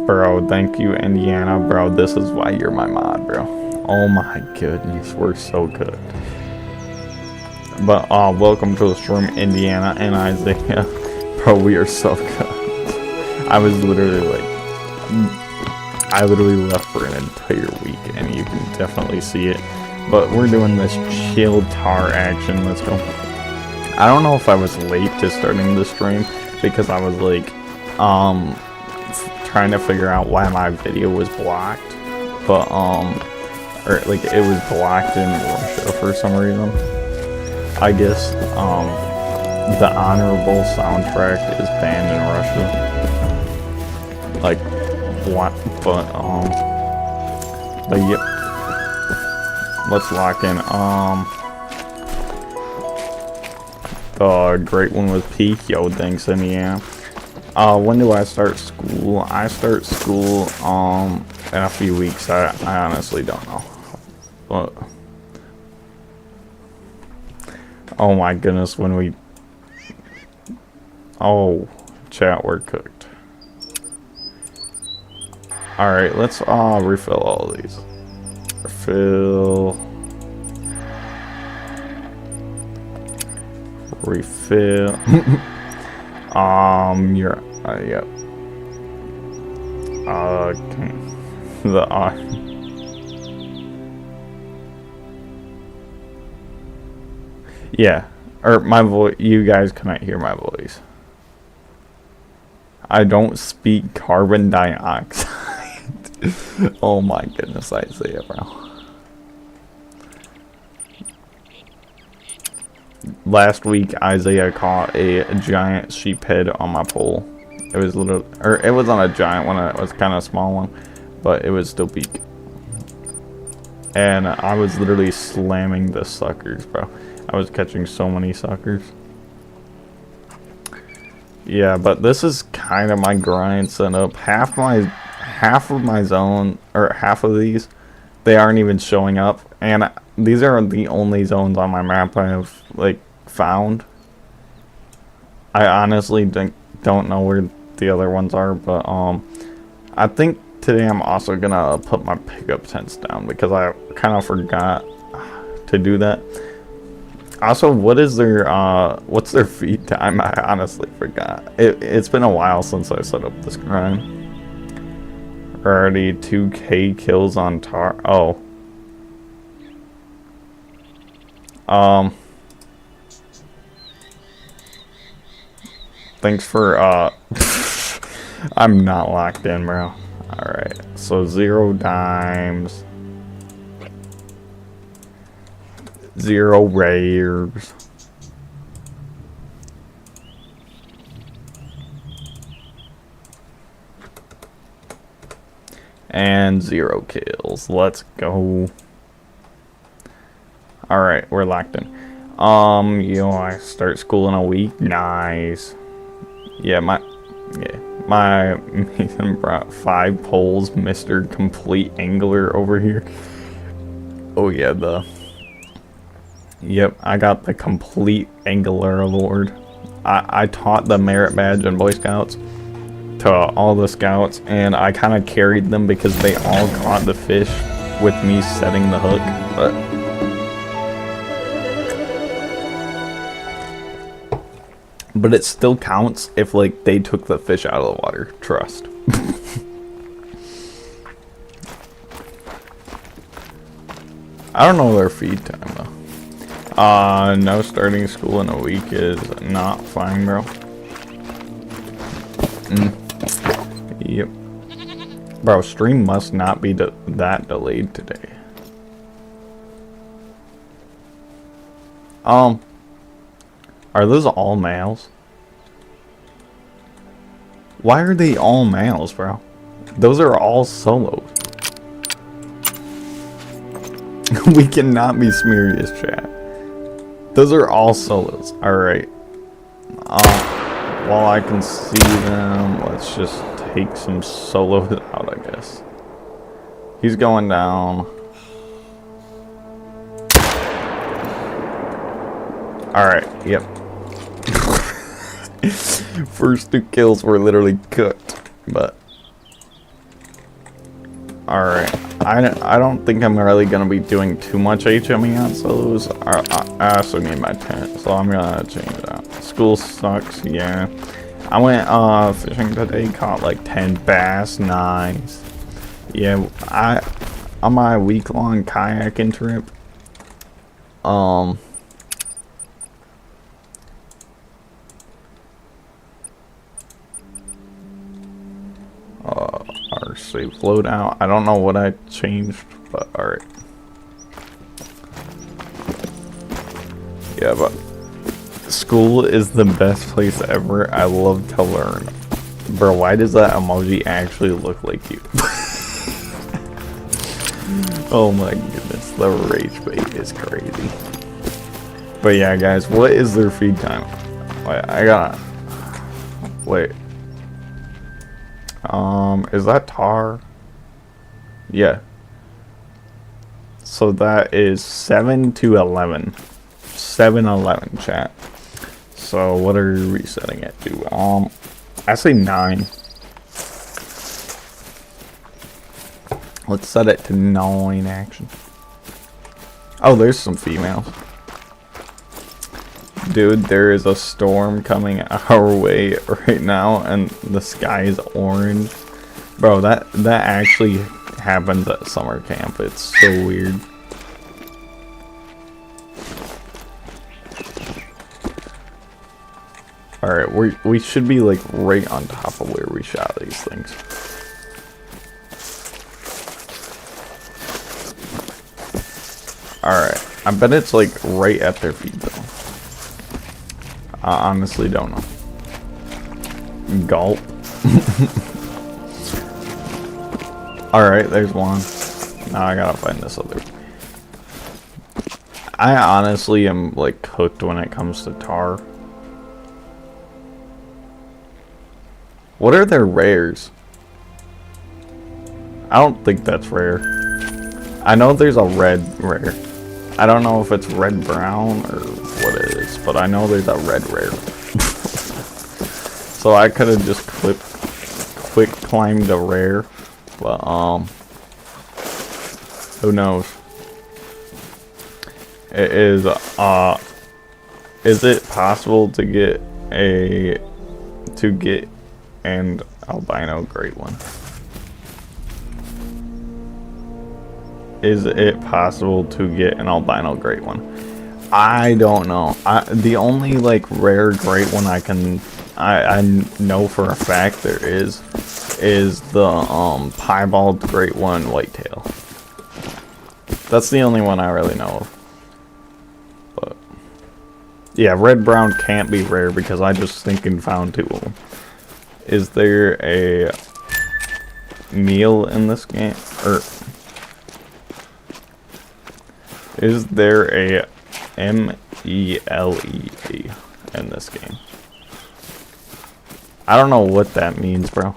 Bro, thank you, Indiana. Bro, this is why you're my mod, bro. Oh my goodness, we're so good. But, welcome to the stream, Indiana and Isaiah. Bro, we are so good. I was literally like... I literally left for an entire week, and you can definitely see it. But we're doing this chil tahr action. Let's go. I don't know if I was late to starting the stream, because I was like, trying to figure out why my video was blocked. But, or like it was blocked in Russia for some reason. I guess, the honorable soundtrack is banned in Russia. Like, what? But yep. Let's lock in. The great one with P. Yo, thanks, Indiana. When do I start school? I start school, in a few weeks. I honestly don't know. But, oh my goodness, when we... Oh, chat, we're cooked. Alright, let's, refill all of these. Refill. You're, yep. Okay. Yeah, or my voice, you guys cannot hear my voice. I don't speak carbon dioxide. Oh my goodness, Isaiah, bro. Last week, Isaiah caught a giant sheephead on my pole. It was literally, or it was on a giant one. It was kind of a small one, but it was still big. And I was literally slamming the suckers, bro. I was catching so many suckers. Yeah, but this is kind of my grind setup. Half of my zone, or half of these, they aren't even showing up, and these are the only zones on my map I have like found. I honestly don't know where the other ones are, but I think today I'm also gonna put my pickup tents down because I kind of forgot to do that. Also, what's their feed time? I honestly forgot. It's been a while since I set up this grind. Already 2k kills on tahr. Oh. Thanks for, I'm not locked in, bro. Alright, so 0 dimes. 0 rares. And 0 kills. Let's go. Alright, we're locked in. I start school in a week. Nice. Yeah, my Mason brought 5 poles, Mr. Complete Angler over here. Oh yeah, yep, I got the Complete Angler Award. I taught the merit badge in Boy Scouts to all the scouts, and I kind of carried them because they all caught the fish with me setting the hook, but it still counts if like they took the fish out of the water. Trust. I don't know their feed time though. No starting school in a week is not fine, bro. Yep. Bro, stream must not be that delayed today. Are those all males? Why are they all males, bro? Those are all solos. We cannot be Smerious, chat. Those are all solos. Alright. While I can see them, let's just take some solos out, I guess. He's going down. Alright, yep. First 2 kills were literally cooked, but Alright. I don't think I'm really going to be doing too much HMing on solos. I also need my tent, so I'm going to change it out. School sucks, yeah. I went fishing today, caught like 10 bass, nice. Yeah, on my week-long kayaking trip, our safe loadout. I don't know what I changed, but alright. Yeah, but school is the best place ever. I love to learn. Bro, why does that emoji actually look like you? Oh my goodness, the rage bait is crazy. But yeah, guys, what is their feed time? Wait, I gotta... Wait. Is that tahr? Yeah. So that is 7 to 11. 7-11, chat. So what are we setting it to? I say 9. Let's set it to 9 action. Oh, there's some females. Dude, there is a storm coming our way right now, and the sky is orange. Bro, that actually happens at summer camp. It's so weird. Alright, we should be like right on top of where we shot these things. Alright, I bet it's like right at their feet though. I honestly don't know. Gulp. Alright, there's one. Now I gotta find this other. I honestly am like cooked when it comes to tahr. What are their rares? I don't think that's rare. I know there's a red rare. I don't know if it's red brown or what it is, but I know there's a red rare. So I could have just quick climbed a rare, but who knows? It is it possible to get an albino great one? Is it possible to get an albino great one? I don't know. The only like rare great one I know for a fact there is the piebald great one whitetail. That's the only one I really know of. But yeah, red brown can't be rare because I just found 2 of them. Is there a mule in this game? Or is there a M-E-L-E-A in this game? I don't know what that means, bro.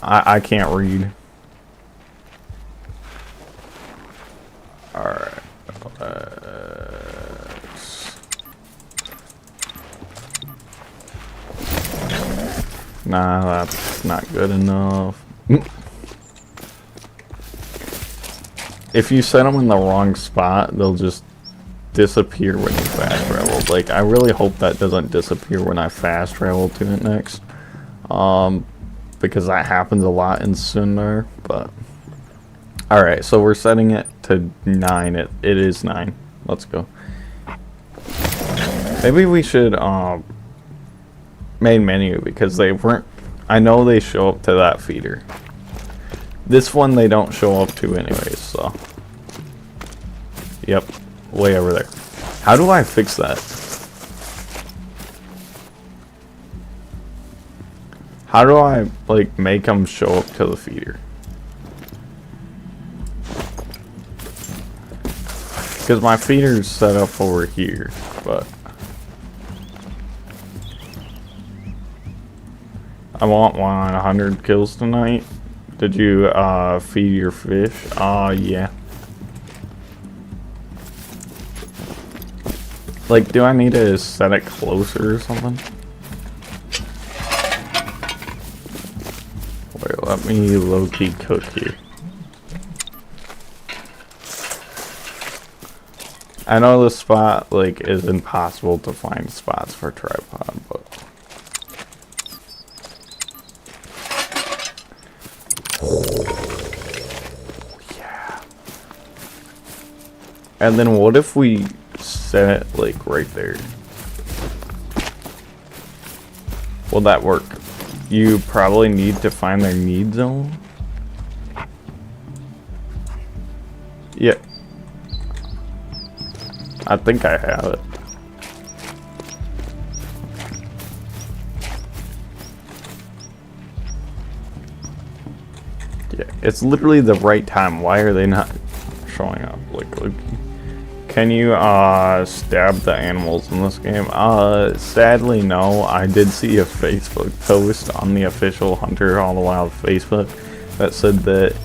I can't read. Alright. Nah, that's not good enough. If you set them in the wrong spot, they'll just disappear when you fast travel. Like, I really hope that doesn't disappear when I fast travel to it next. Because that happens a lot in Sundar, but... Alright, so we're setting it to 9. It is 9. Let's go. Maybe we should, main menu, because they weren't... I know they show up to that feeder. This one they don't show up to anyways, so... Yep, way over there. How do I fix that? How do I, like, make them show up to the feeder? Because my feeder's set up over here, but... I want 100 kills tonight. Did you, feed your fish? Yeah. Like, do I need to set it closer or something? let me low-key cook here. I know this spot, like, is impossible to find spots for tripod, but... Yeah. And then what if we set it, like, right there? Will that work? You probably need to find their need zone. Yeah. I think I have it. Yeah, it's literally the right time. Why are they not showing up? Like, can you stab the animals in this game? Sadly no. I did see a Facebook post on the official Hunter All the Wild Facebook that said that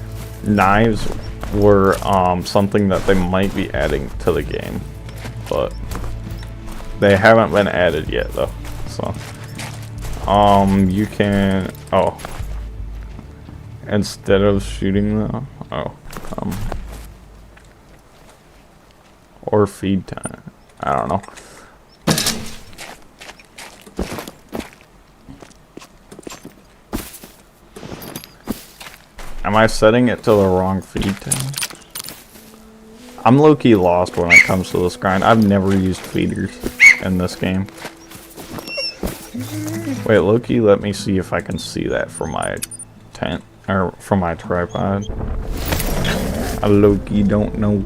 knives were something that they might be adding to the game, but they haven't been added yet though. So you can instead of shooting them, or feed time. I don't know. Am I setting it to the wrong feed time? I'm low-key lost when it comes to this grind. I've never used feeders in this game. Wait, low-key, let me see if I can see that from my tent, or from my tripod. I low-key don't know.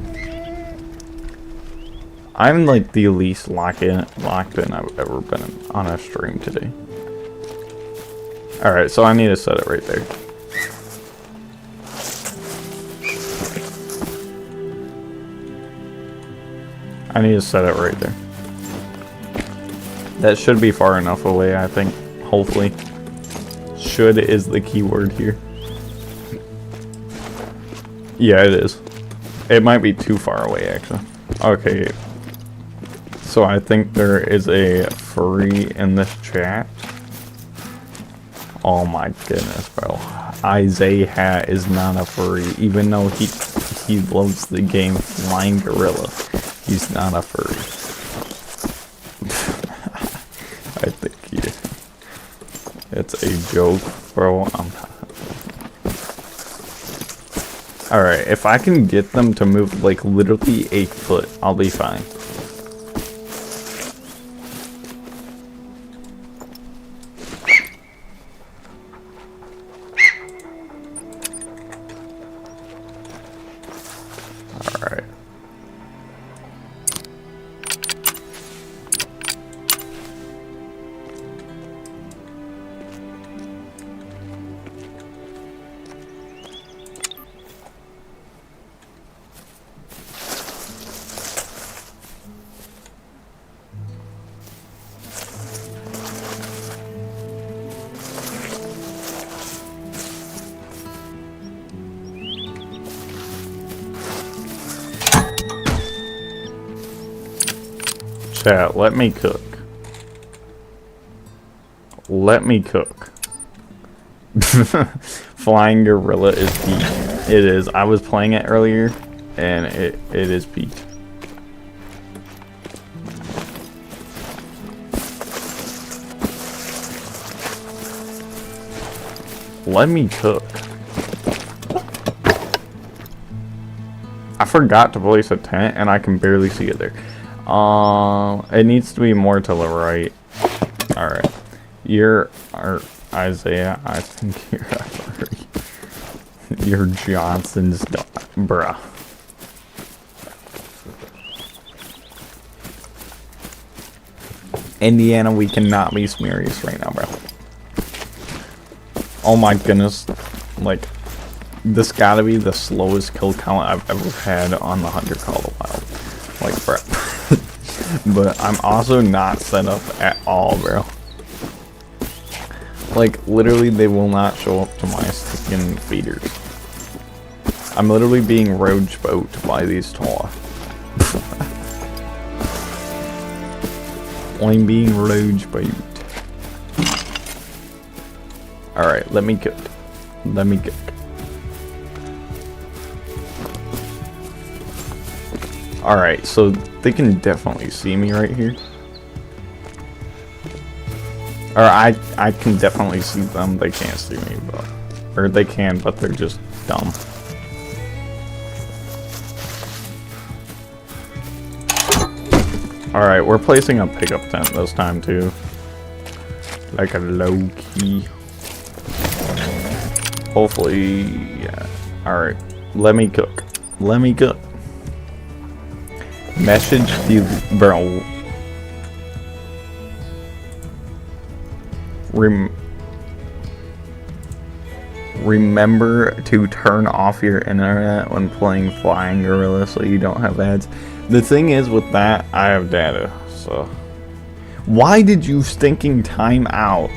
I'm like the least locked in I've ever been on a stream today. Alright, so I need to set it right there. I need to set it right there. That should be far enough away, I think. Hopefully. Should is the key word here. Yeah, it is. It might be too far away, actually. Okay. So I think there is a furry in this chat. Oh my goodness, bro. Isaiah is not a furry, even though he loves the game Flying Gorilla. He's not a furry. I think it's a joke, bro. Alright, if I can get them to move like literally 8 foot, I'll be fine. Chat, let me cook. Let me cook. Flying Gorilla is peak. It is. I was playing it earlier, and it is peak. Let me cook. I forgot to place a tent, and I can barely see it there. It needs to be more to the right. Alright. Isaiah, I think you're Johnson's bruh. Indiana, we cannot be serious right now, bro. Oh my goodness. Like, this gotta be the slowest kill count I've ever had on the Hunter Call the Wild. Like, bro. But I'm also not set up at all, bro. Like, literally, they will not show up to my sticking feeders. I'm literally being roach boat by these tahr. I'm being roach boat. Alright, let me cook. Let me cook. Alright, so they can definitely see me right here. Or I can definitely see them. They can't see me, but... Or they can, but they're just dumb. Alright, we're placing a pickup tent this time too. Like a low key. Hopefully, yeah. Alright, let me cook. Let me cook. Message the bro. Remember to turn off your internet when playing Flying Gorilla so you don't have ads. The thing is with that, I have data, so. Why did you stinking time out,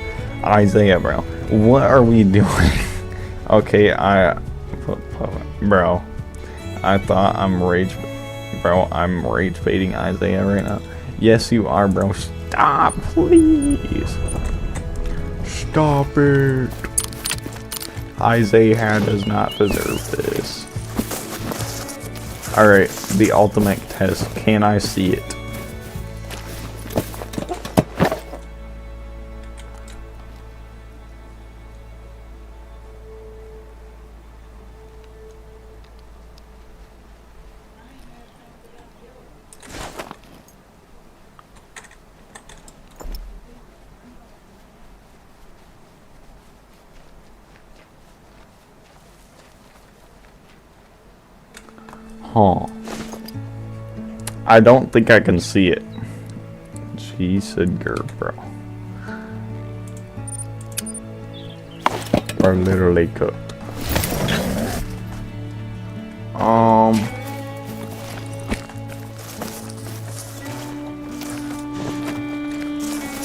Isaiah, bro? What are we doing? Okay, bro. I thought I'm rage baiting Isaiah right now. Yes, you are, bro. Stop, please. Stop it. Isaiah does not deserve this. Alright, the ultimate test. Can I see it? Huh. I don't think I can see it. She said, "Girl, bro." Or literally cooked.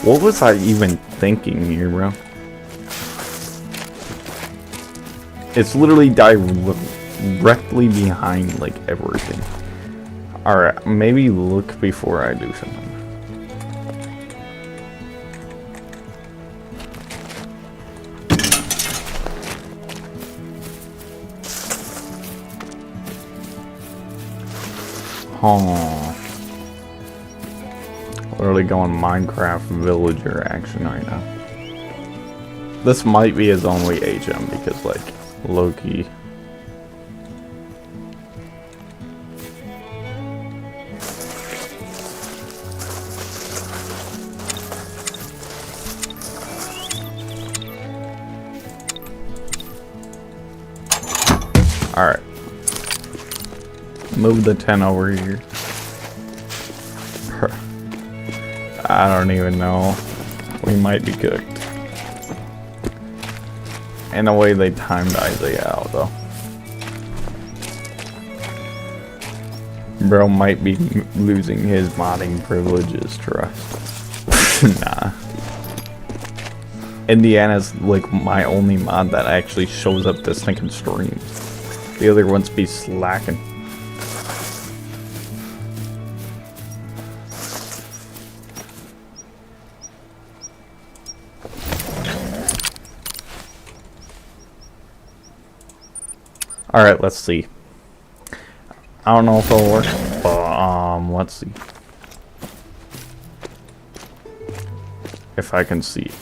What was I even thinking here, bro? It's literally directly behind, like, everything. Alright, maybe look before I do something. Oh. Literally going Minecraft villager action right now. This might be his only HM because, like, low-key. Alright. Move the tent over here. I don't even know. We might be cooked. In a way, they timed Isaiah out, though. Bro might be losing his modding privileges, trust. Nah. Indiana's like my only mod that actually shows up this thinking streams. The other ones be slacking. Alright, let's see. I don't know if it'll work, but let's see. If I can see it.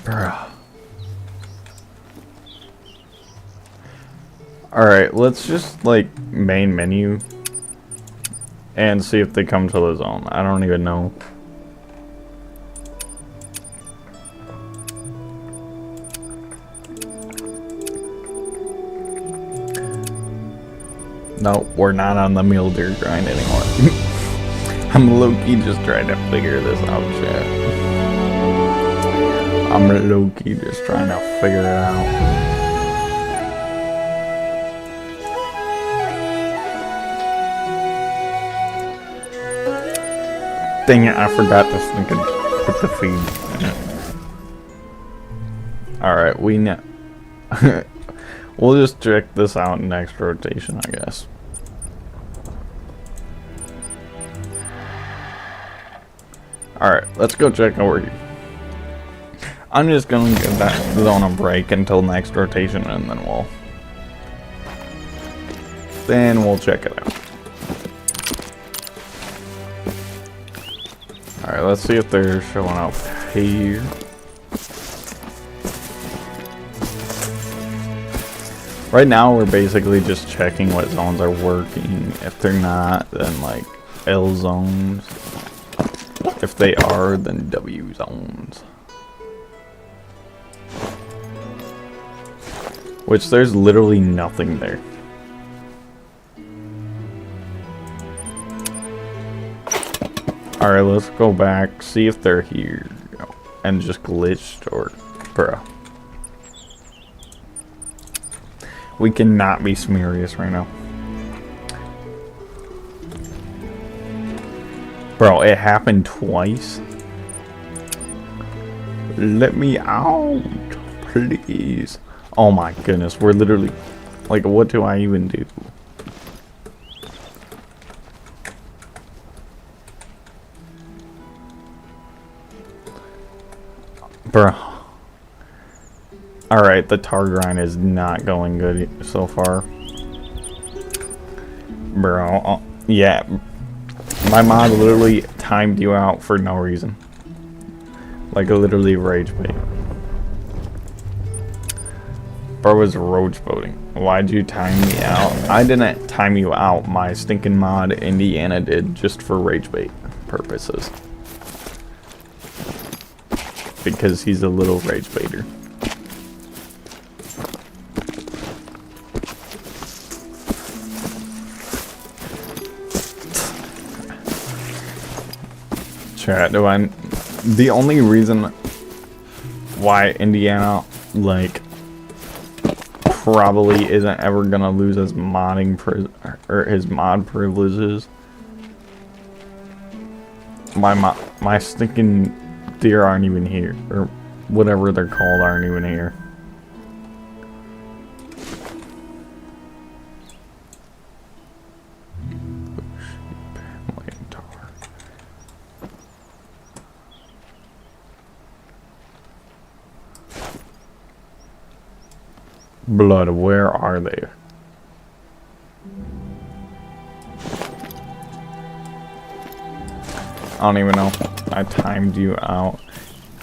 Bruh. Alright, let's just like main menu and see if they come to the zone. I don't even know. No, we're not on the mule deer grind anymore. I'm low-key just trying to figure this out, chat. I'm low-key just trying to figure it out. Dang it, I forgot to sneaking put the feed in it. Alright, we know. We'll just check this out next rotation, I guess. Alright, let's go check over here. I'm just gonna give that zone a break until next rotation, and then we'll check it out. Alright, let's see if they're showing up here. Right now, we're basically just checking what zones are working. If they're not, then like L zones. If they are, then W zones. Which there's literally nothing there. Alright, let's go back, see if they're here. And just glitched or... Bruh. We cannot be smerious right now. Bro, it happened twice. Let me out, please. Oh my goodness, we're literally... Like, what do I even do? Bro. Alright, the tar grind is not going good so far. Bro, yeah. My mod literally timed you out for no reason. Like, literally rage bait. Bro was roach boating. Why'd you time me out? I didn't time you out. My stinking mod, Indiana, did, just for rage bait purposes. Because he's a little rage baiter. Chat, the only reason why Indiana, like, probably isn't ever gonna lose his modding or his mod privileges. My stinking deer aren't even here, or whatever they're called aren't even here. Blood, where are they? I don't even know. I timed you out.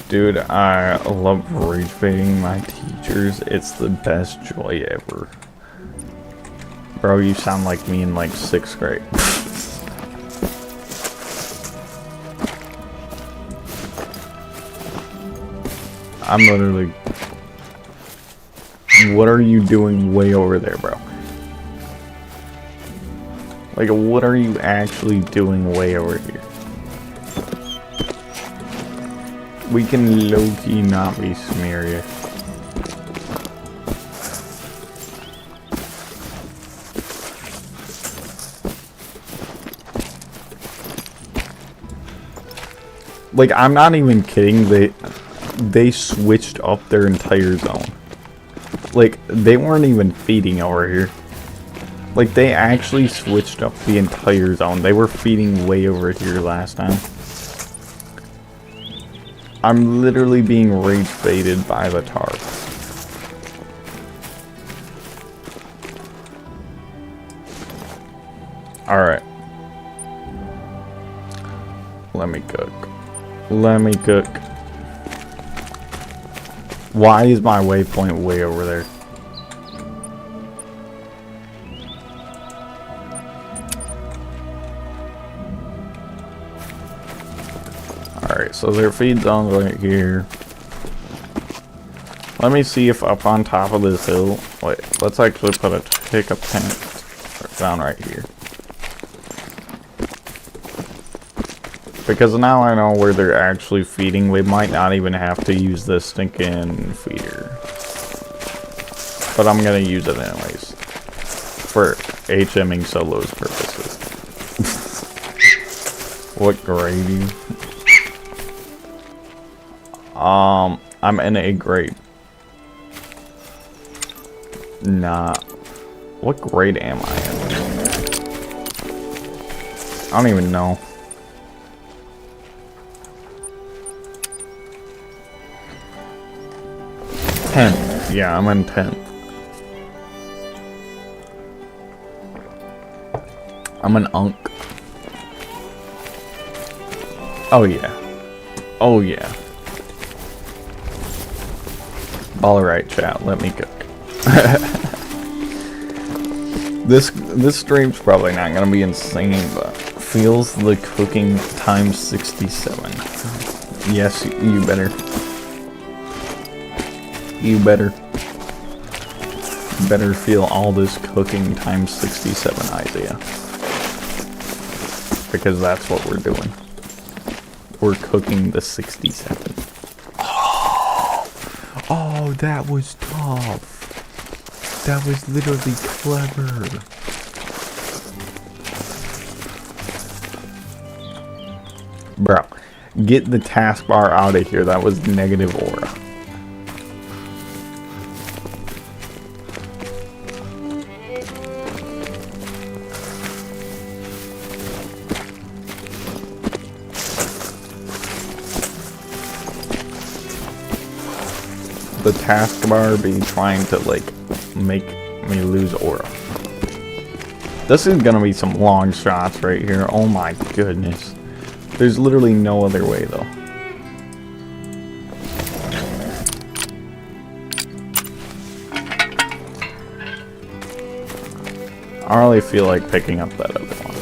Dude, I love rage baiting my teachers. It's the best joy ever. Bro, you sound like me in like 6th grade. I'm literally... What are you doing way over there, bro? Like, what are you actually doing way over here? We can low-key not be smerious. Like, I'm not even kidding. They switched up their entire zone. Like, they weren't even feeding over here. Like, they actually switched up the entire zone. They were feeding way over here last time. I'm literally being rage baited by the tahr. Alright. Let me cook. Let me cook. Why is my waypoint way over there? Alright, so their feed zone's right here. Let me see if up on top of this hill... Wait, let's actually take a tent down right here. Because now I know where they're actually feeding. We might not even have to use this stinking feeder. But I'm gonna use it anyways. For HMing solos purposes. What grade? I'm in a grade. Nah. What grade am I in? I don't even know. 10th. Yeah, I'm in 10th. I'm an unk. Oh yeah. Oh yeah. Alright, chat, let me cook. This stream's probably not gonna be insane, but feels the cooking times 67. Yes, you better. You better. Better feel all this cooking times 67, Isaiah. Because that's what we're doing. We're cooking the 67. Oh, that was tough. That was literally clever. Bro, get the taskbar out of here. That was negative aura. The taskbar be trying to like make me lose aura. This is gonna be some long shots right here. Oh my goodness. There's literally no other way though. I don't really feel like picking up that other one.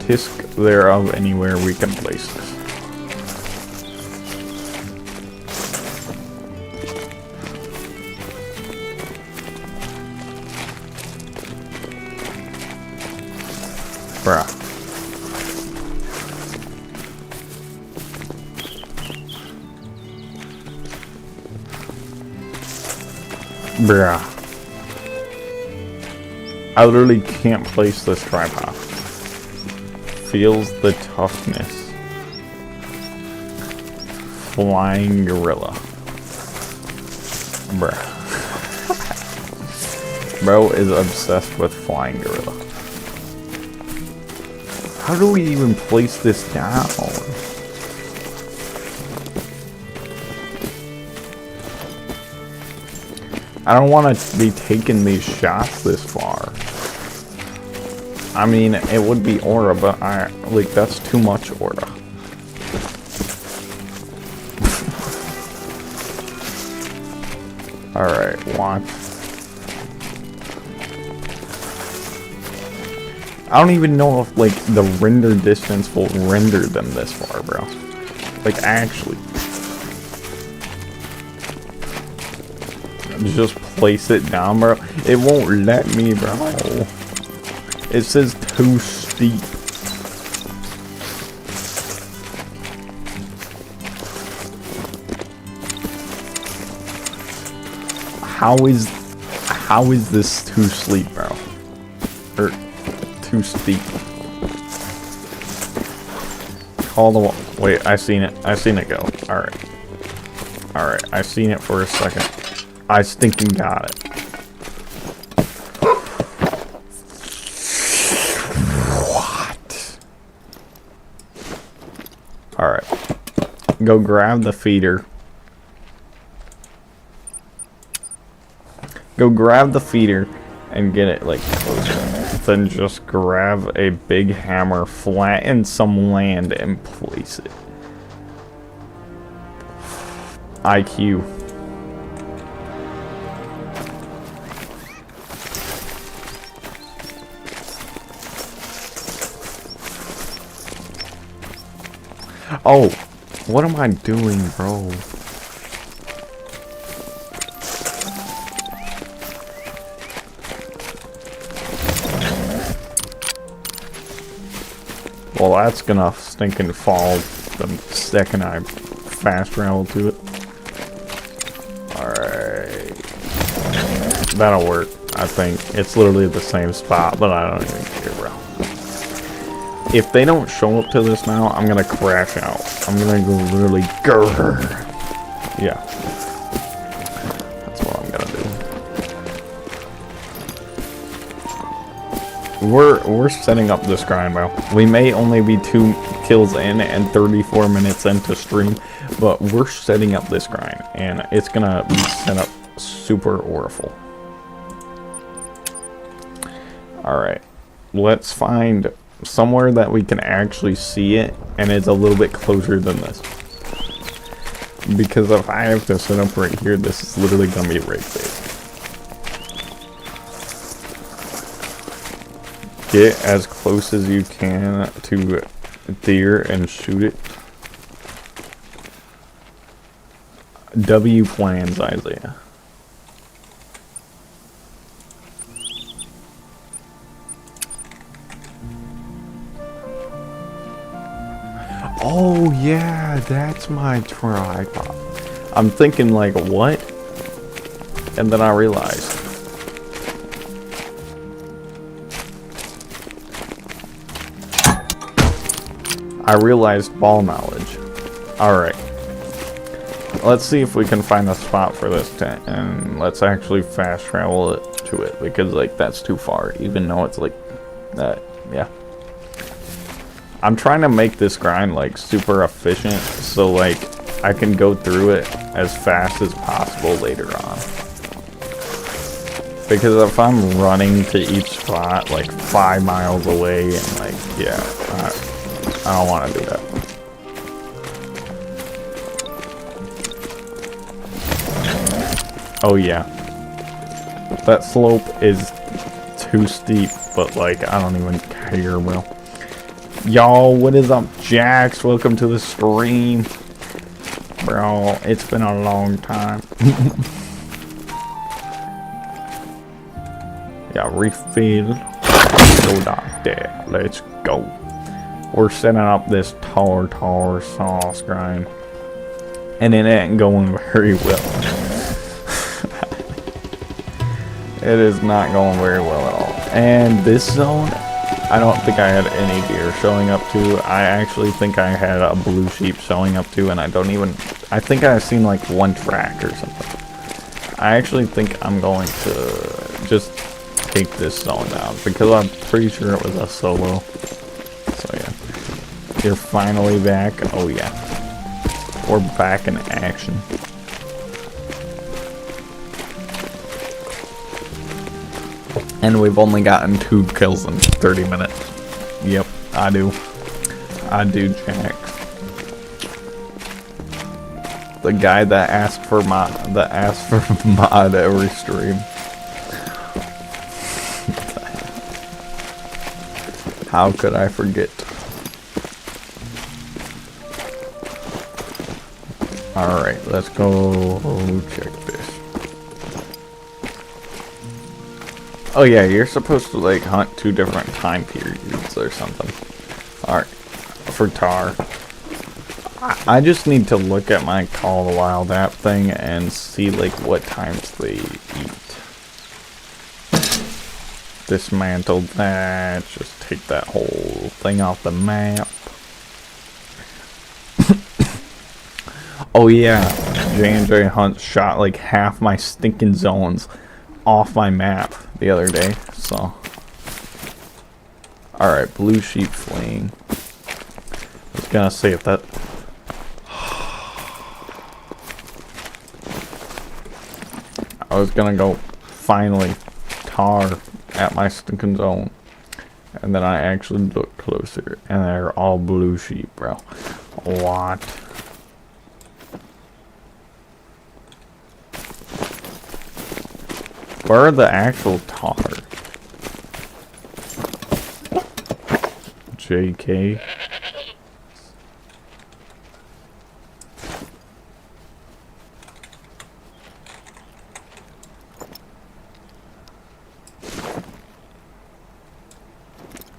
Tisk thereof anywhere we can place this. Bruh. Bruh. I literally can't place this tripod. Feels the toughness. Flying gorilla. Bruh. Bro is obsessed with flying gorilla. How do we even place this down? I don't want to be taking these shots this far. I mean, it would be aura, but like that's too much aura. Alright, watch. I don't even know if like the render distance will render them this far, bro. Like actually. Just place it down, bro. It won't let me, bro. It says too steep. How is this too steep, bro? Or too steep. Call the wall. Wait, I seen it. I seen it go. Alright. Alright, I seen it for a second. I stinking got it. What? Alright. Go grab the feeder. Go grab the feeder and get it like closer. Then just grab a big hammer, flatten some land, and place it. IQ. Oh, what am I doing, bro? Well, that's gonna stinking fall the second I fast travel to it. Alright. That'll work, I think. It's literally the same spot, but I don't even care, bro. If they don't show up to this now, I'm gonna crash out. I'm gonna go literally grrr. Yeah. That's what I'm gonna do. we're setting up this grind, bro. We may only be 2 kills in and 34 minutes into stream, but we're setting up this grind, and it's gonna be set up super awful. All right, let's find somewhere that we can actually see it, and it's a little bit closer than this. Because if I have to set up right here, this is literally gonna be right there. Get as close as you can to deer and shoot it. W plans, Isaiah. Oh yeah, that's my tripod. I'm thinking like, what? And then I realized. Ball knowledge. Alright. Let's see if we can find a spot for this tent, and let's actually fast travel it to it, because like that's too far, even though it's like that. Yeah. I'm trying to make this grind like super efficient, so like I can go through it as fast as possible later on. Because if I'm running to each spot like 5 miles away and like, yeah, I don't want to do that. Oh yeah. That slope is too steep, but like I don't even care, bro. Y'all, what is up, Jax? Welcome to the stream. Bro, it's been a long time. Yeah, refill. Go down there. Let's go. We're setting up this tahr sauce grind. And it ain't going very well. It is not going very well at all. And this zone, I don't think I had any deer showing up to. I actually think I had a blue sheep showing up to, and I think I've seen like 1 track or something. I actually think I'm going to just take this zone down, because I'm pretty sure it was a solo. So yeah. You're finally back. Oh yeah. We're back in action. And we've only gotten 2 kills in 30 minutes. Yep, I do. I do, Jack. The guy that asked for mod every stream. How could I forget? Alright, let's go check this. Oh yeah, you're supposed to like hunt 2 different time periods or something. Alright, for tahr. I just need to look at my Call of the Wild app thing and see like what times they eat. Dismantle that, just take that whole thing off the map. Oh yeah, J&J Hunt shot like half my stinking zones off my map the other day, so. Alright, blue sheep fleeing. I was gonna say if that. I was gonna go finally tahr at my stinking zone. And then I actually looked closer, and they're all blue sheep, bro. What? Where are the actual tahr? JK.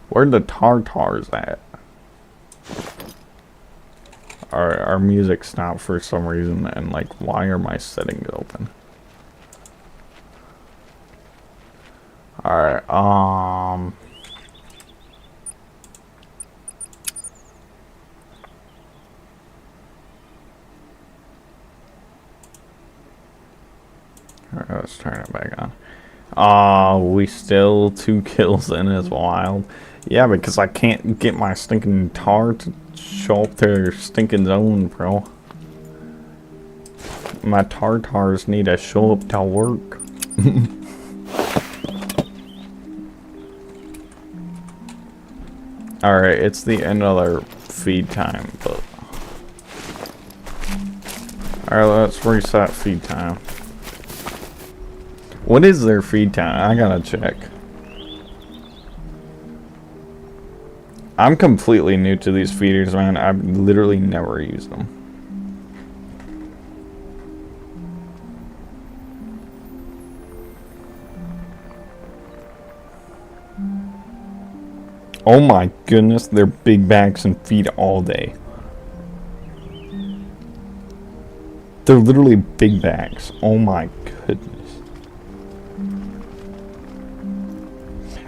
Where'd the tars at? Our music stopped for some reason, and like, why are my settings open? Alright, alright, let's turn it back on. We still 2 kills in as wild. Yeah, because I can't get my stinking tar to show up to their stinking zone, bro. My tartars need to show up to work. Alright, it's the end of their feed time, but... Alright, let's reset feed time. What is their feed time? I gotta check. I'm completely new to these feeders, man. I've literally never used them. Oh my goodness, they're big bags and feed all day. They're literally big bags. Oh my goodness.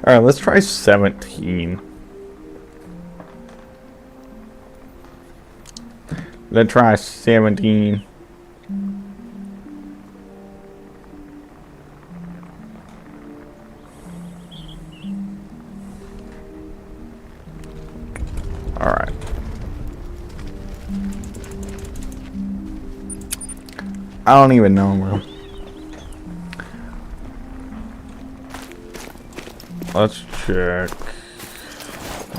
Alright, let's try 17. Let's try 17. Alright. I don't even know, bro. Let's check.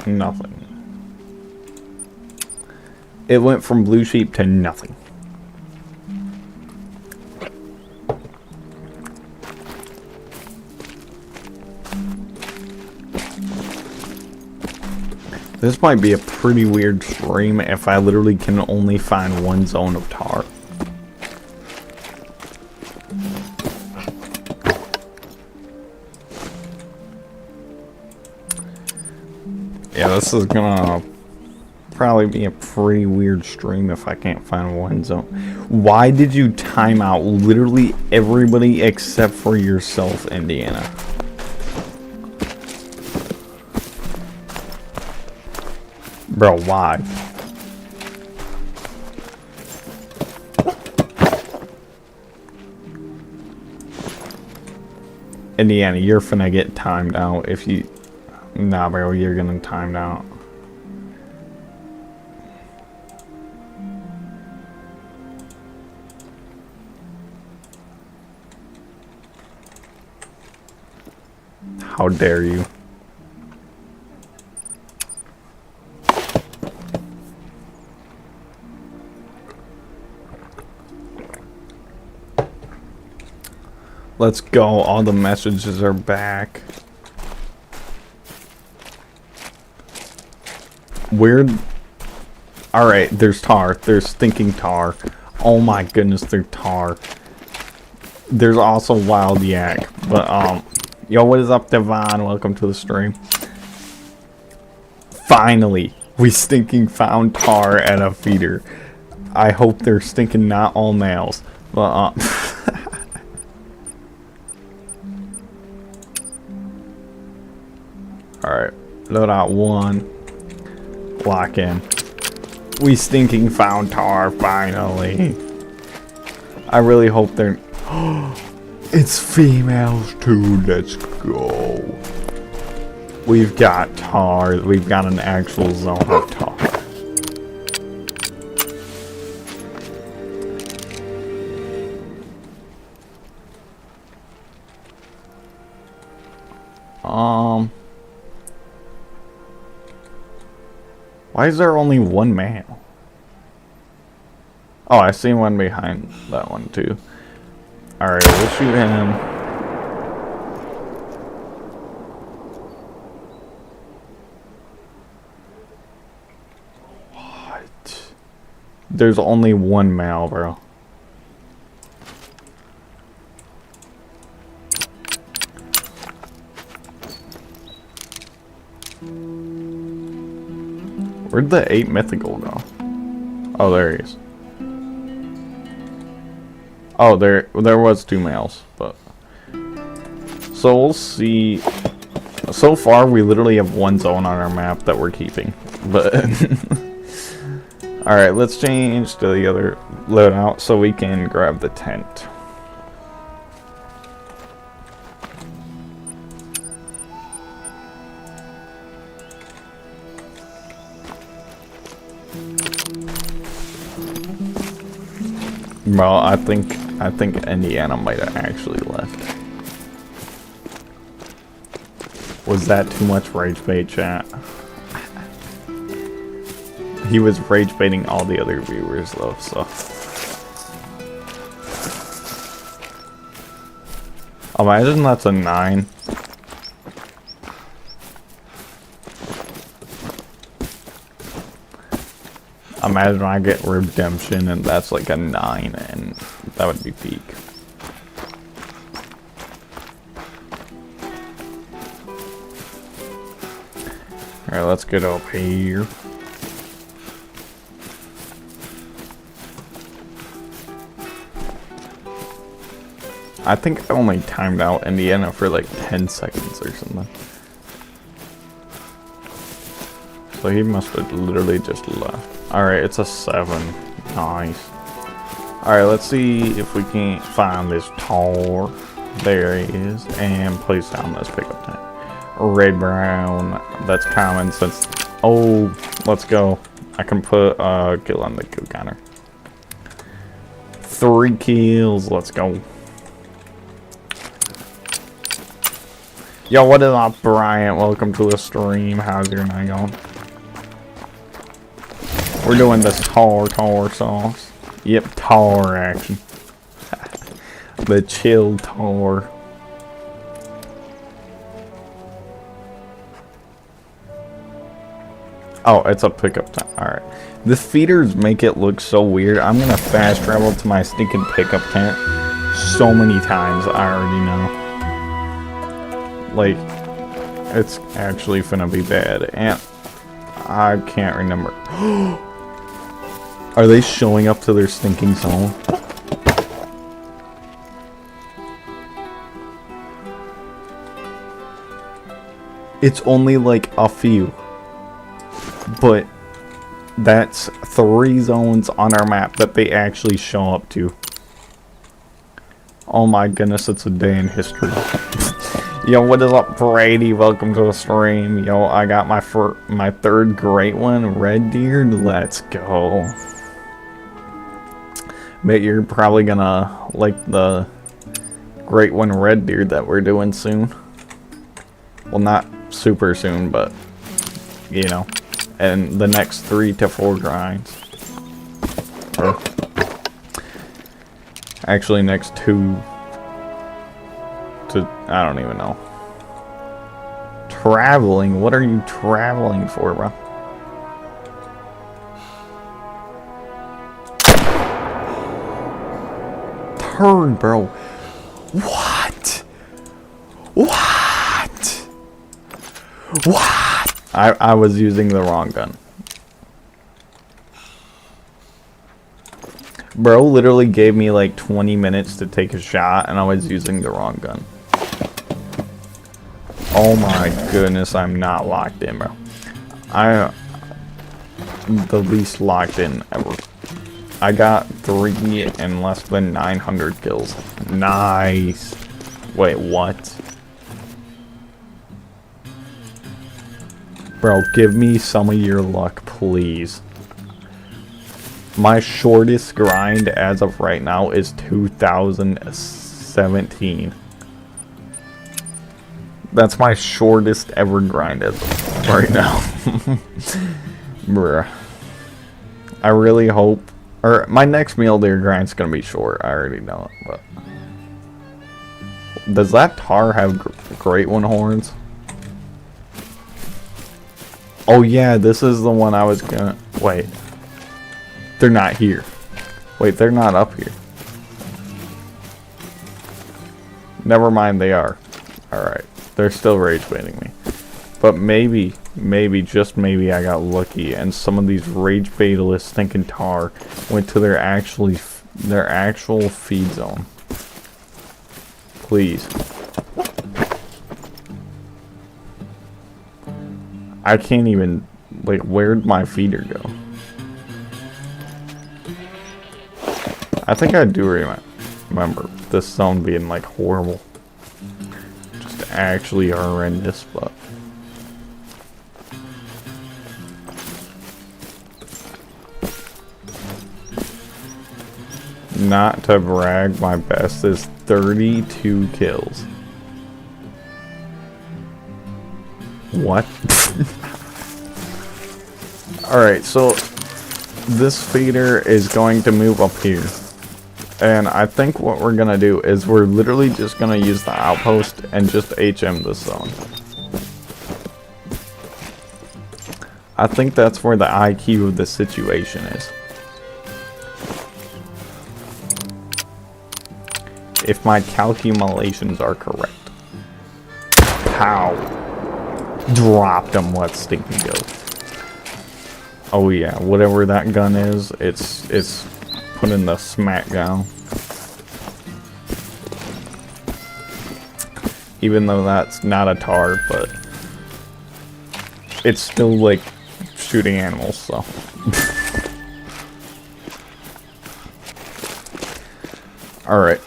Nothing. It went from blue sheep to nothing. This might be a pretty weird stream if I literally can only find one zone of tar. Yeah, this is gonna probably be a pretty weird stream if I can't find one zone. Why did you time out literally everybody except for yourself, Indiana? Bro, why? Indiana, you're finna get timed out if you... Nah, bro, you're gonna timed out. How dare you? Let's go. All the messages are back. Weird. Alright, there's tar. There's stinking tar. Oh my goodness, there's tar. There's also wild yak. But, yo, what is up, Devon? Welcome to the stream. Finally, we stinking found tar at a feeder. I hope they're stinking not all males. But, Alright, load out 1. Lock in. We stinking found tar, finally. I really hope they're... It's females too, let's go. We've got tar, we've got an actual zone of tar. Why is there only one male? Oh, I see one behind that one too. Alright, we'll shoot him. What? There's only one male, bro. Where'd the 8 mythical go? Oh, there he is. Oh, there was 2 males, but... So we'll see. So far, we literally have 1 zone on our map that we're keeping. But... Alright, let's change to the other loadout so we can grab the tent. Well, I think Indiana might have actually left. Was that too much rage bait, chat? He was rage baiting all the other viewers though, so. Imagine that's a 9. Imagine I get redemption and that's like a 9, and that would be peak. Alright, let's get up here. I think I only timed out Indiana for like 10 seconds or something. So he must have literally just left. Alright, it's a 7. Nice. Alright, let's see if we can find this tahr. There he is. And place down this pickup tent. Red brown. That's common since... Oh, let's go. I can put kill on the kill counter. 3 kills. Let's go. Yo, what is up, Bryant? Welcome to the stream. How's your night going? We're doing this tahr sauce. Yep, tahr action. The chil tahr. Oh, it's a pickup time. Alright. The feeders make it look so weird. I'm gonna fast travel to my stinking pickup tent so many times. I already know. Like, it's actually finna be bad. And I can't remember. Are they showing up to their stinking zone? It's only like a few. But that's 3 zones on our map that they actually show up to. Oh my goodness, it's a day in history. Yo, what is up, Brady? Welcome to the stream. Yo, I got my 3rd great one, red deer. Let's go. Bet you're probably gonna like the great one red deer that we're doing soon. Well, not super soon, but you know, and the next 3 to 4 grinds. Or actually, next 2 to, I don't even know. Traveling? What are you traveling for, bro? Turn, bro. What? What? What? I was using the wrong gun. Bro literally gave me like 20 minutes to take a shot and I was using the wrong gun. Oh my goodness, I'm not locked in, bro. I'm the least locked in ever. I got 3 and less than 900 kills. Nice. Wait, what? Bro, give me some of your luck, please. My shortest grind as of right now is 2017. That's my shortest ever grind as of right now. Bruh. I really hope... Or, my next mule deer grind's gonna be short. I already know it, but... Does that tahr have great one horns? Oh yeah, this is the one I was gonna... Wait. They're not here. Wait, they're not up here. Never mind, they are. Alright. They're still rage baiting me. But maybe, just maybe I got lucky and some of these rage baitless thinking tahr went to their actual feed zone. Please. I can't even, like, where'd my feeder go? I think I do remember this zone being like horrible. Just actually horrendous, but... not to brag, my best is 32 kills. What? Alright, so this feeder is going to move up here. And I think what we're gonna do is we're literally just gonna use the outpost and just HM this zone. I think that's where the IQ of the situation is. If my calculations are correct. Pow. Dropped him, what stinky goat. Oh yeah, whatever that gun is, it's put in the smackdown. Even though that's not a tahr, but it's still like shooting animals, so. Alright.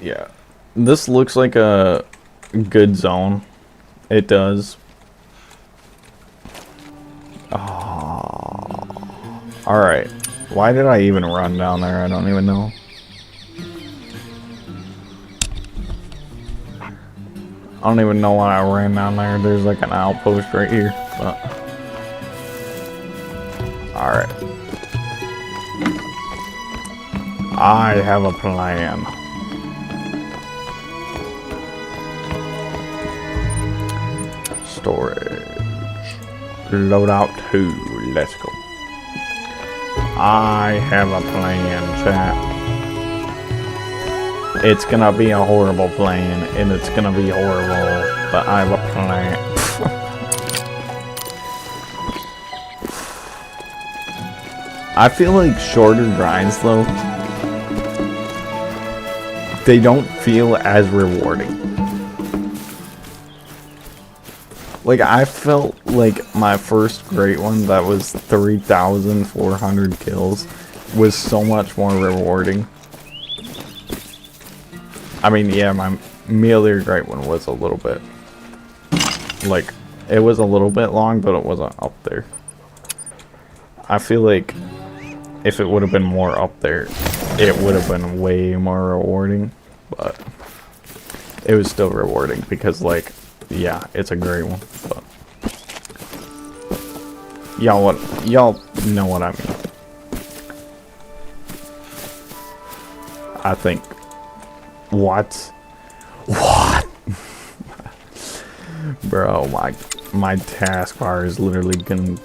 Yeah. This looks like a good zone. It does. Oh. Alright. Why did I even run down there? I don't even know. I don't even know why I ran down there. There's like an outpost right here. But alright. I have a plan. Storage. Loadout 2. Let's go. I have a plan, chat. It's gonna be a horrible plan, and it's gonna be horrible, but I have a plan. I feel like shorter grinds, though, they don't feel as rewarding. Like, I felt like my first great one that was 3,400 kills was so much more rewarding. I mean, yeah, my melee great one was a little bit, like, it was a little bit long, but it wasn't up there. I feel like if it would have been more up there, it would have been way more rewarding, but it was still rewarding because, like, yeah, it's a great one, but y'all know what I mean. I think. What? Bro, my taskbar is literally gonna,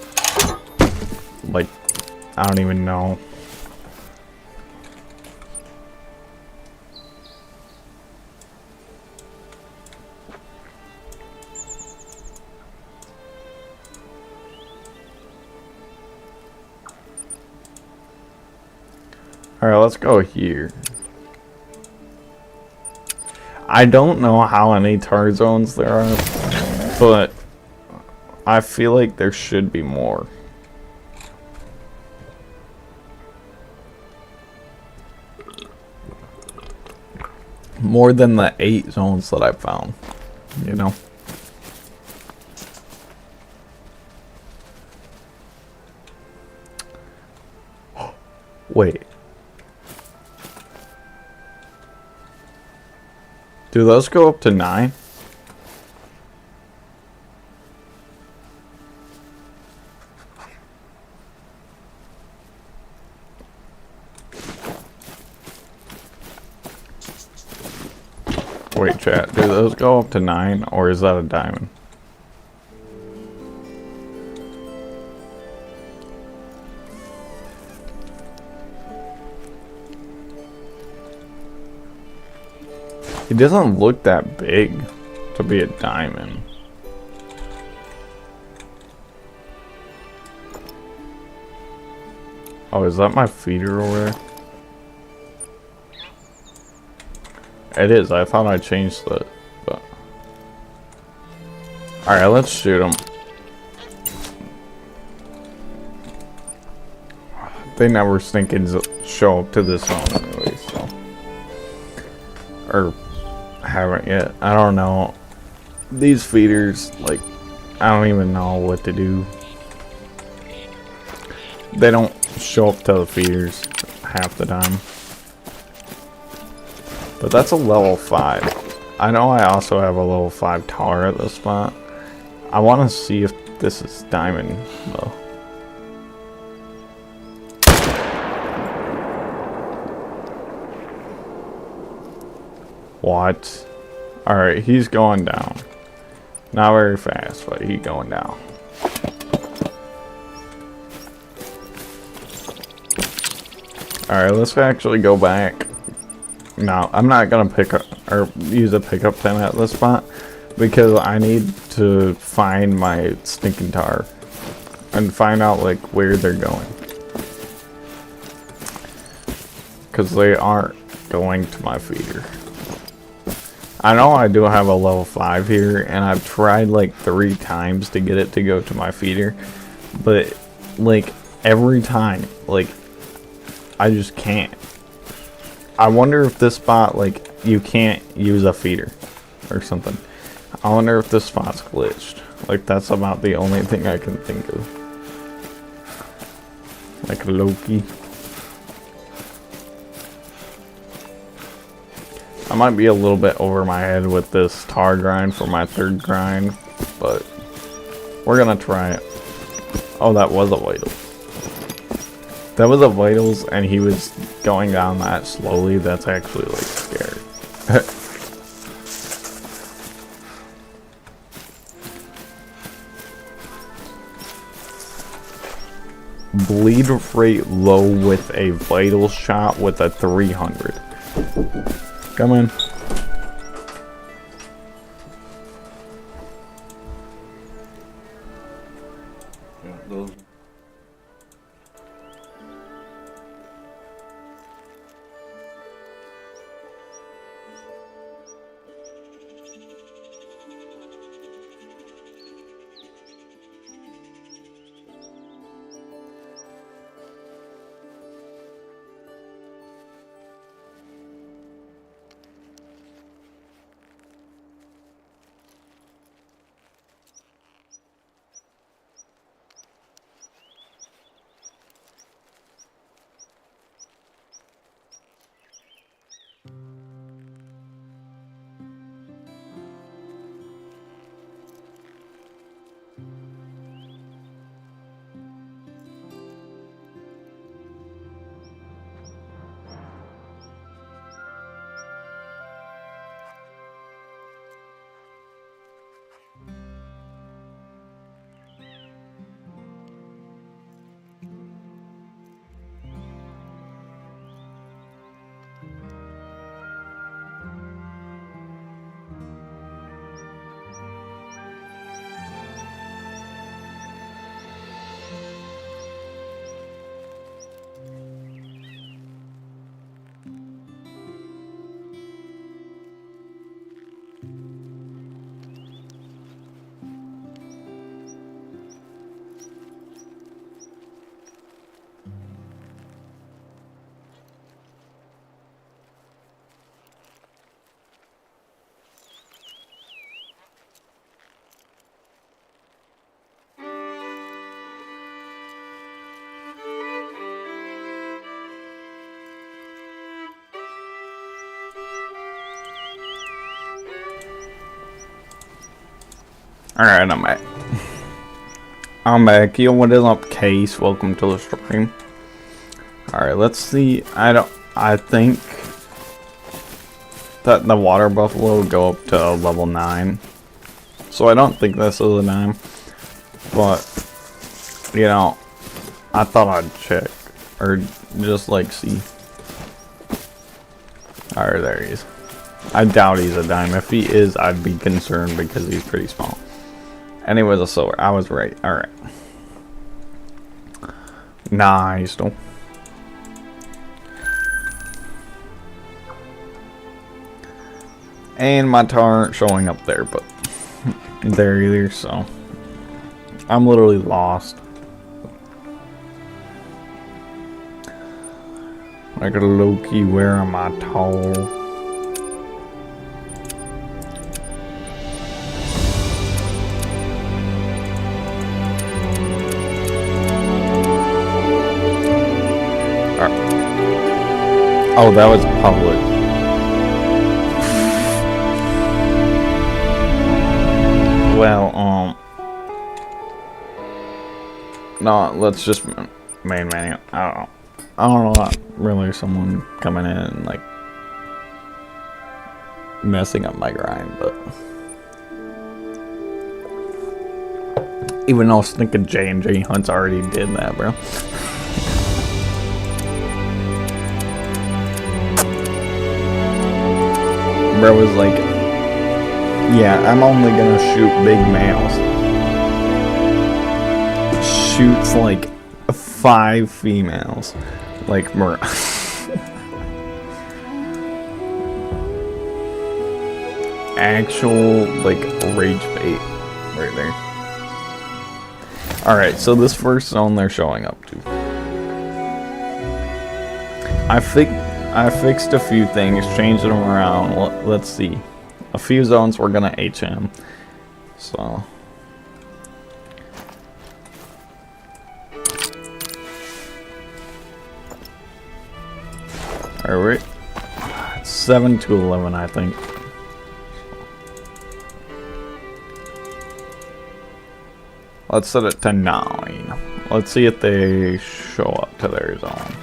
like, I don't even know. Alright, let's go here. I don't know how many tahr zones there are, but I feel like there should be more. More than the 8 zones that I found, you know? Wait. Do those go up to 9? Wait, chat. Do those go up to 9, or is that a diamond? It doesn't look that big to be a diamond. Oh, is that my feeder over there? It is. I thought I changed it, but alright, let's shoot him. They never stinking show up to this zone anyway, so. Or haven't yet. I don't know. These feeders, like, I don't even know what to do. They don't show up to the feeders. half the time. But that's a level 5. I know I also have a level 5 tahr at this spot. I want to see if this is diamond, though. What? Alright, he's going down. Not very fast, but he's going down. Alright, let's actually go back. No, I'm not gonna pick up or use a pickup pin at this spot because I need to find my stinking tahr and find out like where they're going, because they aren't going to my feeder. I know I do have a level 5 here, and I've tried like 3 times to get it to go to my feeder, but like every time, like I just can't. I wonder if this spot, like, you can't use a feeder or something. I wonder if this spot's glitched. Like, that's about the only thing I can think of. Like Loki. I might be a little bit over my head with this tahr grind for my 3rd grind, but we're gonna try it. Oh, that was a vital. That was a vitals, and he was going down that slowly. That's actually like scary. Bleed rate low with a vital shot with a 300. Come in. Yeah, those. Alright, I'm back. I'm back. Yo, what is up, Case? Welcome to the stream. Alright, let's see. I think that the water buffalo go up to level 9. So I don't think this is a 9. But, you know, I thought I'd check. Or just like see. Alright, there he is. I doubt he's a dime. If he is, I'd be concerned because he's pretty small. Anyways, a silver. I was right. Alright. Nice, though. And my tahr aren't showing up there, but they're either, so I'm literally lost. Like a low-key, where am I tahr? Oh, that was public. Well, no, let's just main menu. I don't know, really someone coming in and like messing up my grind, but even though I was thinking J&J Hunts already did that, bro. Bro was like, yeah, I'm only gonna shoot big males. Shoots like 5 females. Like, bro. Actual, like, rage bait right there. Alright, so this first zone they're showing up to. I fixed a few things, changed them around. Let's see. A few zones we're gonna HM. So. Alright. 7 to 11, I think. Let's set it to 9. Let's see if they show up to their zone.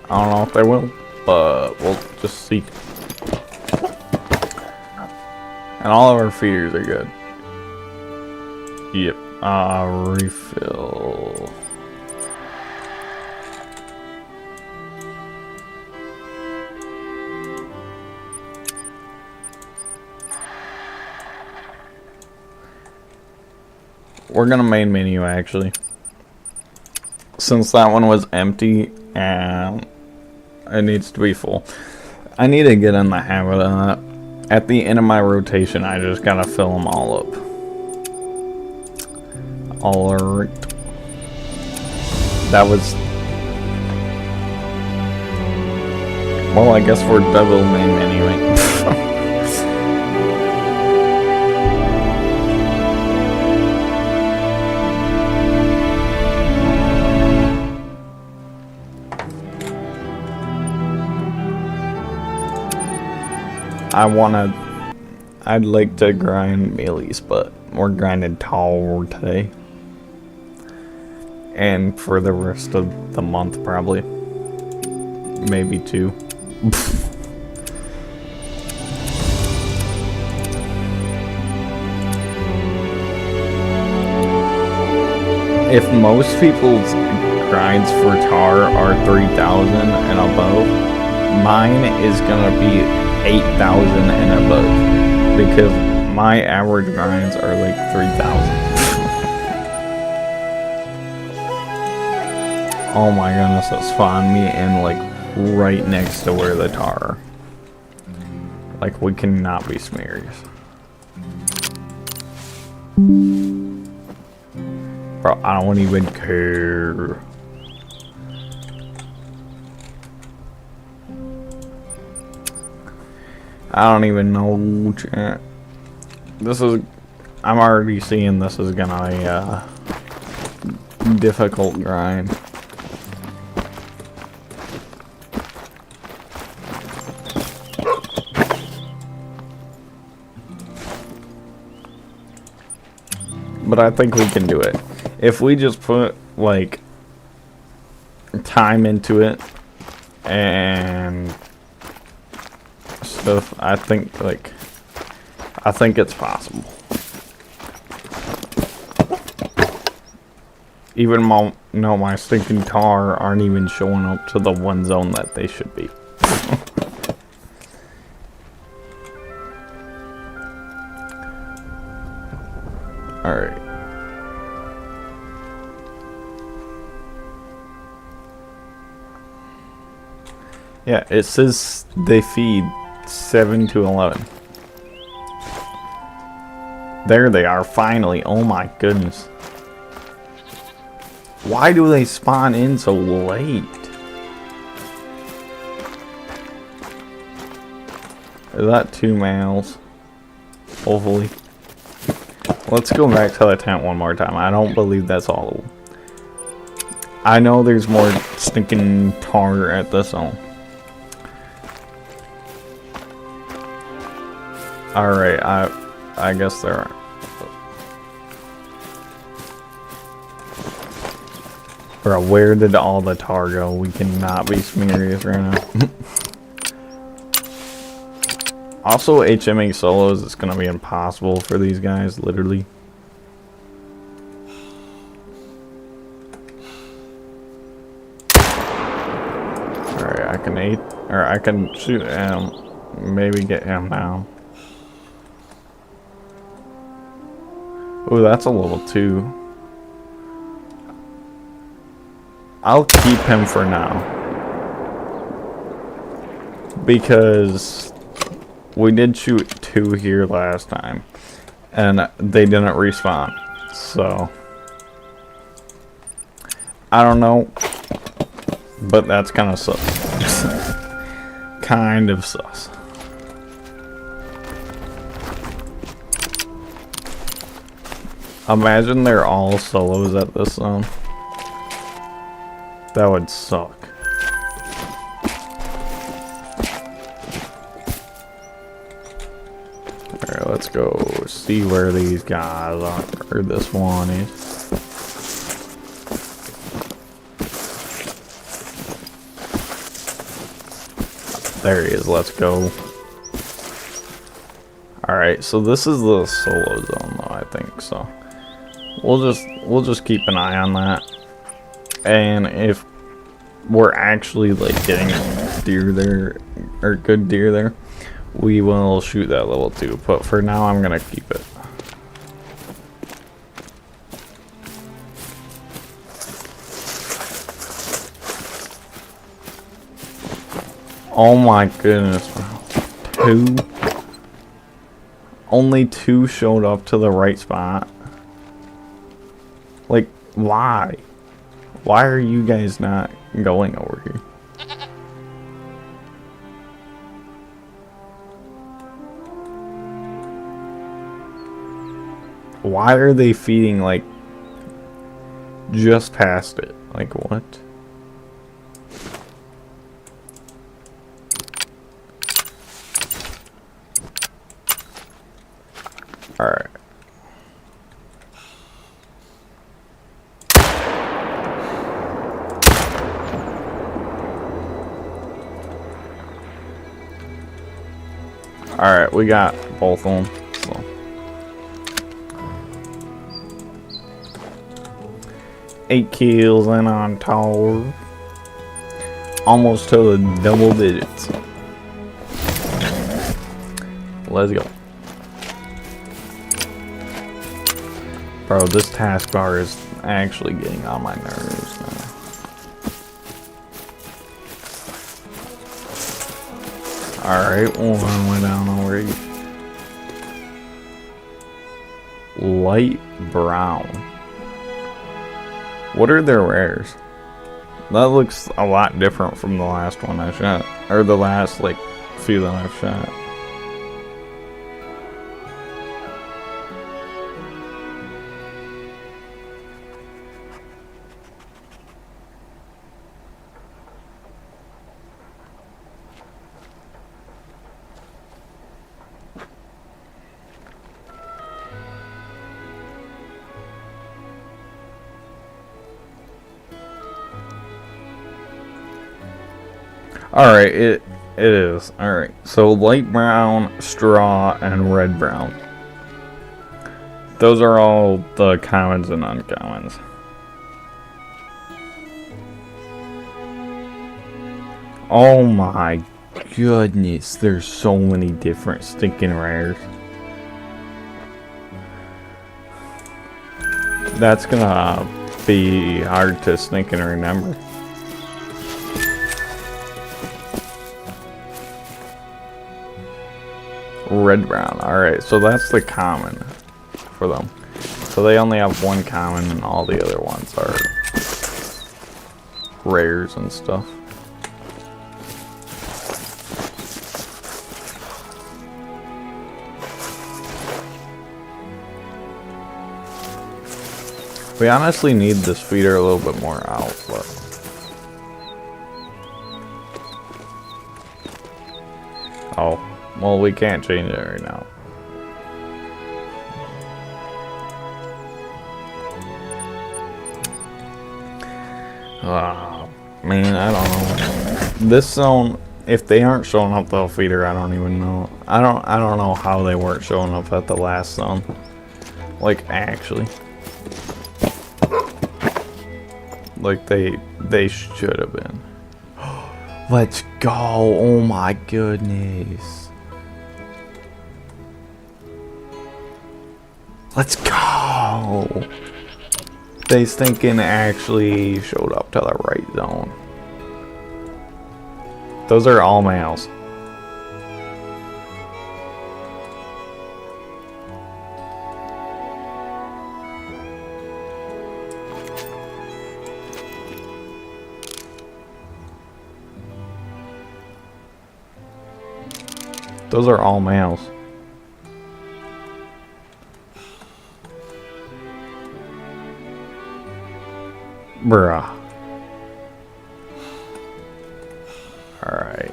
I don't know if they will, but we'll just see. And all of our feeders are good. Yep. Refill. We're gonna main menu actually. Since that one was empty and it needs to be full. I need to get in the habit of that. At the end of my rotation, I just gotta fill them all up. Alright. That was... Well, I guess we're double main anyway. I'd like to grind melees, but we're grinding tahr today. And for the rest of the month, probably. Maybe 2. If most people's grinds for tahr are 3,000 and above, mine is gonna be 8,000 and above, because my average grinds are like 3,000. Oh my goodness, that spawned me in like right next to where the tahr are. Like, we cannot be serious. Bro, I don't even care. I don't even know, chat. This is... I'm already seeing this is gonna be a difficult grind. But I think we can do it. If we just put, like, time into it and stuff, I think it's possible. Even my stinking tahr aren't even showing up to the one zone that they should be. Alright. Yeah, it says they feed 7 to 11. There they are, finally. Oh my goodness. Why do they spawn in so late? Is that 2 males? Hopefully. Let's go back to the tent one more time. I don't believe that's all of them. I know there's more stinking tar at this zone. Alright, I guess there are. Bro, where did all the tar go? We cannot be serious right now. Also, HMA solos, it's gonna be impossible for these guys, literally. Alright, I can shoot him. Maybe get him now. Ooh, that's a level 2. I'll keep him for now. Because we did shoot 2 here last time. And they didn't respawn. So I don't know. But that's kind of sus. Kind of sus. Imagine they're all solos at this zone. That would suck. Alright, let's go see where these guys are. Or this one is. There he is, let's go. Alright, so this is the solo zone though, I think, so. We'll just keep an eye on that. And if we're actually like getting deer there, or good deer there, we will shoot that level 2. But for now, I'm gonna keep it. Oh my goodness. 2? Only 2 showed up to the right spot. Like, why? Why are you guys not going over here? Why are they feeding, like, just past it? Like, what? Alright. Alright, we got both of them. So. Eight kills and on tahr. Almost to the double digits. Let's go. Bro, this taskbar is actually getting on my nerves now. Alright, one went down already. Light brown. What are their rares? That looks a lot different from the last one I shot. Or the last, like, few that I've shot. Alright, it is. Alright, so light brown, straw, and red brown. Those are all the commons and uncommons. Oh my goodness, there's so many different stinking rares. That's gonna be hard to stinking remember. Red brown. Alright, so that's the common for them. So they only have one common and all the other ones are rares and stuff. We honestly need this feeder a little bit more out, but oh, well, we can't change it right now. Oh, man, I don't know. This zone, if they aren't showing up the feeder, I don't even know. I don't know how they weren't showing up at the last zone. Like, actually. Like, they should have been. Let's go. Oh my goodness. Let's go. They thinking actually showed up to the right zone. Those are all males. Those are all males. Bruh. Alright.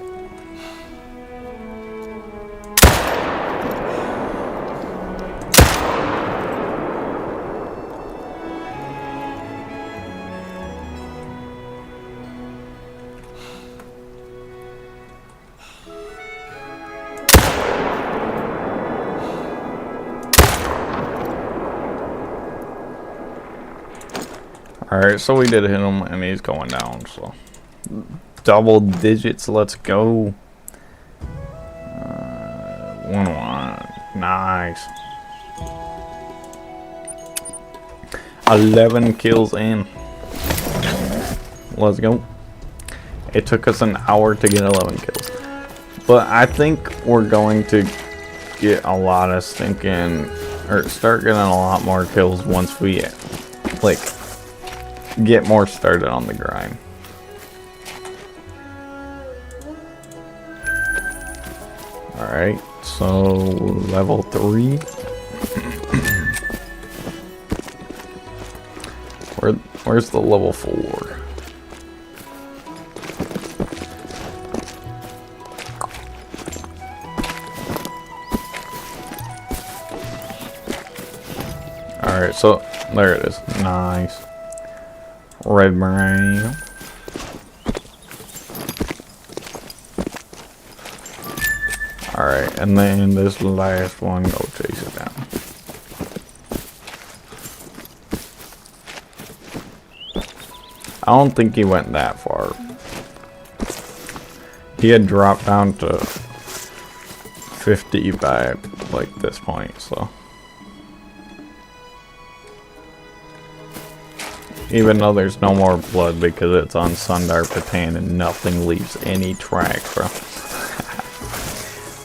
Alright, so we did hit him and he's going down, so double digits, let's go. 1-1, nice. 11 kills in. Let's go. It took us an hour to get 11 kills. But I think we're going to get a lot of stinking, or start getting a lot more kills once we, like, get more started on the grind. Alright, so level 3. Where's the level 4? Alright, so there it is. Nice. Red brain. Alright, and then this last one, go chase it down. I don't think he went that far. He had dropped down to 50 by like this point, so. Even though there's no more blood because it's on Sundar Patan and nothing leaves any tracks, bro.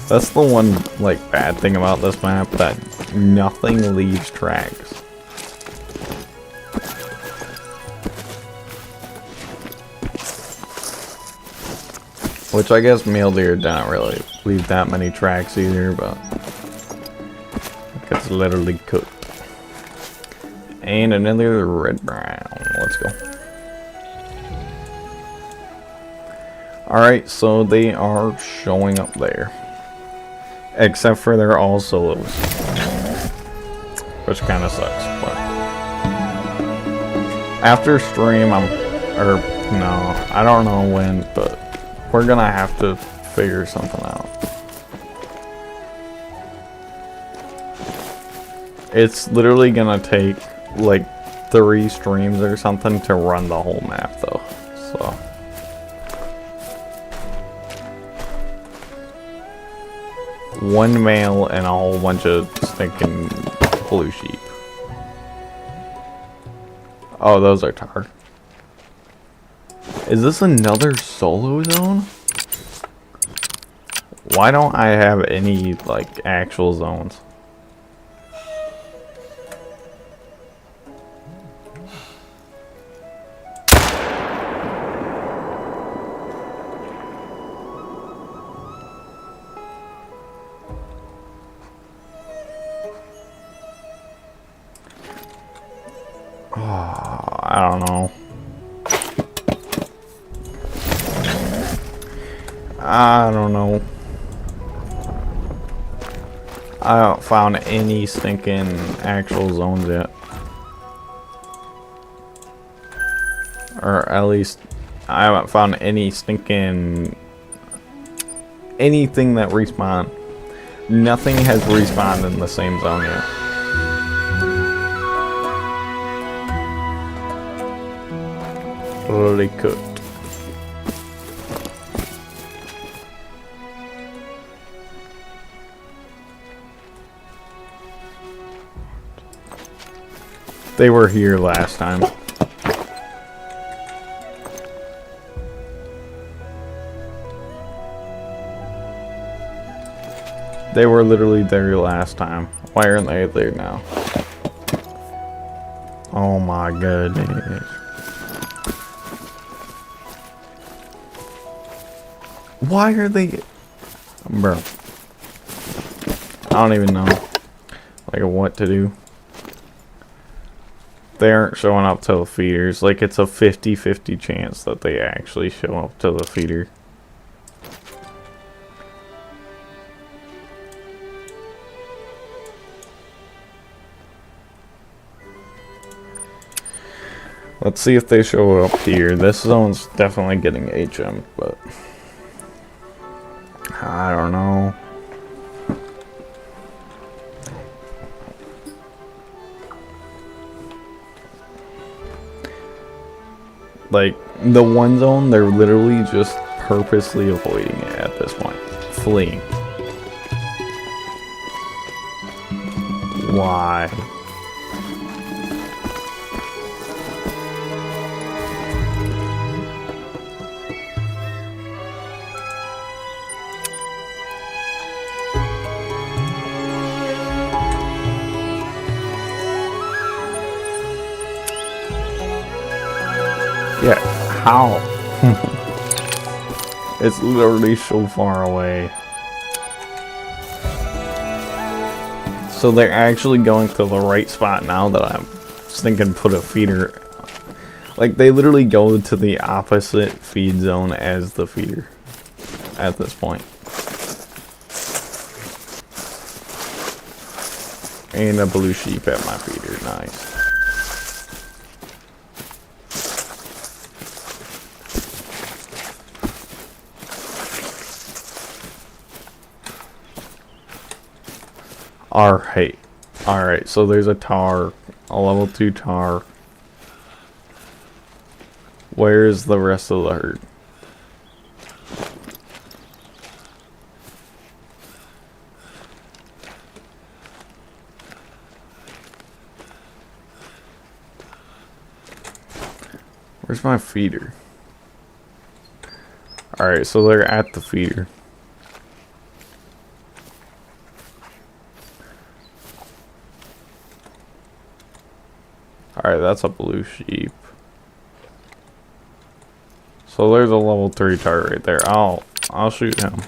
That's the one, like, bad thing about this map, that nothing leaves tracks. Which I guess mule deer don't really leave that many tracks either, but it's literally cooked. And another red brown. Let's go. Alright, so they are showing up there. Except for they're all solos. Which kind of sucks, but. After stream, no, I don't know when, but we're gonna have to figure something out. It's literally gonna take like 3 streams or something to run the whole map though, so. One male and a whole bunch of stinking blue sheep. Oh, those are tahr. Is this another solo zone? Why don't I have any, like, actual zones? I don't know. I don't know. I haven't found any stinking actual zones yet. Or at least I haven't found any stinking anything that respawned. Nothing has respawned in the same zone yet. Really cooked. They were here last time. They were literally there last time. Why aren't they there now? Oh my goodness. Why are they... Bro. I don't even know. Like what to do. They aren't showing up to the feeders. Like it's a 50-50 chance that they actually show up to the feeder. Let's see if they show up here. This zone's definitely getting HM, but I don't know. Like, the one zone, they're literally just purposely avoiding it at this point. Fleeing. Why? Yeah, how? It's literally so far away. So they're actually going to the right spot now that I'm thinking put a feeder. Like they literally go to the opposite feed zone as the feeder at this point. And a blue sheep at my feeder, nice. Alright, so there's a tahr, a level 2 tahr. Where's the rest of the herd? Where's my feeder? Alright, so they're at the feeder. Alright, that's a blue sheep. So there's a level 3 tahr right there. I'll shoot him.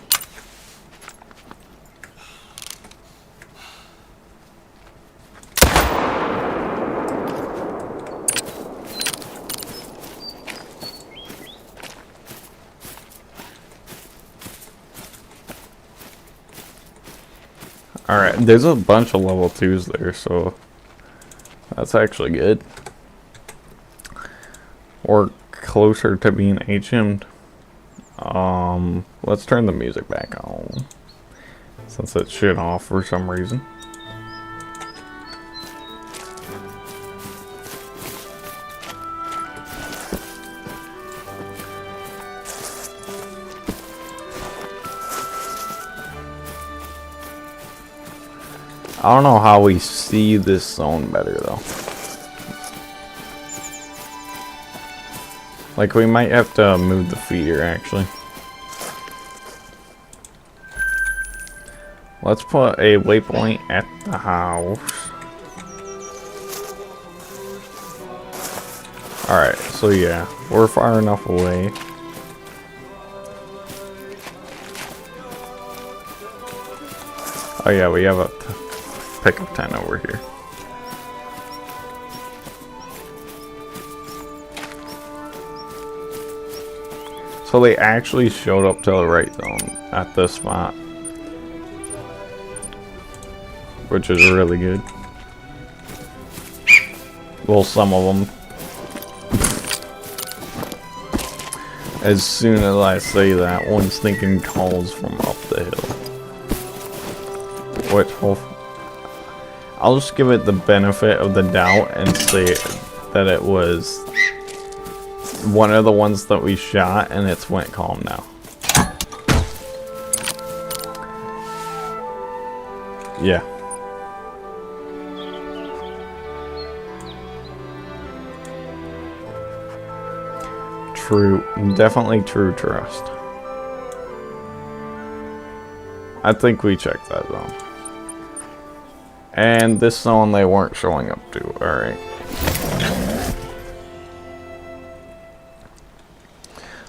Alright, there's a bunch of level 2s there, so that's actually good. Or closer to being HM'd. Let's turn the music back on. Since it's shut off for some reason. I don't know how we see this zone better though. Like we might have to move the feeder actually. Let's put a waypoint at the house. Alright, so yeah, we're far enough away. Oh yeah, we have a pickup tent over here. So they actually showed up to the right zone at this spot, which is really good. Well, some of them. As soon as I say that, one's thinking calls from up the hill. Which, I'll just give it the benefit of the doubt and say that it was one of the ones that we shot and it's went calm now. Yeah. True, definitely true trust. I think we checked that zone. And this zone they weren't showing up to, alright.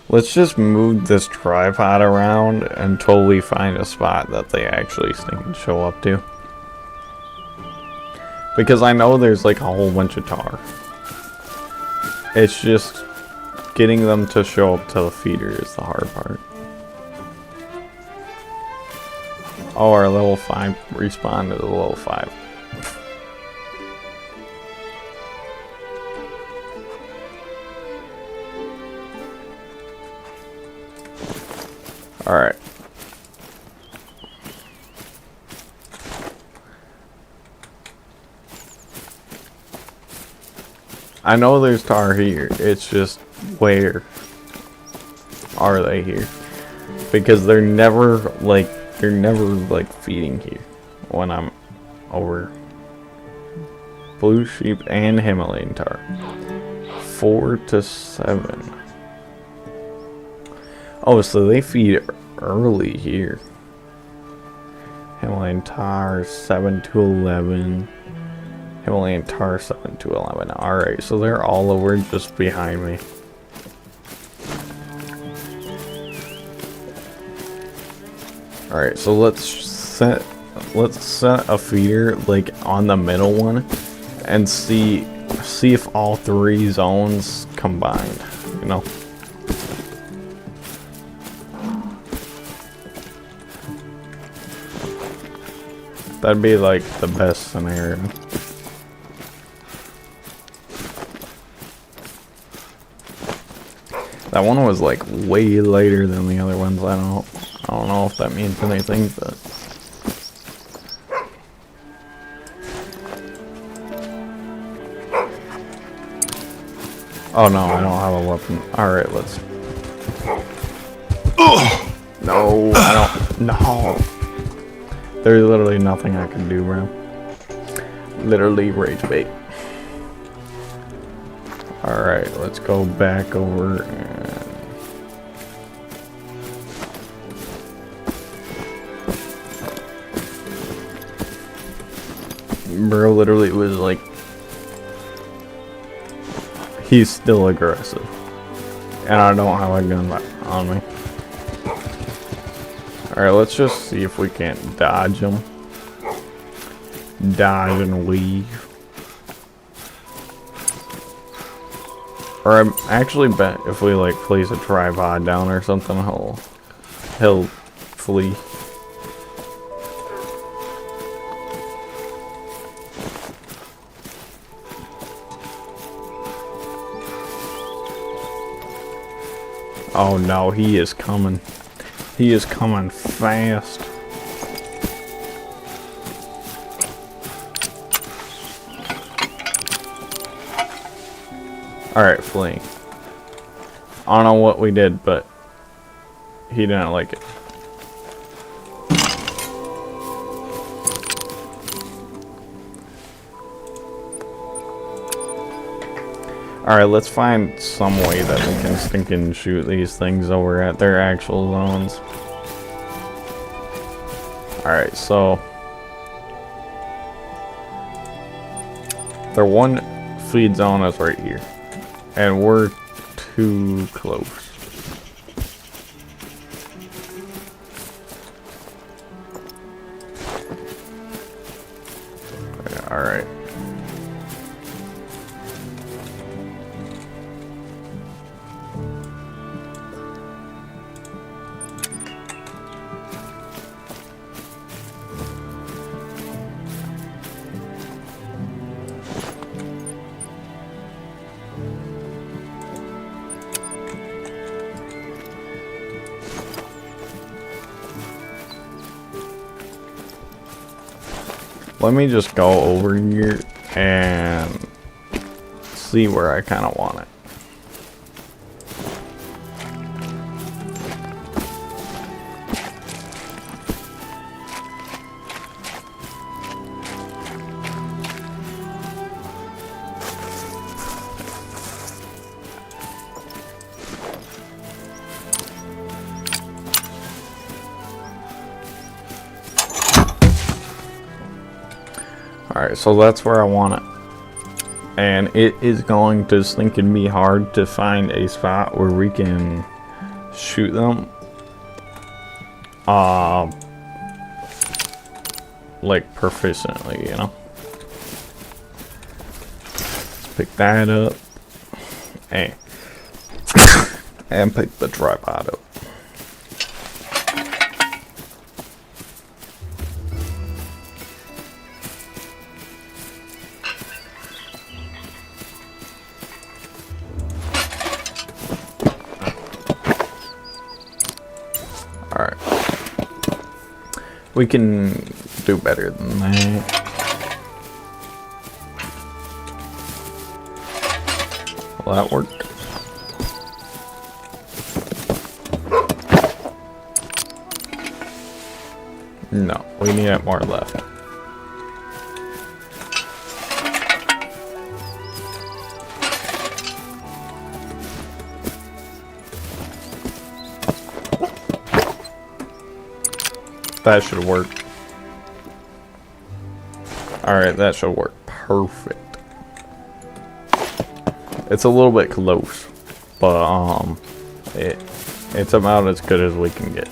Let's just move this tripod around until we find a spot that they actually can show up to. Because I know there's like a whole bunch of tar. It's just getting them to show up to the feeder is the hard part. Oh, our level 5 respawned to the level 5. Alright. I know there's tar here, it's just where are they here? Because they're never like feeding here when I'm over. Blue sheep and Himalayan tar. 4 to 7. Oh, so they feed early here. Himalayan tar 7 to 11. Himalayan tar 7 to 11. Alright, so they're all over just behind me. Alright, so let's set a feeder like on the middle one and see if all 3 zones combined, you know. That'd be like the best scenario. That one was like way later than the other ones. I don't know if that means anything, but oh no, I don't have a weapon. Alright, let's no, I don't. No. There's literally nothing I can do, bro. Literally rage bait. Alright, let's go back over and bro literally was like, he's still aggressive. And I don't have a gun on me. Alright, let's just see if we can't dodge him. Dodge and leave. Or I actually bet if we like place a tripod down or something, he'll flee. Oh no, he is coming. He is coming fast. Alright, fleeing. I don't know what we did, but he didn't like it. Alright, let's find some way that we can stinking shoot these things over at their actual zones. Alright, so their one feed zone is right here. And we're too close. Alright. let me just go over here and see where I kind of want it. Alright, so that's where I want it. And it is going to stinking be hard to find a spot where we can shoot them. Like proficiently, you know? Let's pick that up. And pick the tripod up. Alright. We can do better than that. Will that work? No, we need it more left. That should work. Alright, that should work perfect. It's a little bit close, but it's about as good as we can get.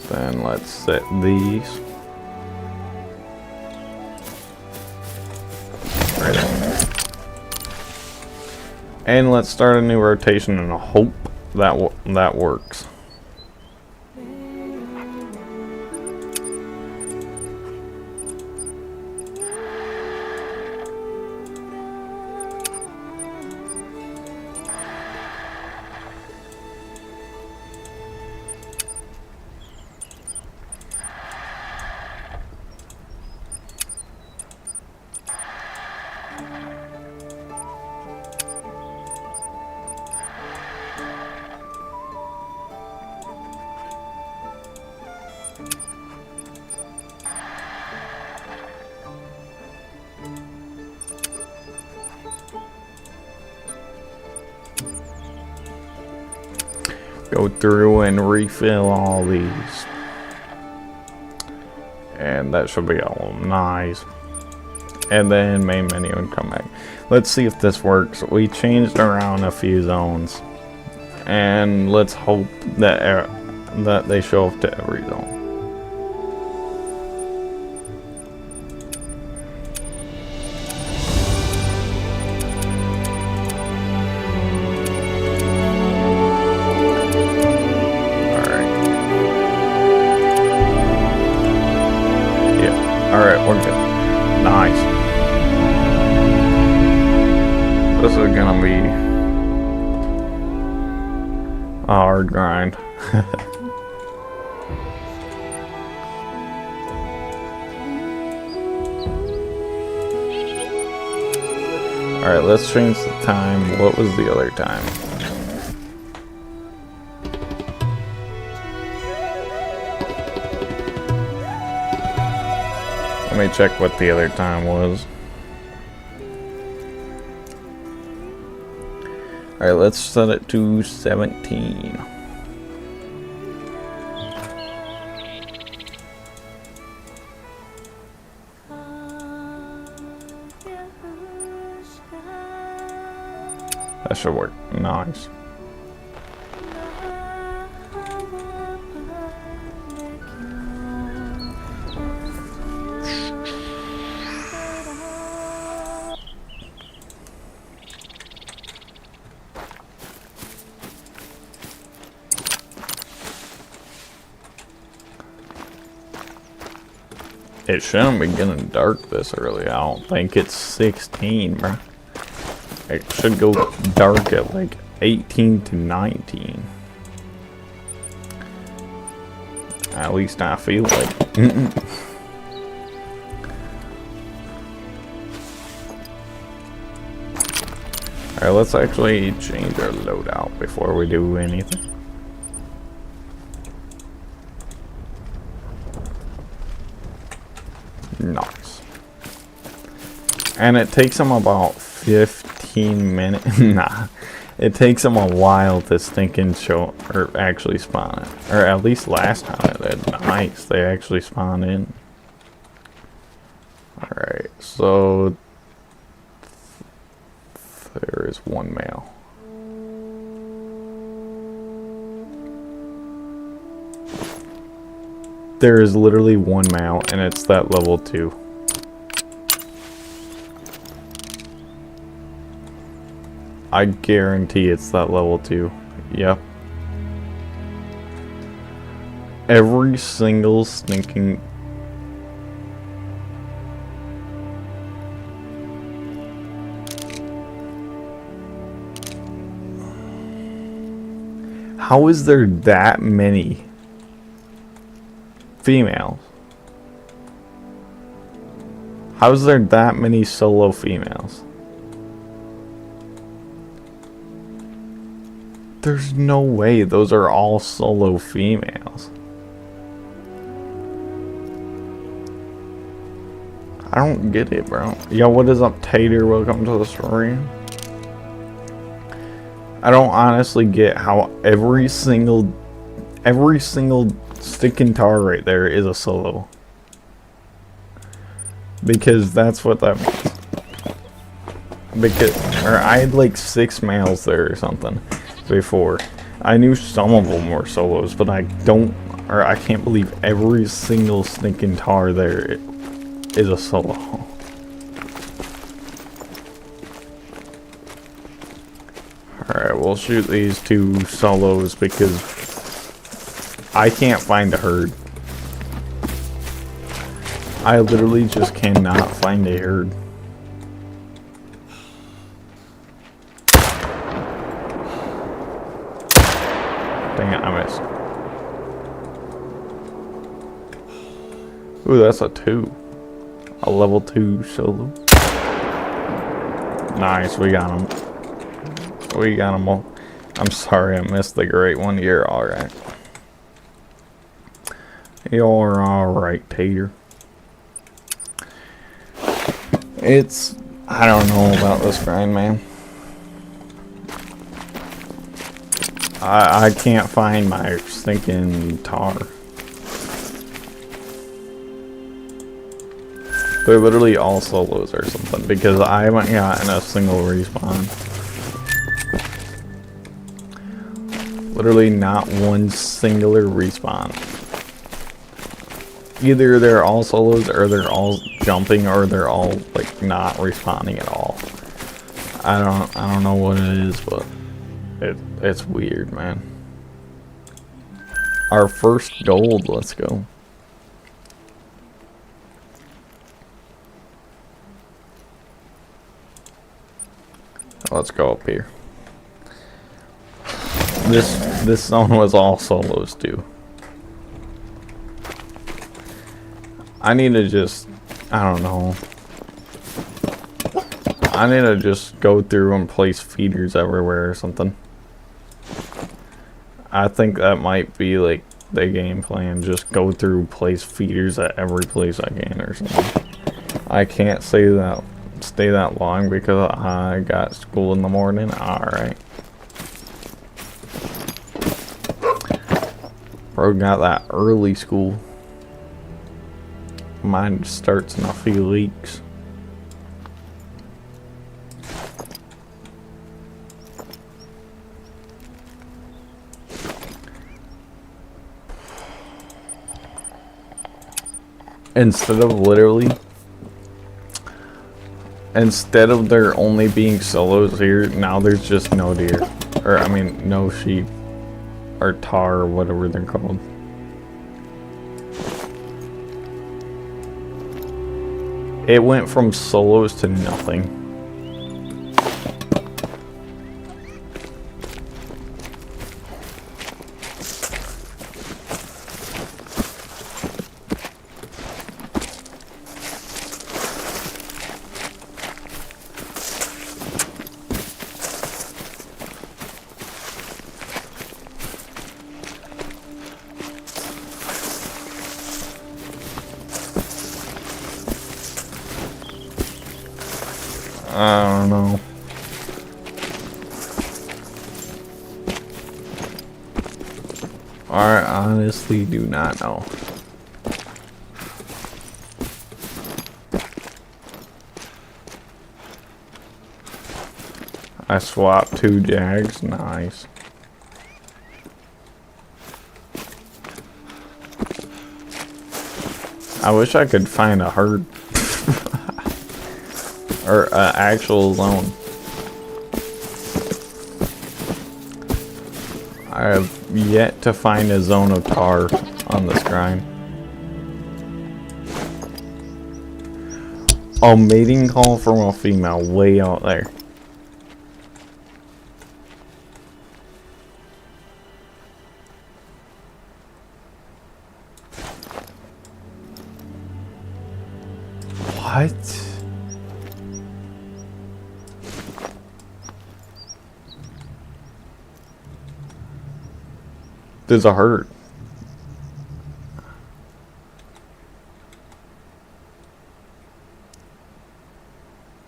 Then let's set these right there. And let's start a new rotation and hope that that works. Go through and refill all these. And that should be all nice. And then main menu and come back. Let's see if this works. We changed around a few zones. And let's hope that that they show up to every zone. Alright, we're good. Nice. This is gonna be a hard grind. Alright, let's change the time. What was the other time? Let me check what the other time was. Alright, let's set it to 17. That should work. Nice. It shouldn't be getting dark this early. I don't think it's 16, bro. It should go dark at like 18 to 19. At least I feel like. Alright, let's actually change our loadout before we do anything. Nice. And it takes them about 15 minutes. Nah. It takes them a while to stinking show or actually spawn it. Or at least last time it did. Nice. They actually spawned in. Alright, so there is one male. There is literally one male, and it's that level 2. I guarantee it's that level 2. Yep. Every single stinking... How is there that many females? How is there that many solo females? There's no way those are all solo females. I don't get it, bro. Yo, what is up, Tater? Welcome to the stream. I don't honestly get how every single sticking tar right there is a solo. Because that's what that means. Or I had like 6 males there or something before. I knew some of them were solos, but I can't believe every single stinking tar there is a solo. Alright, we'll shoot these 2 solos because I can't find a herd. I literally just cannot find a herd. Dang it, I missed. Ooh, that's a 2. A level 2 solo. Nice, we got him. We got them all. I'm sorry I missed the great one. You're alright. You're alright, Tater. I don't know about this grind, man. I can't find my stinking tar. They're literally all solos or something because I haven't gotten a single respawn. Literally not one singular respawn. Either they're all solos or they're all jumping or they're all like not respawning at all. I don't know what it is, but it's weird, man. Our first gold, let's go. Let's go up here. This zone was all solos too. I need to just, I don't know. I need to just go through and place feeders everywhere or something. I think that might be like the game plan. Just go through, place feeders at every place I can or something. I can't stay that long because I got school in the morning. Alright. Bro got that early school. Mine starts in a few weeks. Instead of there only being solos here, now there's just no deer. Or, I mean, no sheep. Or tahr, or whatever they're called. It went from solos to nothing. I don't know. I honestly do not know. I swapped 2 jags. Nice. I wish I could find a herd. Or an actual zone. I have yet to find a zone of tahr on this grind. A mating call from a female way out there. What? There's a herd.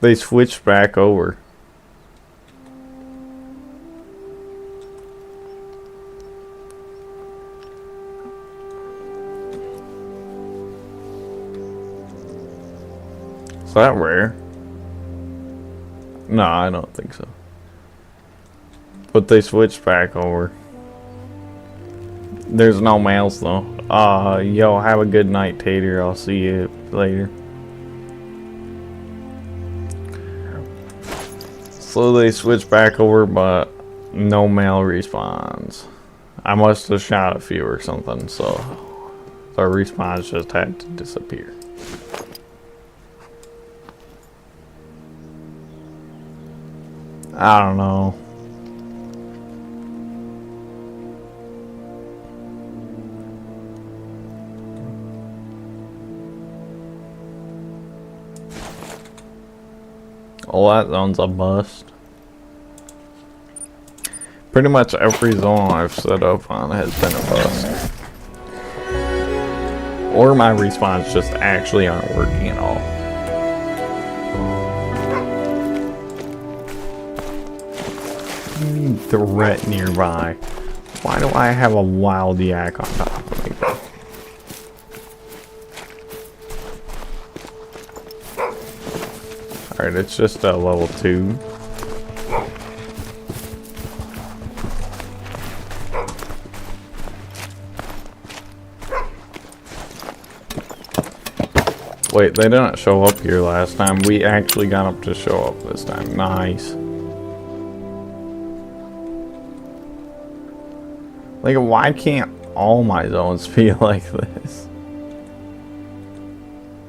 They switched back over. Is that rare? No, I don't think so. But they switched back over. There's no males though. Yo, have a good night, Tater. I'll see you later. So they switched back over, but no male respawns. I must have shot a few or something, so the respawns just had to disappear. I don't know. Oh, that zone's a bust. Pretty much every zone I've set up on has been a bust. Or my respawns just actually aren't working at all. Threat nearby. Why do I have a wild yak on top of me, bro? Alright, it's just a level 2. Wait, they didn't show up here last time. We actually got them to show up this time. Nice. Like, why can't all my zones be like this?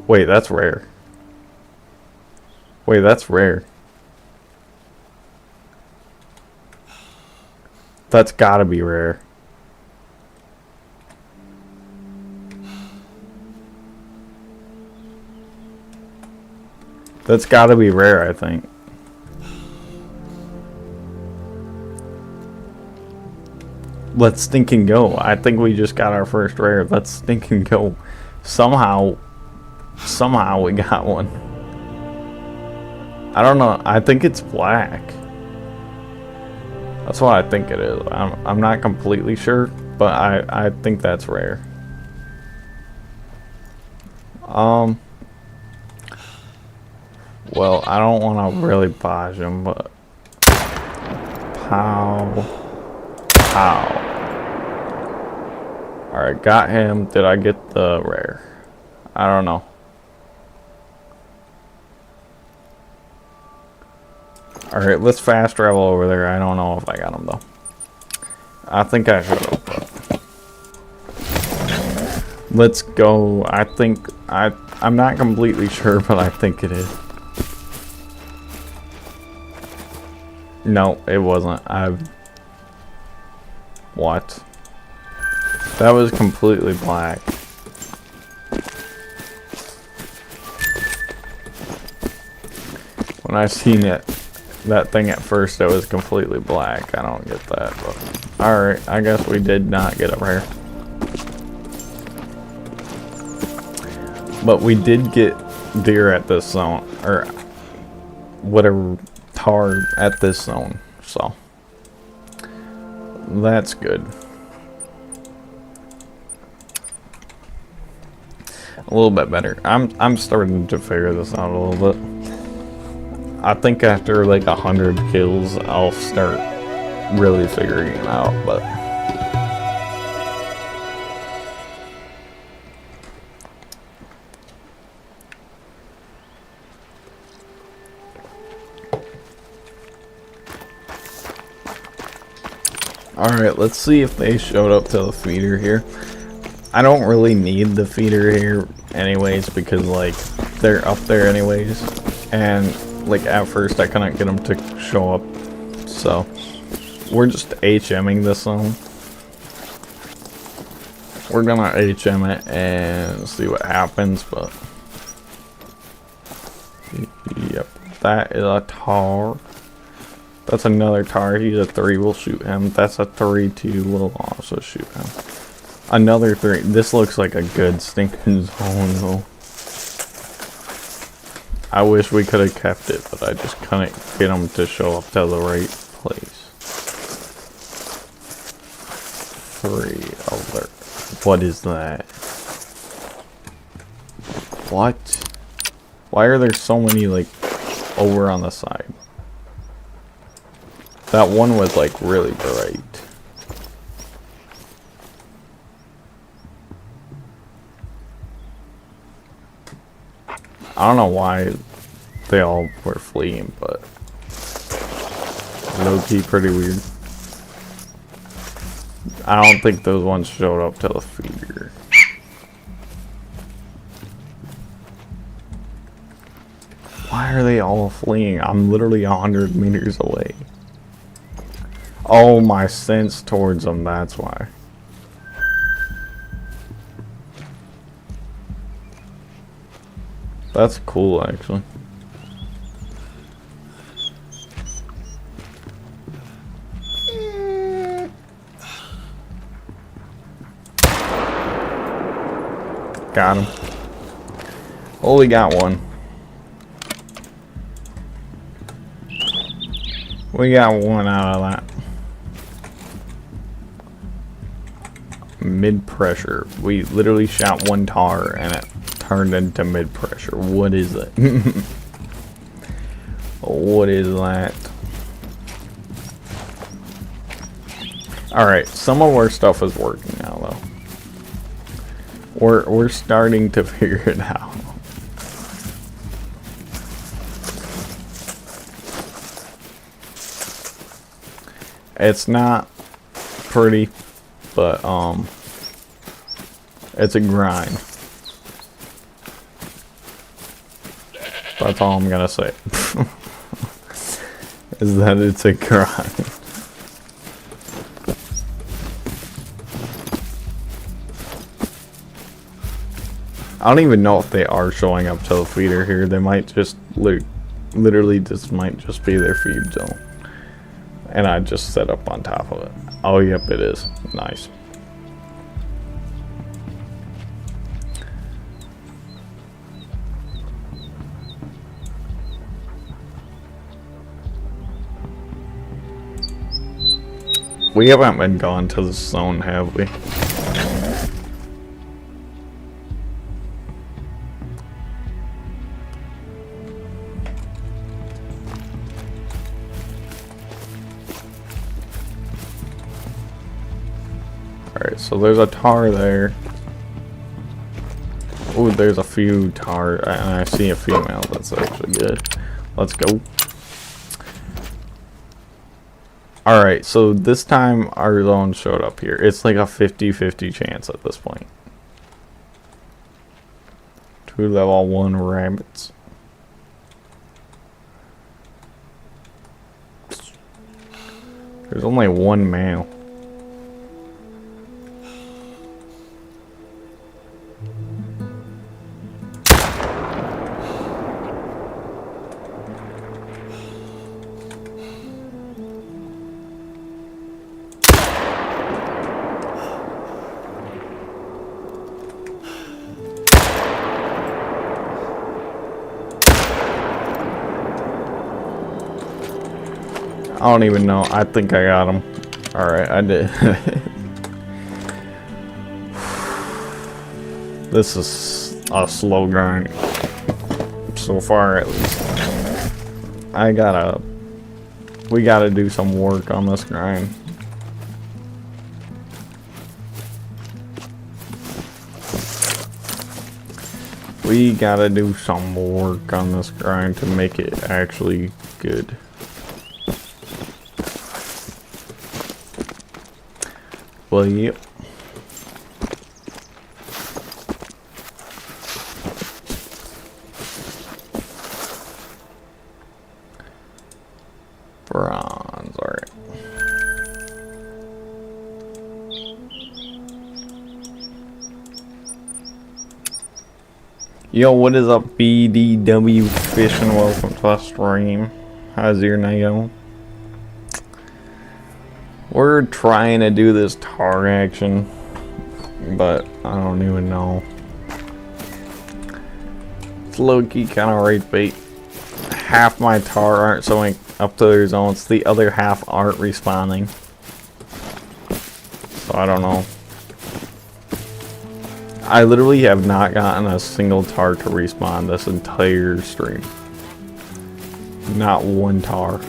Wait, that's rare. Wait, that's rare. That's gotta be rare. That's gotta be rare, I think. Let's stinking go. I think we just got our first rare. Let's stinking go. Somehow we got one. I don't know. I think it's black. That's what I think it is. I'm not completely sure, but I think that's rare. Well, I don't want to really bodge him, but pow. Alright, got him. Did I get the rare? I don't know. Alright, let's fast travel over there. I don't know if I got him though. I think I should have, but let's go. I think I'm not completely sure, but I think it is. No, it wasn't. What? That was completely black. When I seen that thing at first, it was completely black. I don't get that, but alright, I guess we did not get a rare. But we did get deer at this zone, or whatever tahr at this zone, so that's good. A little bit better. I'm starting to figure this out a little bit. I think after like 100 kills, I'll start really figuring it out, but alright, let's see if they showed up to the feeder here. I don't really need the feeder here anyways, because like they're up there anyways, and like at first I couldn't get them to show up, so we're just HMing this zone. We're gonna HM it and see what happens, but yep, that is a tahr. That's another tahr. He's a 3, we'll shoot him. That's a 3-2, we'll also shoot him. Another 3. This looks like a good stinking zone though. I wish we could have kept it, but I just couldn't get them to show up to the right place. 3 alert. What is that? What? Why are there so many like over on the side? That one was like really bright. I don't know why they all were fleeing, but low-key pretty weird. I don't think those ones showed up to the feeder. Why are they all fleeing? I'm literally 100 meters away. Oh, my sense towards them, that's why. That's cool, actually. Got him. Only got one. We got one out of that. Mid pressure. We literally shot one tahr and it turned into mid pressure. What is it? What is that? Alright, some of our stuff is working now though. We're starting to figure it out. It's not pretty, but it's a grind. That's all I'm gonna say. Is that it's a grind. I don't even know if they are showing up to the feeder here. They might just literally this might just be their feed zone. And I just set up on top of it. Oh, yep, it is. Nice. We haven't been gone to the zone, have we? Alright, so there's a tahr there. Ooh, there's a few tahr, and I see a female. That's actually good. Let's go. Alright, so this time our zone showed up here. It's like a 50-50 chance at this point. 2 level 1 rabbits. There's only one male. don't even know. I think I got him. Alright, I did. This is a slow grind. So far, at least. We gotta do some work on this grind. We gotta do some work on this grind to make it actually good. Well, yep. Bronze, alright. Yo, what is up, BDW Fishing? Welcome to the stream. How's your night going? We're trying to do this tar action, but I don't even know. It's low-key kind of right bait. Half my tar aren't showing up to their zones, the other half aren't responding. So I don't know. I literally have not gotten a single tar to respawn this entire stream. Not one tar.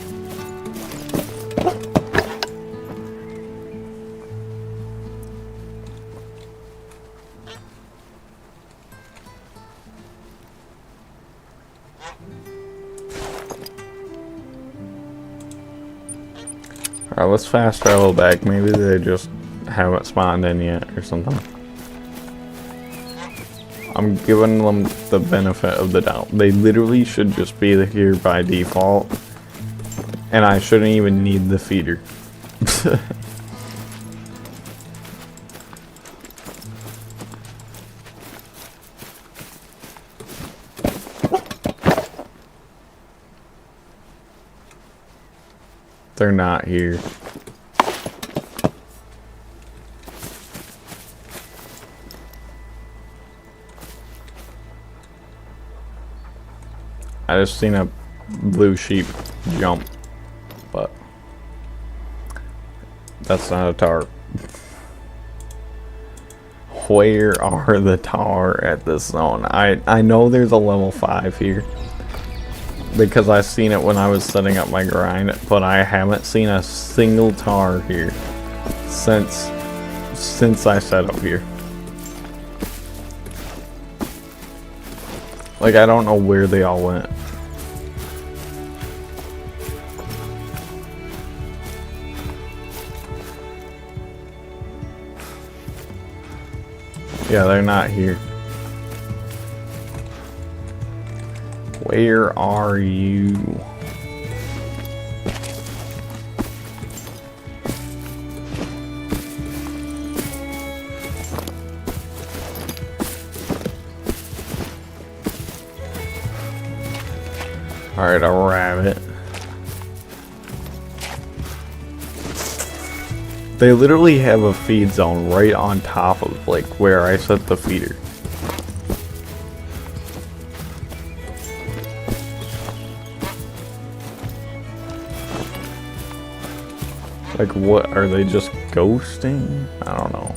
Alright, let's fast travel back. Maybe they just haven't spawned in yet or something. I'm giving them the benefit of the doubt. They literally should just be here by default. And I shouldn't even need the feeder. They're not here. I just seen a blue sheep jump, but that's not a tar. Where are the tar at this zone? I know there's a level 5 here because I seen it when I was setting up my grind, but I haven't seen a single tar here since I set up here. Like, I don't know where they all went. Yeah, they're not here. Where are you? Alright, a rabbit. They literally have a feed zone right on top of like where I set the feeder. Like, what are they just ghosting? I don't know.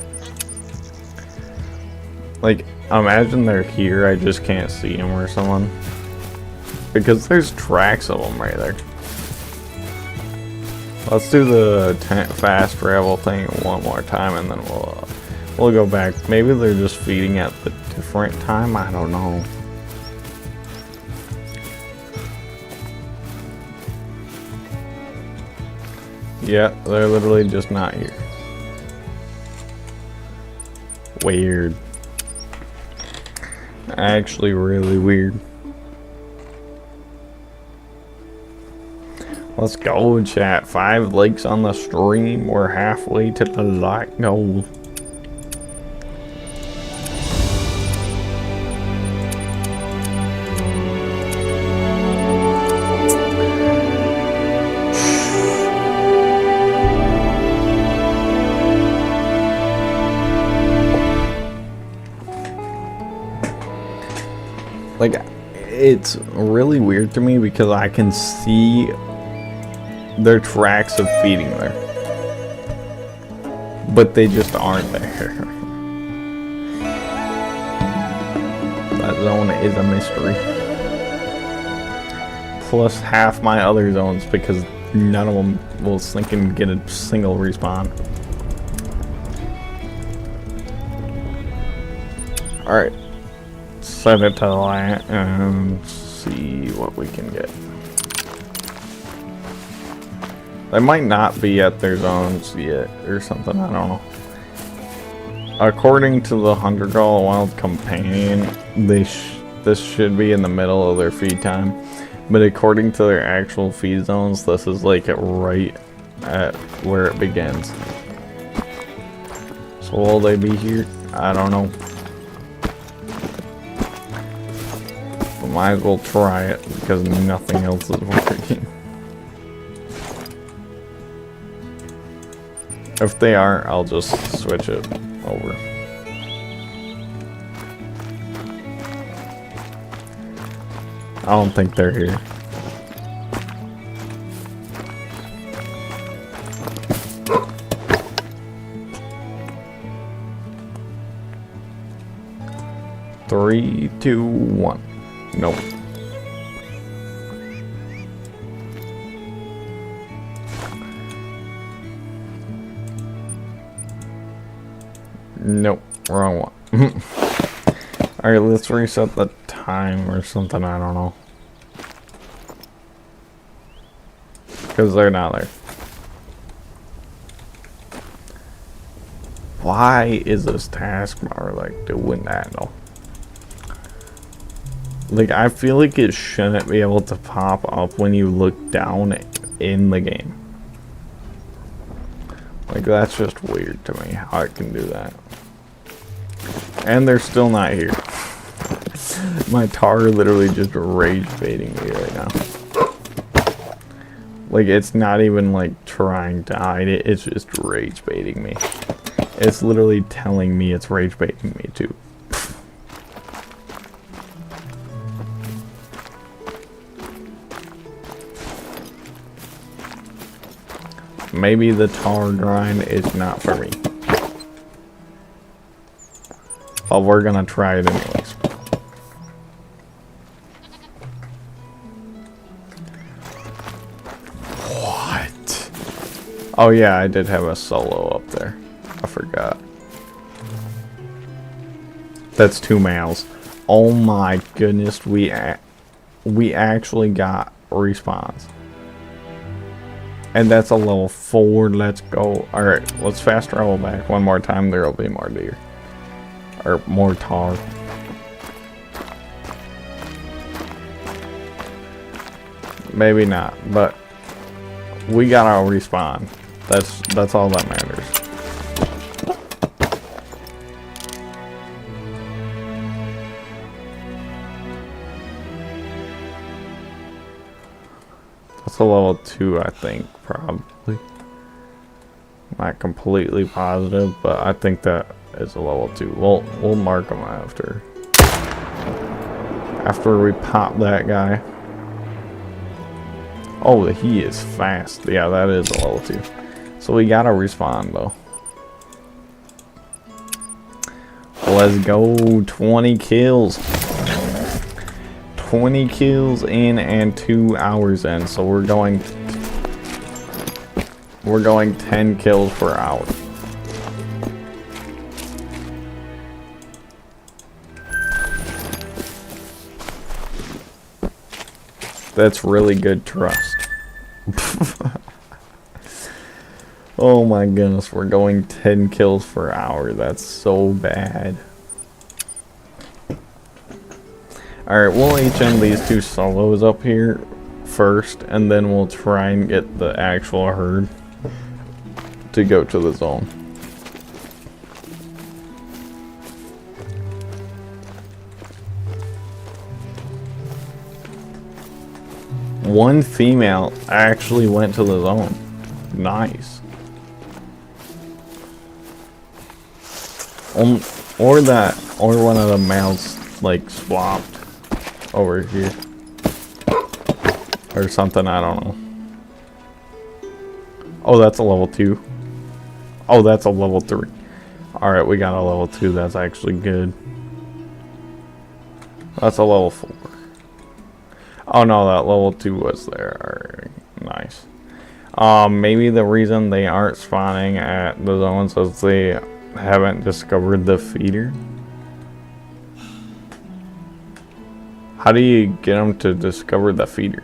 Like, imagine they're here, I just can't see them or someone. Because there's tracks of them right there. Let's do the fast travel thing one more time and then we'll go back. Maybe they're just feeding at the different time, I don't know. Yeah, they're literally just not here. Weird. Actually really weird. Let's go, chat. 5 likes on the stream. We're halfway to the like goal. Like, it's really weird to me because I can see there are tracks of feeding there. But they just aren't there. That zone is a mystery. Plus half my other zones because none of them will sink and get a single respawn. Alright. Set it to that and see what we can get. They might not be at their zones yet or something, I don't know. According to the Hunter Call Wild Companion, this should be in the middle of their feed time. But according to their actual feed zones, this is like right at where it begins. So will they be here? I don't know. But might as well try it because nothing else is working. If they are, I'll just switch it over. I don't think they're here. Three, two, one. Nope. Nope, wrong one. Alright, let's reset the time or something, I don't know. Because they're not there. Why is this taskbar like doing that though? Like, I feel like it shouldn't be able to pop up when you look down in the game. Like, that's just weird to me how it can do that. And they're still not here. My tahr literally just rage baiting me right now. Like, it's not even like trying to hide it, it's just rage baiting me. It's literally telling me it's rage baiting me too. Maybe the tahr grind is not for me. But we're gonna try it anyways. What? Oh yeah, I did have a solo up there. I forgot. That's 2 males. Oh my goodness, we actually got respawns. And that's a level 4. Let's go. Alright, let's fast travel back one more time. There will be more deer. Or more tahr. Maybe not, but we got our respawn. That's all that matters. That's a level 2, I think, probably. Not completely positive, but I think that is a level 2. We'll mark them after we pop that guy. Oh, he is fast. Yeah, that is a level 2. So we gotta respawn though. Let's go. 20 kills. 20 kills in and 2 hours in. So we're going 10 kills per hour. That's really good trust. Oh my goodness, we're going 10 kills per hour. That's so bad. Alright, we'll HM these 2 solos up here first, and then we'll try and get the actual herd to go to the zone. One female actually went to the zone. Nice. Or one of the males like swapped over here or something, I don't know. Oh, that's a level 2. Oh, that's a level 3. Alright, we got a level 2. That's actually good. That's a level 4. Oh no, that level 2 was there. Alright, nice. Maybe the reason they aren't spawning at the zones is they haven't discovered the feeder. How do you get them to discover the feeder?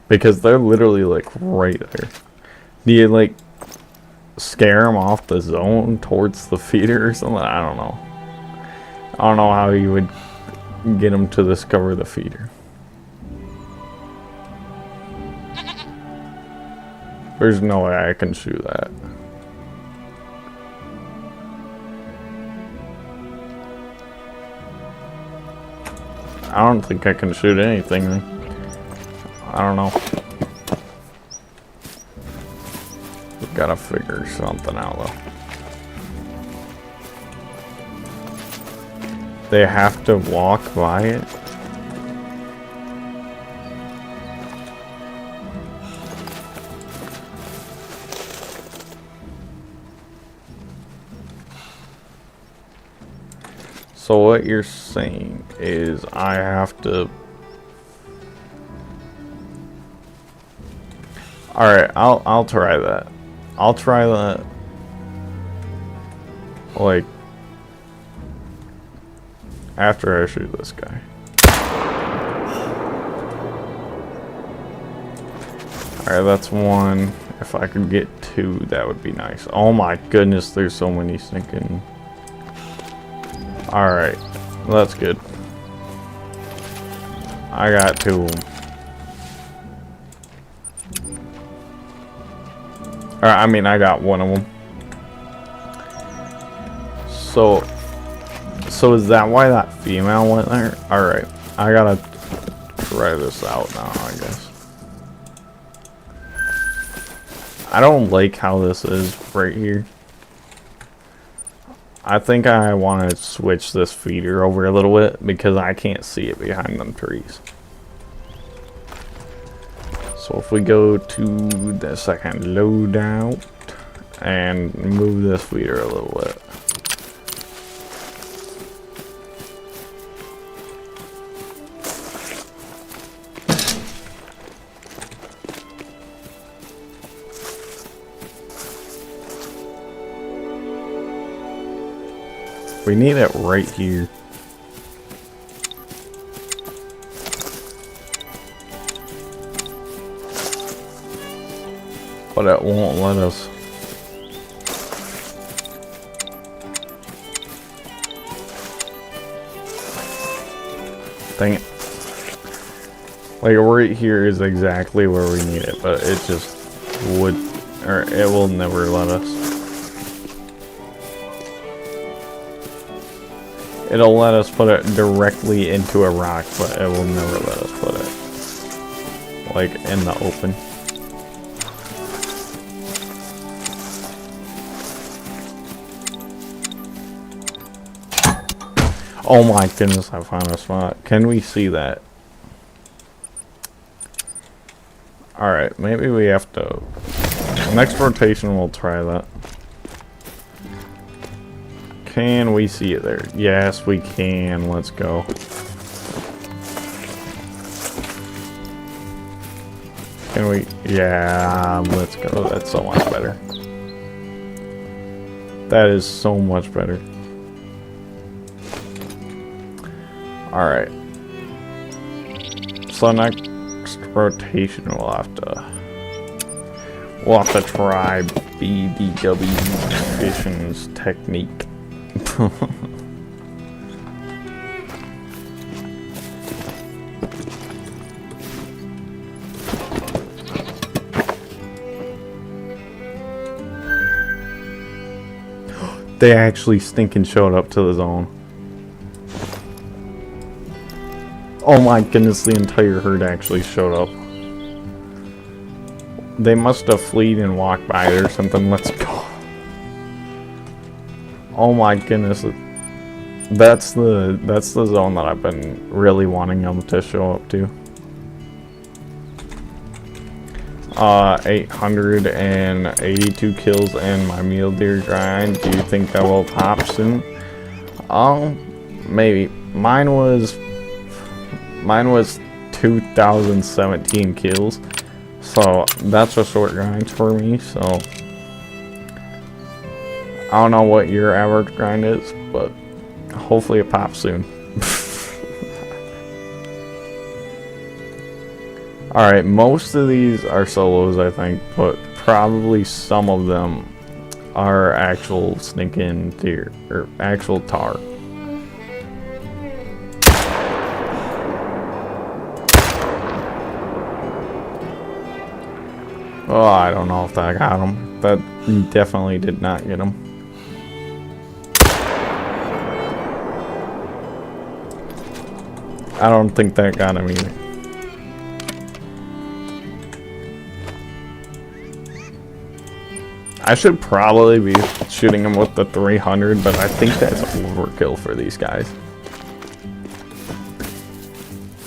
Because they're literally like right there. Do you like scare them off the zone towards the feeder or something? I don't know. I don't know how you would get them to discover the feeder. There's no way I can shoot that. I don't think I can shoot anything. I don't know. We've got to figure something out though. They have to walk by it. So what you're saying is I have to... Alright, I'll try that. I'll try that. Like, after I shoot this guy. Alright, that's 1. If I could get 2, that would be nice. Oh my goodness, there's so many stinking... Alright, that's good. I got 2 of them. I mean, I got 1 of them. So is that why that female went there? Alright, I gotta try this out now, I guess. I don't like how this is right here. I think I want to switch this feeder over a little bit because I can't see it behind them trees. So if we go to the second loadout and move this feeder a little bit. We need it right here. But it won't let us. Dang it. Like right here is exactly where we need it, but it just would, or it will never let us. It'll let us put it directly into a rock, but it will never let us put it like in the open. Oh my goodness, I found a spot. Can we see that? Alright, maybe we have to... Next rotation we'll try that. Can we see it there? Yes, we can. Let's go. Can we? Yeah, let's go. That's so much better. That is so much better. Alright. So next rotation we'll have to try BDW Fishing's technique. They actually stinking showed up to the zone. Oh my goodness, the entire herd actually showed up. They must have fleed and walked by it or something. Let's go. Oh my goodness. that's the zone that I've been really wanting them to show up to. 882 kills in my mule deer grind. Do you think I will pop soon? Maybe. Mine was 2017 kills, so that's a short grind for me. So I don't know what your average grind is, but hopefully it pops soon. Alright, most of these are solos, I think, but probably some of them are actual sneak-in deer, or actual tahr. Oh, I don't know if that got him. That definitely did not get him. I don't think that got him either. I should probably be shooting him with the 300, but I think that's overkill for these guys.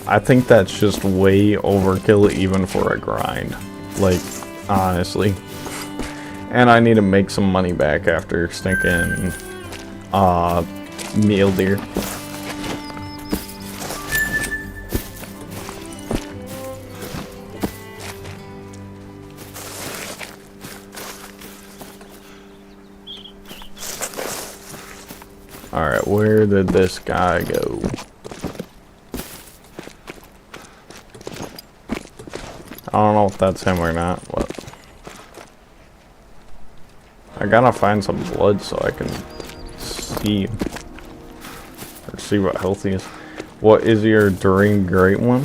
I think that's just way overkill even for a grind. Like, honestly. And I need to make some money back after stinking mule deer. Alright, where did this guy go? I don't know if that's him or not, but I gotta find some blood so I can see or see what health he is. What is your dream great one?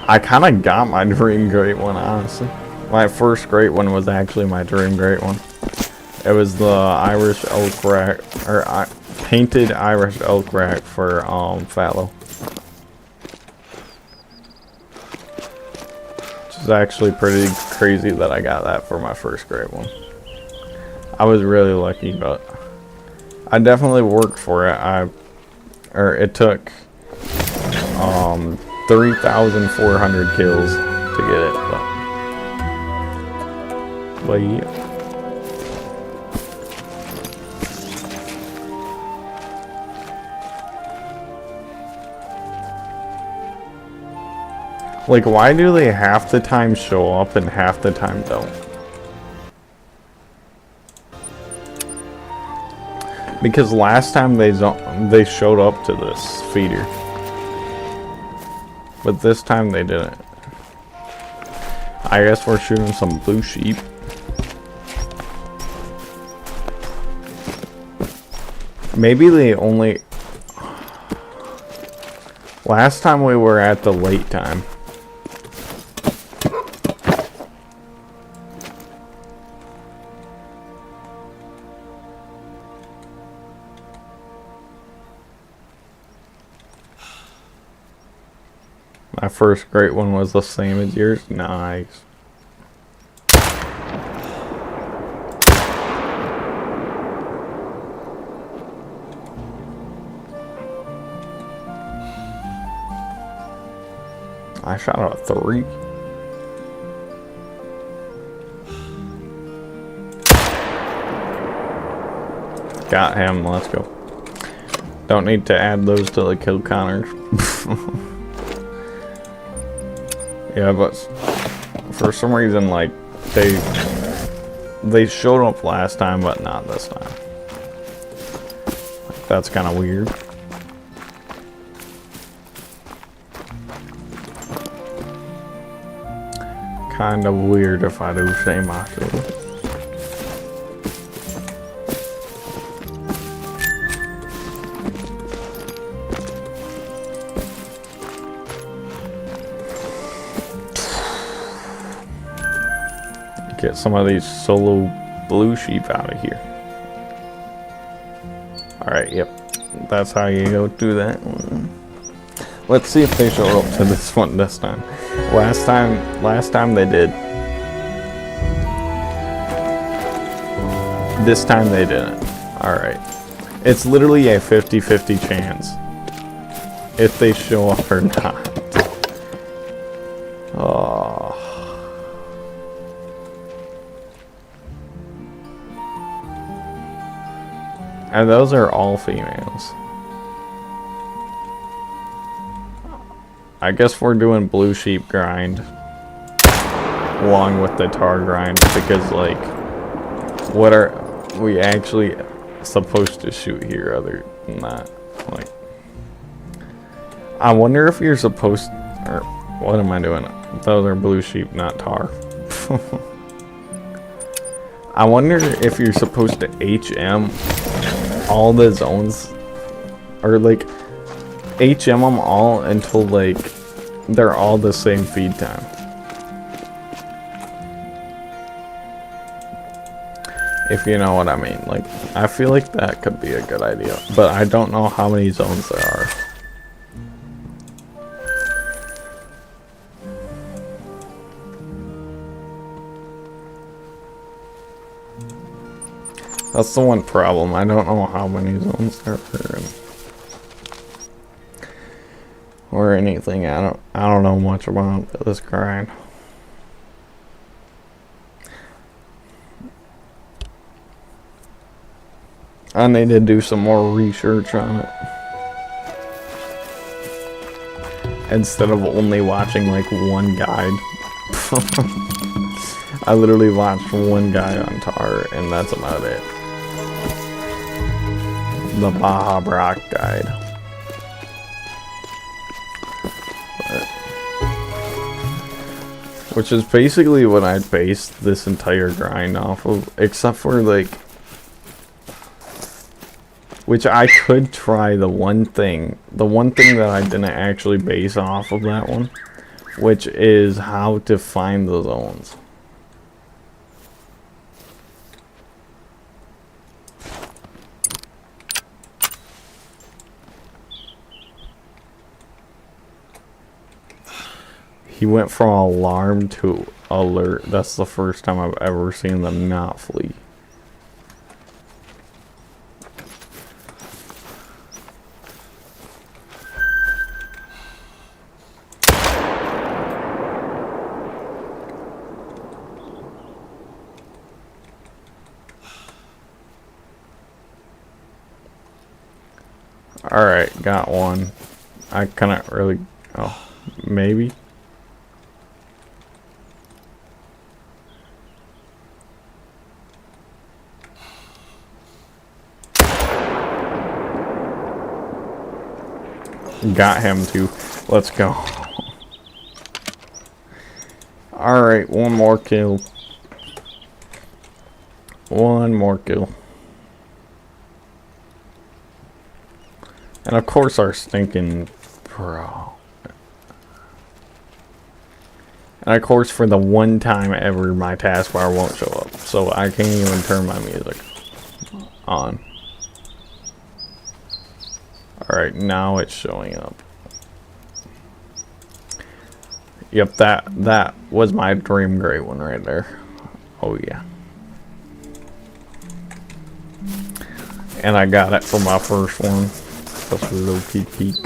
I kinda got my dream great one, honestly. My first great one was actually my dream great one. It was the Irish elk rack, or painted Irish elk rack for fallow. Which is actually pretty crazy that I got that for my first great one. I was really lucky, but I definitely worked for it. It took 3,400 kills to get it, but yeah. Like, why do they half the time show up and half the time don't? Because last time they showed up to this feeder, but this time they didn't. I guess we're shooting some blue sheep. Maybe they only... Last time we were at the late time. My first great one was the same as yours. Nice. I shot a 3. Got him. Let's go. Don't need to add those to the kill counters. Yeah, but for some reason, like, they showed up last time, but not this time. Like, that's kind of weird. Kind of weird, if I do say myself. Get some of these solo blue sheep out of here. Alright, yep. That's how you go do that. Let's see if they show up to this one this time. Last time they did. This time they didn't. Alright. It's literally a 50-50 chance if they show up or not. Oh. And those are all females. I guess we're doing blue sheep grind along with the tar grind because, like, what are we actually supposed to shoot here other than that? Like, I wonder if you're supposed, or what am I doing? Those are blue sheep, not tar. I wonder if you're supposed to HM all the zones, or like HM them all until like they're all the same feed time. If you know what I mean. Like, I feel like that could be a good idea, but I don't know how many zones there are. That's the one problem. I don't know how many zones there are or anything. I don't know much about this grind. I need to do some more research on it instead of only watching like one guide. I literally watched one guy on Tar and that's about it. The Baja Brock guide. Which is basically what I based this entire grind off of, except for like, which I could try the one thing that I didn't actually base off of that one, which is how to find the zones. He went from alarm to alert. That's the first time I've ever seen them not flee. Alright, got one. I couldn't really... Oh, maybe? Got him too. Let's go. Alright, one more kill. One more kill. And of course our stinking bro. And of course for the one time ever my taskbar won't show up. So I can't even turn my music on. Alright, now it's showing up. Yep, that was my dream gray one right there. Oh yeah. And I got it for my first one. Just a little peek.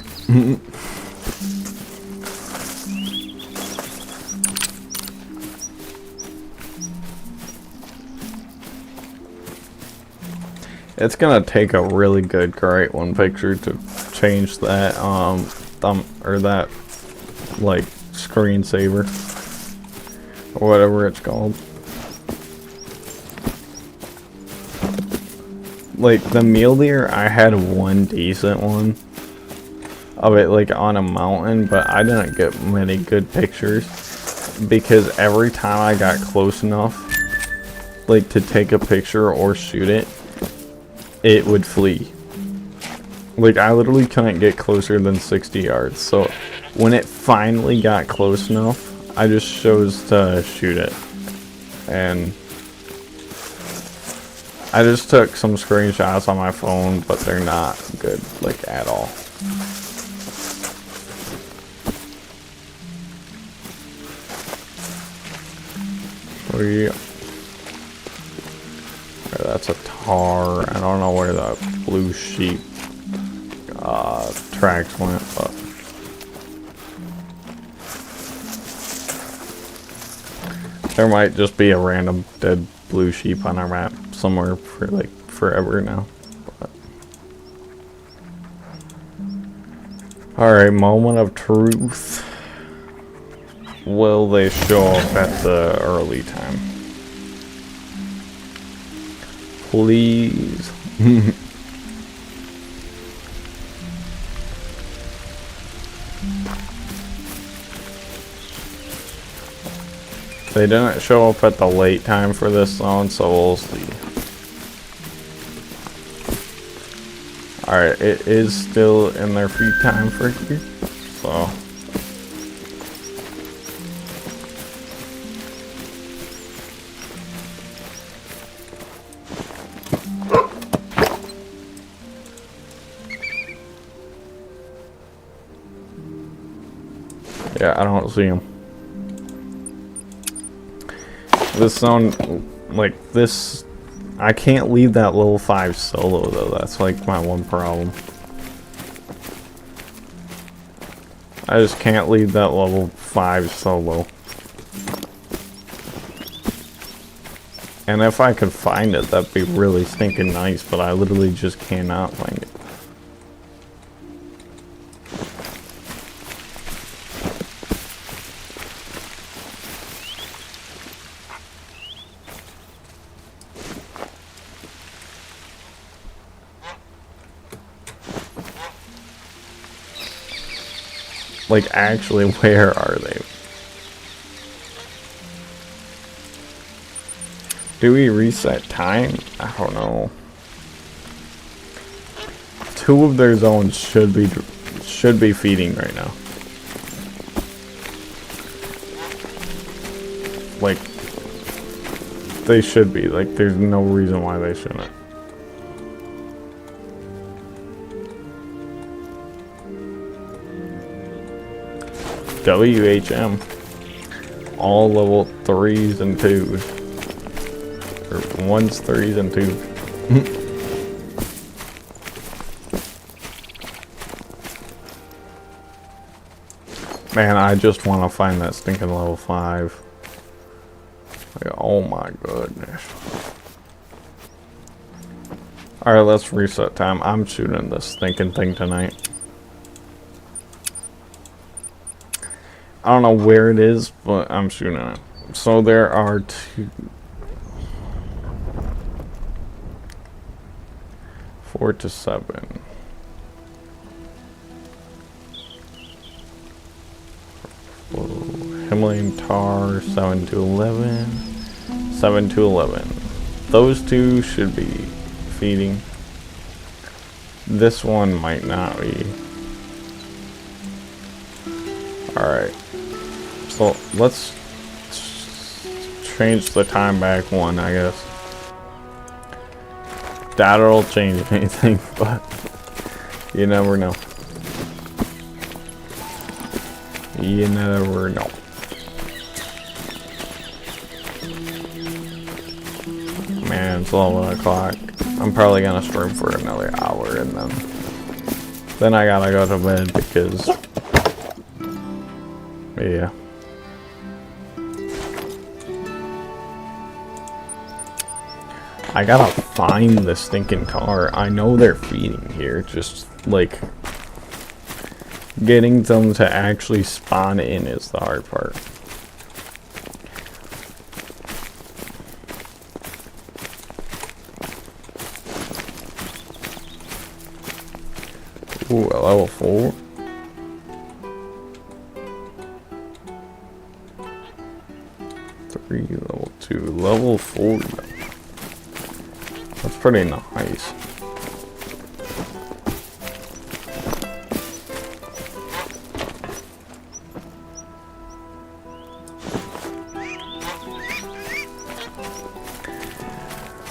It's gonna take a really good great one picture to change that thumb or that like screensaver or whatever it's called. Like the mule deer, I had one decent one of it like on a mountain, but I didn't get many good pictures because every time I got close enough like to take a picture or shoot it, it would flee. Like I literally couldn't get closer than 60 yards. So when it finally got close enough, I just chose to shoot it. And I just took some screenshots on my phone, but they're not good, like at all. So yeah. that's a tahr. I don't know where the blue sheep tracks went, but there might just be a random dead blue sheep on our map somewhere for like forever now. Alright, moment of truth. Will they show up at the early time? Please. They didn't show up at the late time for this zone, so we'll see. Alright, it is still in their free time for here, so. Yeah, I don't see him. This zone, like this, I can't leave that level 5 solo though. That's like my one problem. I just can't leave that level 5 solo. And if I could find it, that'd be really stinking nice, but I literally just cannot find it. Like, actually, where are they? Do we reset time? I don't know. 2 of their zones should be feeding right now. Like, they should be. Like, there's no reason why they shouldn't. WHM. All level 3s and 2s. Or 1s, 3s, and 2s. Man, I just want to find that stinking level 5. Like, oh my goodness. Alright, let's reset time. I'm shooting this stinking thing tonight. I don't know where it is, but I'm shooting it. So there are 2... 4 to 7. Himalayan tahr, 7 to 11. 7 to 11. Those 2 should be feeding. This one might not be. Alright. So let's change the time back 1, I guess. That'll change anything, but you never know. You never know. Man, it's 11 o'clock. I'm probably gonna stream for another hour and then I gotta go to bed because, yeah. I gotta find the stinking tahr. I know they're feeding here, just like getting them to actually spawn in is the hard part. Ooh, a level 4. Level 2, level 4. That's pretty nice.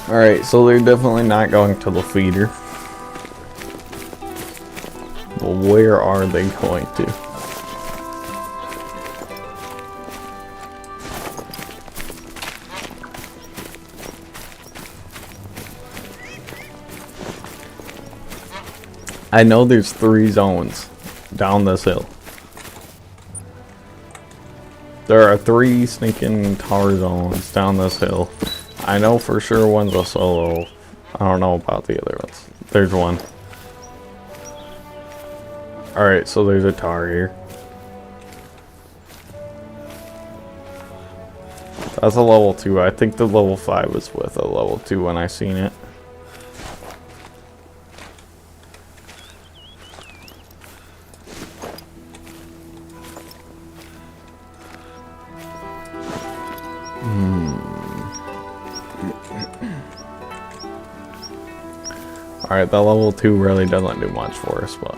Alright, so they're definitely not going to the feeder. But where are they going to? I know there's 3 zones down this hill. There are 3 sneaking tar zones down this hill. I know for sure one's a solo. I don't know about the other ones. There's one. Alright, so there's a tar here. That's a level 2. I think the level 5 was with a level 2 when I seen it. Alright, that level 2 really doesn't do much for us, but...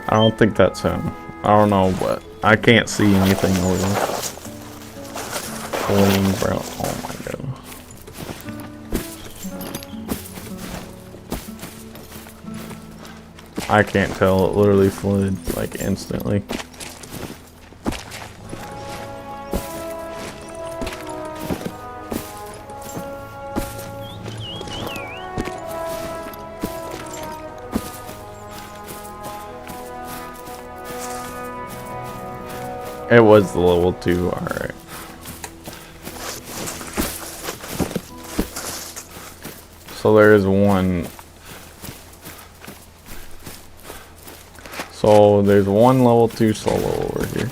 I don't think that's him. I don't know, but I can't see anything over there. Fleeing, bro. Oh my goodness. I can't tell. It literally fled like instantly. It was the level 2, alright. So there is one. So there's one level 2 solo over here.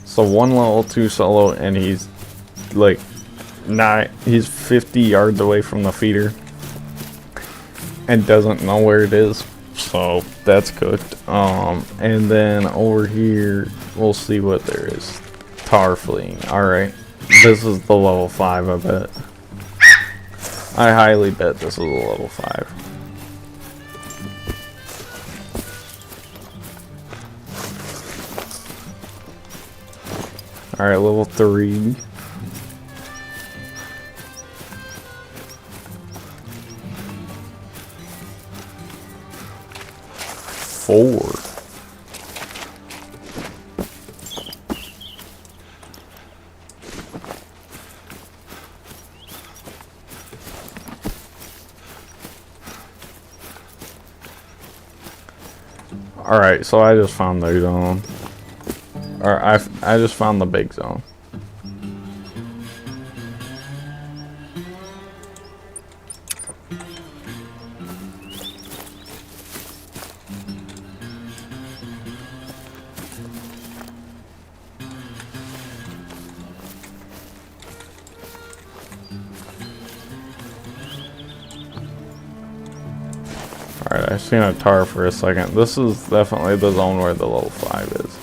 So one level 2 solo, and he's like he's 50 yards away from the feeder and doesn't know where it is, so that's cooked. And then over here we'll see what there is. Tar fleeing. Alright, this is the level 5. I bet, I highly bet this is a level 5. Alright, level 3. Four. Alright, so I just found the zone. Or I just found the big zone. Alright, I seen a tar for a second. This is definitely the zone where the level 5 is.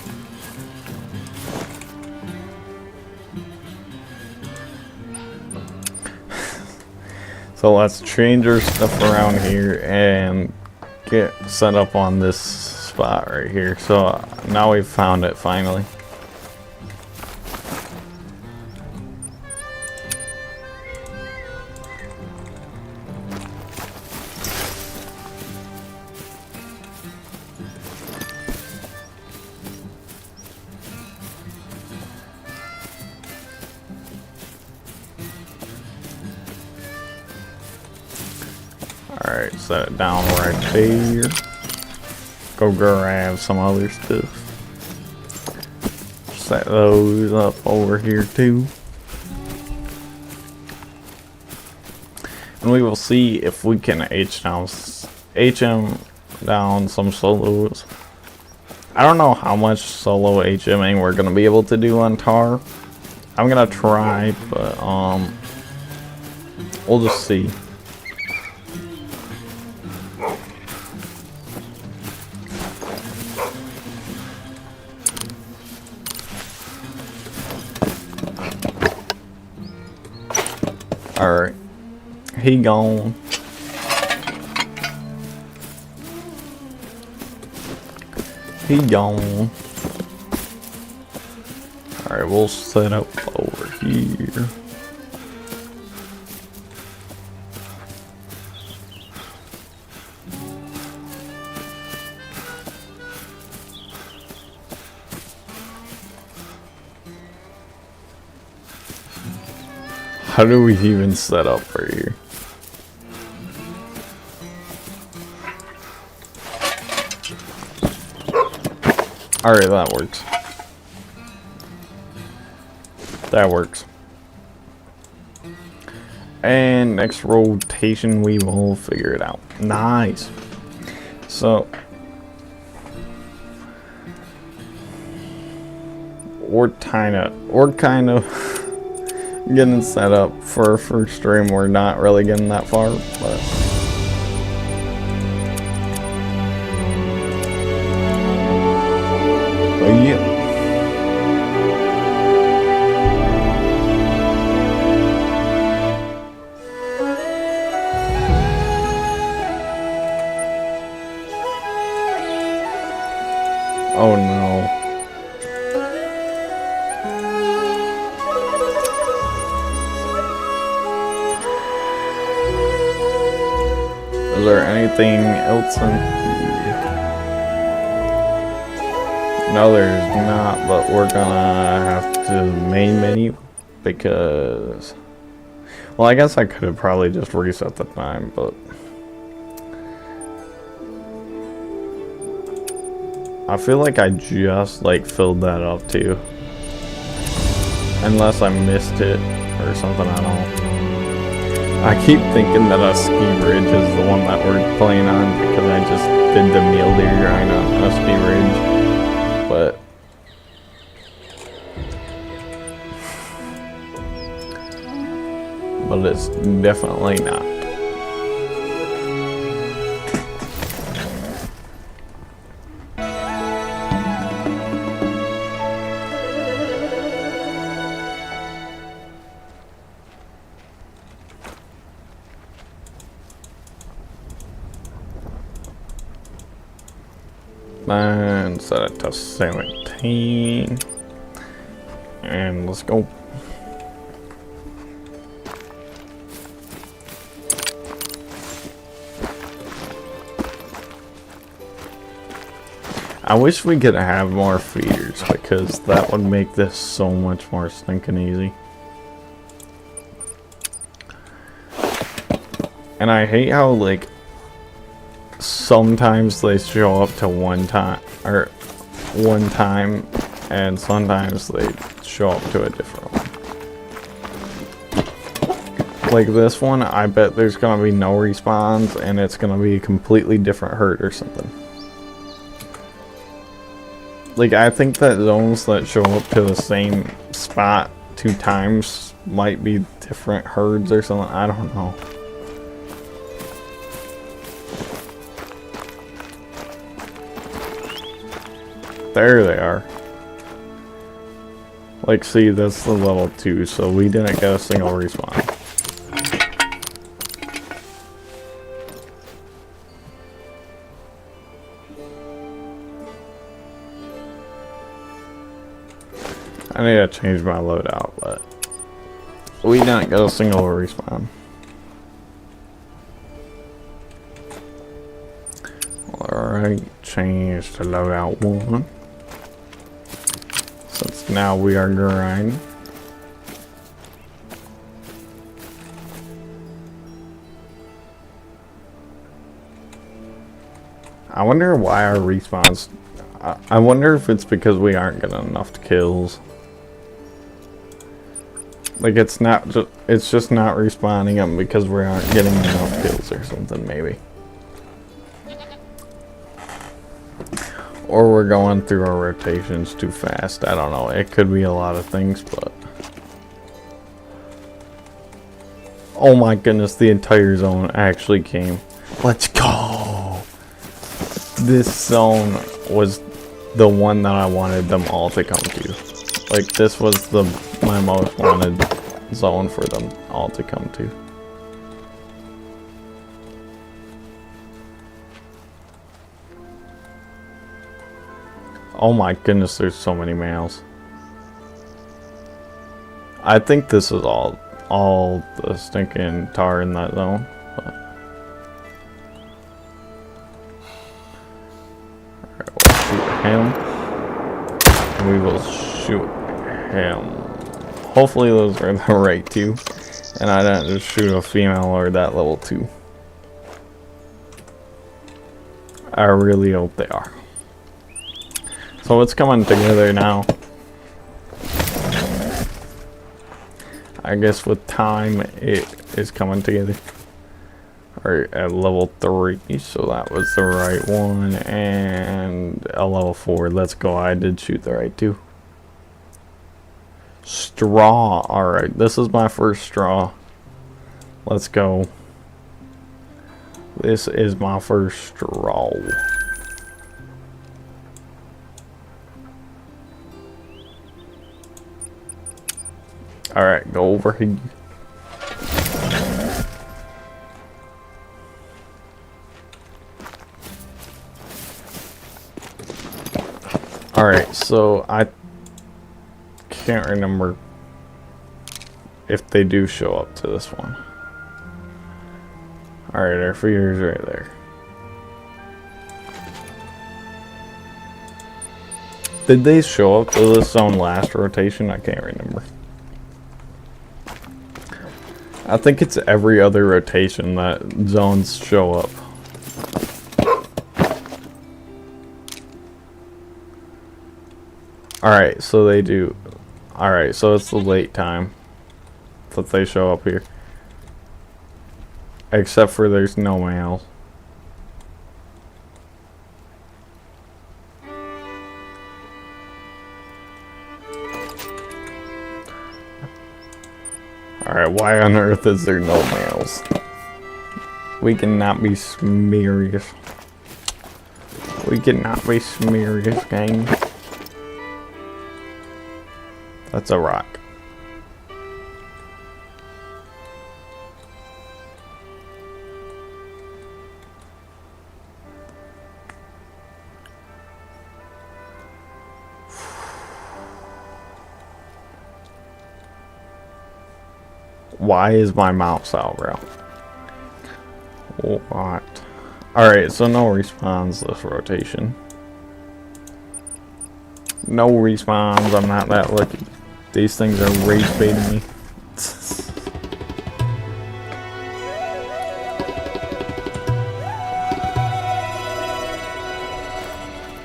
So let's change our stuff around here and get set up on this spot right here. So now we've found it finally. Alright, set it down right there. Go grab some other stuff. Set those up over here too. And we will see if we can HM down some solos. I don't know how much solo HMing we're gonna be able to do on Tar. I'm gonna try, but we'll just see. Alright. He gone. He gone. Alright, we'll set up over here. How do we even set up for here? Alright, that works. That works. And next rotation we will figure it out. Nice. So we're kind of getting set up for our first stream. We're not really getting that far, but yeah. Oh no. Is there anything else in here? No, there's not, but we're gonna have to main menu because, well, I guess I could have probably just reset the time, but I feel like I just like filled that up too. Unless I missed it or something, I don't know. I keep thinking that a ski ridge is the one that we're playing on because I just did the meal deer on a ski ridge, but it's definitely not. And set it to 17. And let's go. I wish we could have more feeders because that would make this so much more stinking easy. And I hate how, like, sometimes they show up to one time, and sometimes they show up to a different one. Like this one, I bet there's gonna be no respawns, and it's gonna be a completely different herd or something. Like, I think that zones that show up to the same spot 2 times might be different herds or something. I don't know. There they are. Like, see, that's the level 2, so we didn't get a single respawn. I need to change my loadout, but we didn't get a single respawn. Alright, change to loadout 1. Since now we are grinding. I wonder why our respawns. I wonder if it's because we aren't getting enough kills. Like, it's just not respawning them because we aren't getting enough kills or something, maybe. Or we're going through our rotations too fast. I don't know. It could be a lot of things, but oh my goodness, the entire zone actually came. Let's go! This zone was the one that I wanted them all to come to. Like, this was my most wanted zone for them. all to come to. Oh my goodness, there's so many males. I think this is all the stinking tar in that zone. But. Alright, we'll shoot him. We will shoot him. Hopefully those are the right two. And I didn't just shoot a female or that level 2. I really hope they are. So it's coming together now. I guess with time it is coming together. Alright, at level 3, so that was the right one. And a level 4, let's go. I did shoot the right two. Straw. Alright, this is my first straw. Let's go. This is my first straw. Alright, go over here. Alright, so I can't remember if they do show up to this one. Alright, our fedors right there. Did they show up to this zone last rotation? I can't remember. I think it's every other rotation that zones show up. Alright, so they do. Alright, so it's the late time that they show up here. Except for there's no males. Alright, why on earth is there no males? We cannot be smerious. We cannot be smerious, gang. That's a rock. Why is my mouse out, bro? What? Alright, so no respawns this rotation. No respawns, I'm not that lucky. These things are rage baiting me.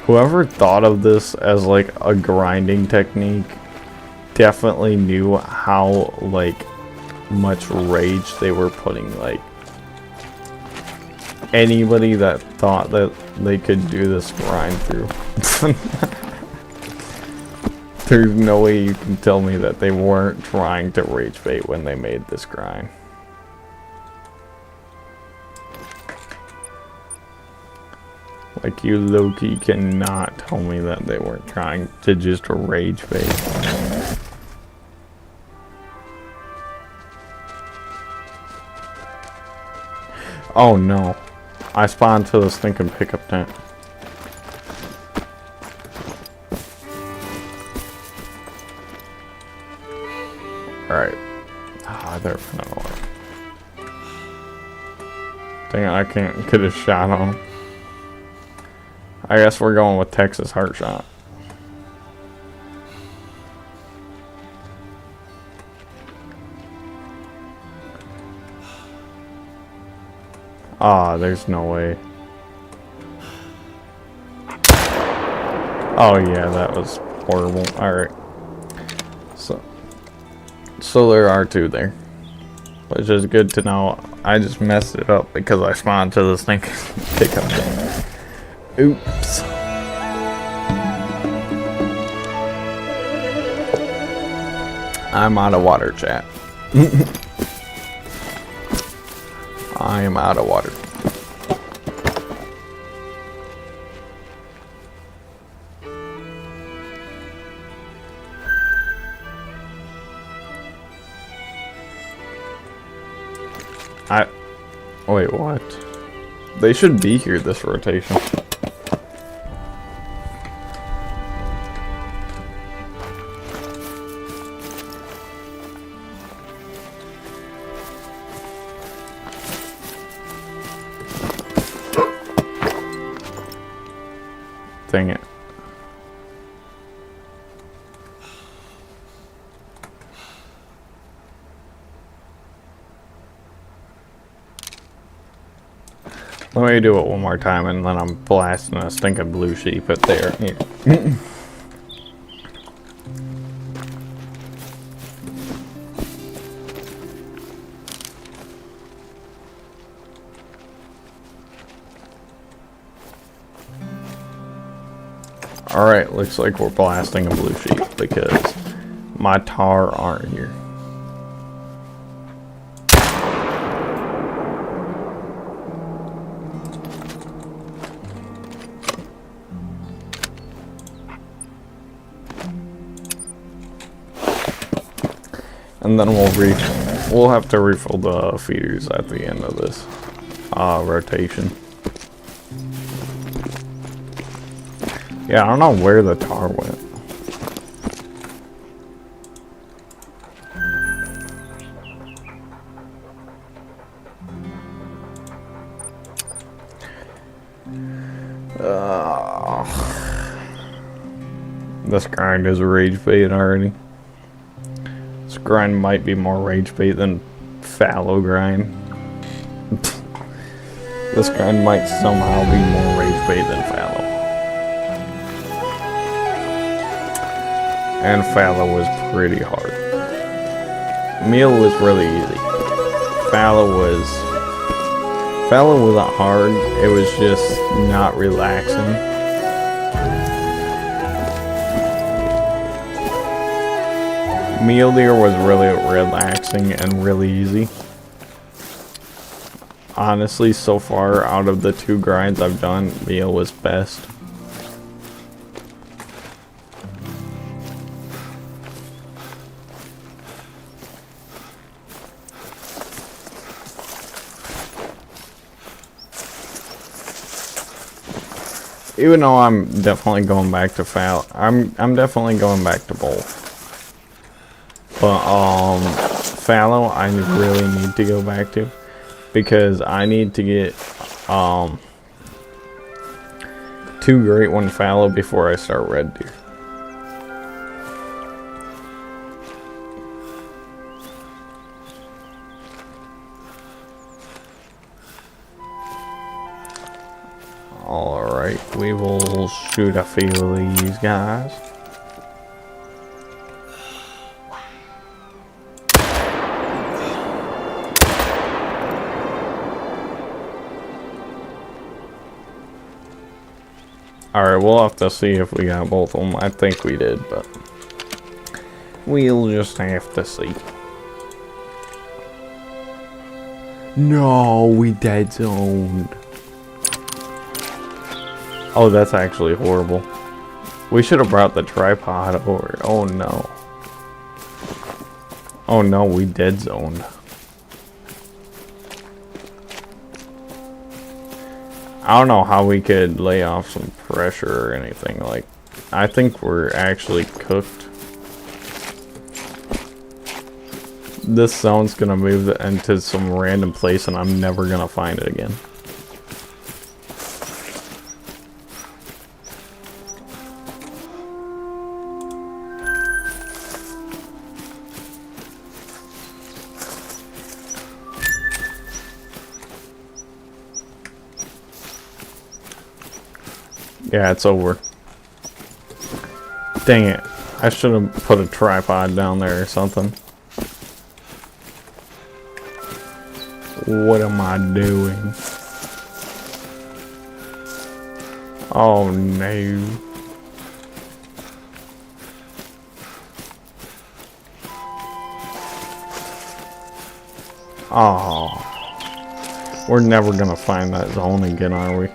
Whoever thought of this as like a grinding technique definitely knew how like much rage they were putting. Like anybody that thought that they could do this grind through. There's no way you can tell me that they weren't trying to rage bait when they made this grind. Like, you low-key cannot tell me that they weren't trying to just rage bait. Oh no. I spawned to the stinking pickup tent. Alright. Ah, they're another one. Dang, I can't get a shot on them. I guess we're going with Texas heart shot. Ah, there's no way. Oh yeah, that was horrible. Alright. So there are two there. Which is good to know. I just messed it up because I spawned to this thing pickup thing. Oops. I'm out of water, chat. I am out of water. Wait, what? They should be here this rotation. Dang it. Let me do it one more time and then I'm blasting a stinking blue sheep at there. Here. Alright, looks like we're blasting a blue sheep because my tahr aren't here. And then we'll have to refill the feeders at the end of this rotation. Yeah, I don't know where the tahr went. This grind is rage bait already. This grind might be more rage bait than fallow grind. This grind might somehow be more rage bait than fallow. And fallow was pretty hard. Mule was really easy. Fallow wasn't hard. It was just not relaxing. Mule deer was really relaxing and really easy. Honestly, so far out of the 2 grinds I've done, mule was best. Even though I'm definitely going back to fallow, I'm definitely going back to both. But fallow I really need to go back to because I need to get 2 great 1 fallow before I start red deer. Alright, we will shoot a few of these guys. Alright, we'll have to see if we got both of them. I think we did, but we'll just have to see. No, we dead zoned. Oh, that's actually horrible. We should have brought the tripod over. Oh no. Oh no, we dead zoned. I don't know how we could lay off some pressure or anything. Like, I think we're actually cooked. This zone's gonna move into some random place and I'm never gonna find it again. Yeah, it's over. Dang it. I should have put a tripod down there or something. What am I doing? Oh no. Oh. We're never gonna find that zone again, are we?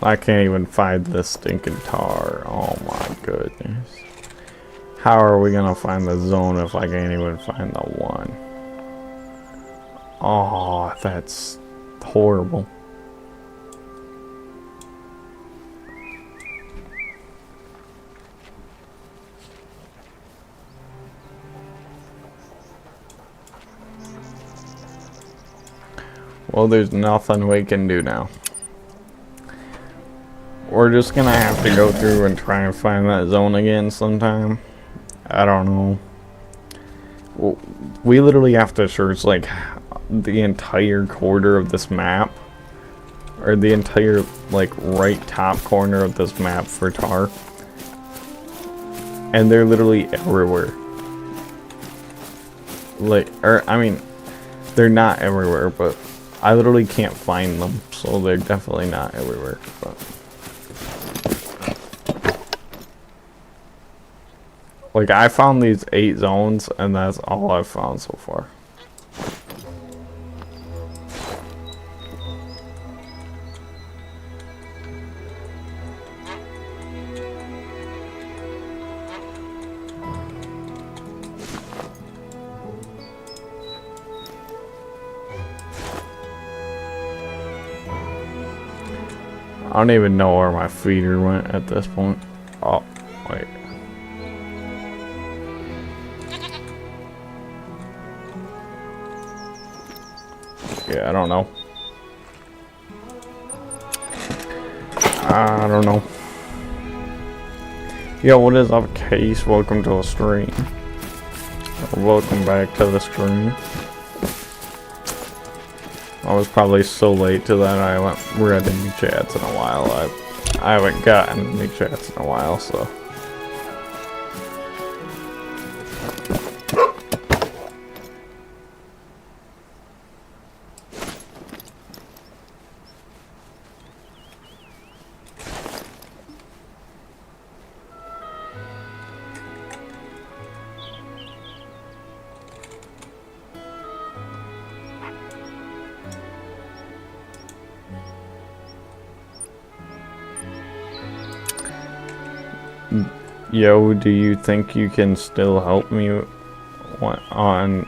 I can't even find this stinking tar. Oh my goodness. How are we gonna find the zone if I can't even find the one? Oh, that's horrible. Well, there's nothing we can do now. We're just gonna have to go through and try and find that zone again sometime. I don't know. Well, we literally have to search like the entire quarter of this map. Or the entire like right top corner of this map for tar. And they're literally everywhere. Like, or I mean, they're not everywhere, but I literally can't find them, so they're definitely not everywhere. But like, I found these 8 zones, and that's all I've found so far. I don't even know where my feeder went at this point. Oh, wait. Yeah, I don't know. I don't know. Yo, what is up, Case? Welcome to the stream. Or welcome back to the stream. I was probably so late to that I haven't read any chats in a while. I haven't gotten any chats in a while, so. Yo, do you think you can still help me on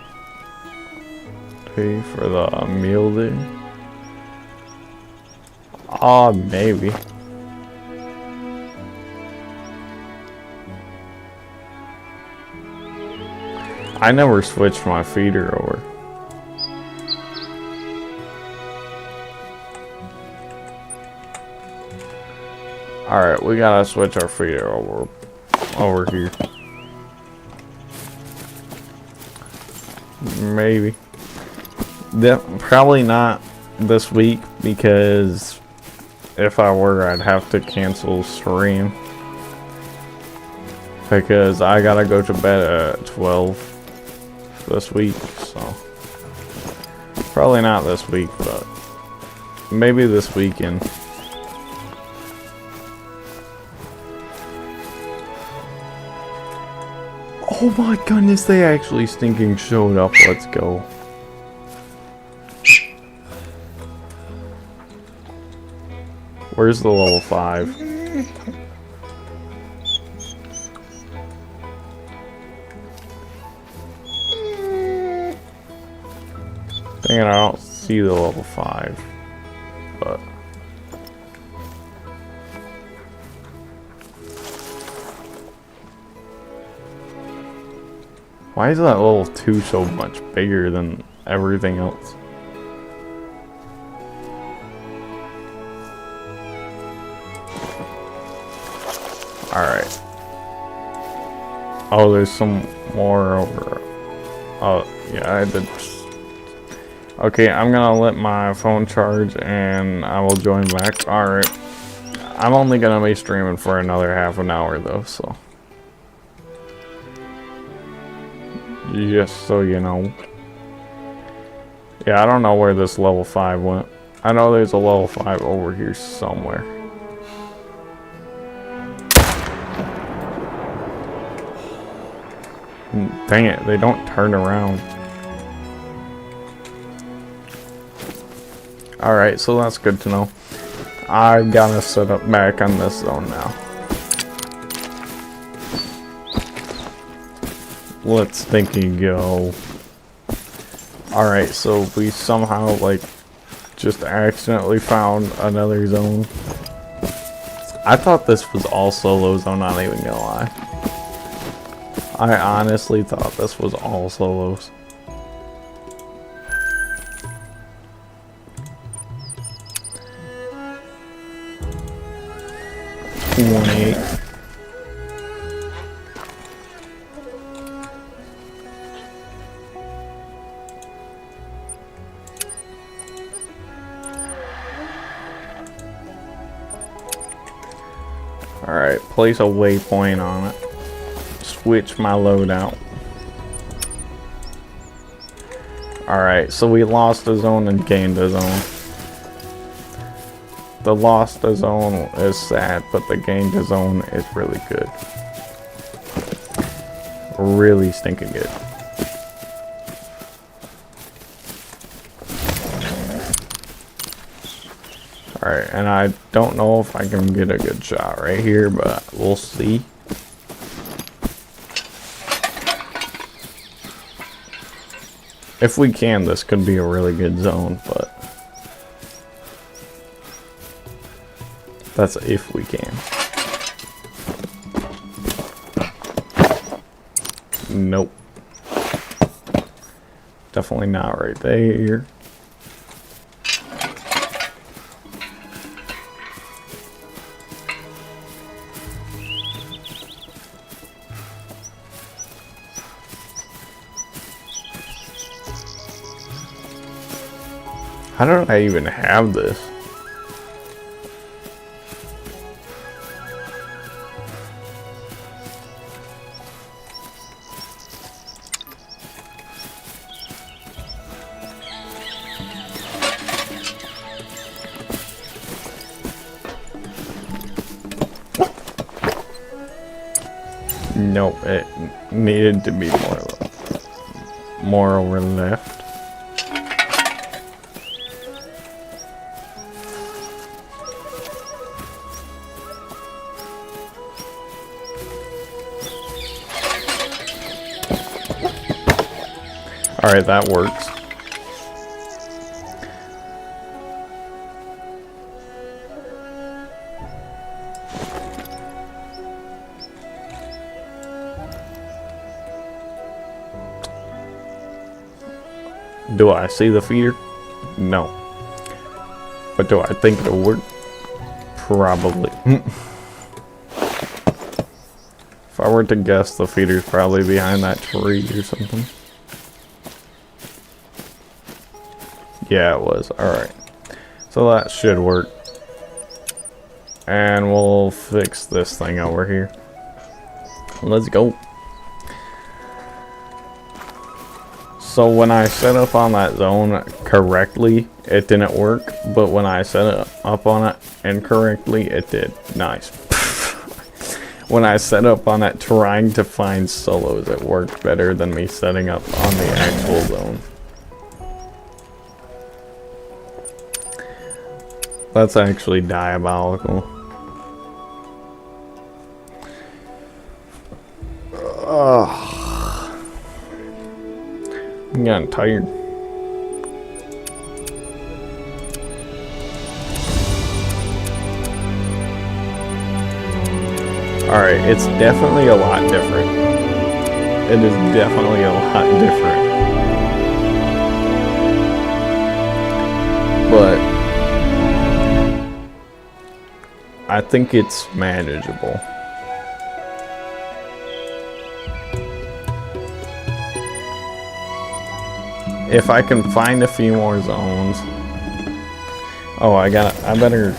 pay for the meal day? Maybe. I never switched my feeder over. Alright, we gotta switch our feeder over here. Maybe. Probably not this week, because if I were, I'd have to cancel stream. Because I gotta go to bed at 12 this week, so. Probably not this week, but maybe this weekend. Oh my goodness, they actually stinking showed up. Let's go. Where's the level 5? Dang it, I don't see the level 5. But why is that level 2 so much bigger than everything else? Alright. Oh, there's some more over. Oh, yeah, I did. Okay, I'm gonna let my phone charge and I will join back. Alright. I'm only gonna be streaming for another half an hour though, so. Just so you know. Yeah, I don't know where this level 5 went. I know there's a level 5 over here somewhere. Dang it, they don't turn around. Alright, so that's good to know. I gotta set up back on this zone now. Let's stinky go. Alright, so we somehow, like, just accidentally found another zone. I thought this was all solos, I'm not even gonna lie. I honestly thought this was all solos. Alright, place a waypoint on it. Switch my loadout. Alright, so we lost a zone and gained a zone. The lost a zone is sad, but the gained a zone is really good. Really stinking good. Alright, and I don't know if I can get a good shot right here, but we'll see. If we can, this could be a really good zone, but that's if we can. Nope. Definitely not right there. How don't I even have this? No, it needed to be more over left. Alright, that works. Do I see the feeder? No. But do I think it'll work? Probably. If I were to guess, the feeder's probably behind that tree or something. Yeah, it was. Alright. So that should work. And we'll fix this thing over here. Let's go. So when I set up on that zone correctly, it didn't work. But when I set it up on it incorrectly, it did. Nice. When I set up on it trying to find solos, it worked better than me setting up on the actual zone. That's actually diabolical. Ugh. I'm getting tired. Alright, it's definitely a lot different. It is definitely a lot different. But I think it's manageable. If I can find a few more zones. Oh, I better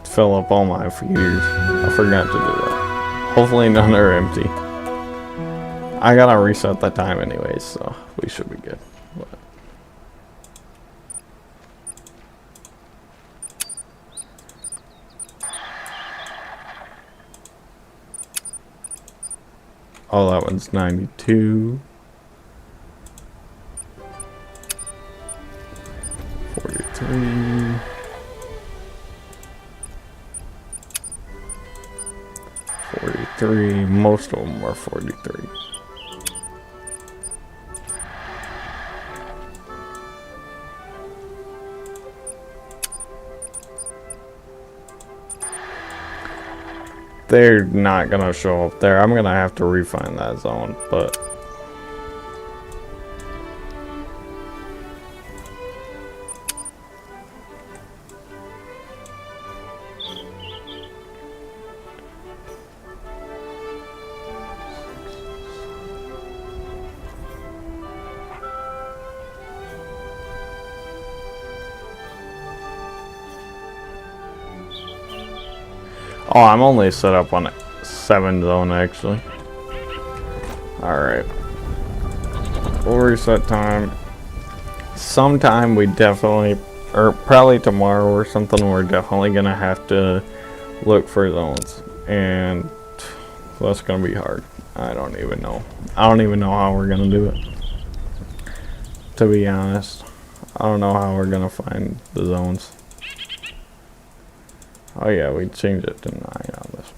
fill up all my feeders. I forgot to do that. Hopefully none are empty. I gotta reset the time anyways, so we should be good. But oh, that one's 92. 43. 43. Most of them are 43. They're not gonna show up there. I'm gonna have to refine that zone, but oh, I'm only set up on 7 zone actually. Alright. We'll reset time. Sometime we definitely, or probably tomorrow or something, we're definitely gonna have to look for zones. And that's gonna be hard. I don't even know. I don't even know how we're gonna do it. To be honest. I don't know how we're gonna find the zones. Oh yeah, we changed it to 9 on this.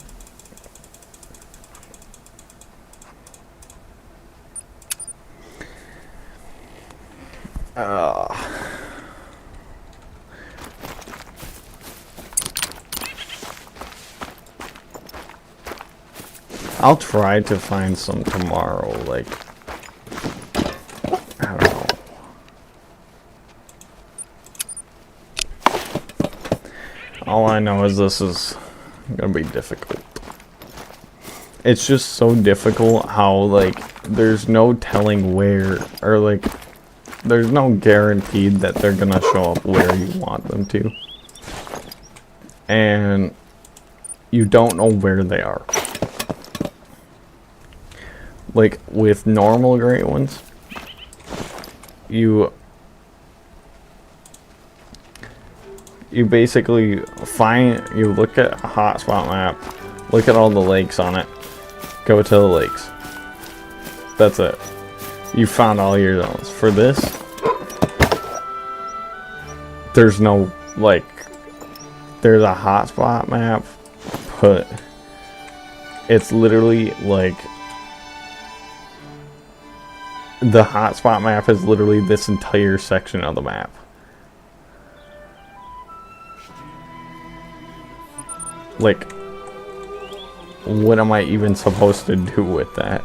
I'll try to find some tomorrow, like, I don't know. All I know is this is gonna be difficult. It's just so difficult how, like, there's no telling where, or like, there's no guaranteed that they're gonna show up where you want them to. And you don't know where they are. Like, with normal great ones, you basically you look at a hotspot map, look at all the lakes on it, go to the lakes. That's it. You found all your zones. For this, there's no, like, there's a hotspot map, but it's literally like, the hotspot map is literally this entire section of the map. Like, what am I even supposed to do with that?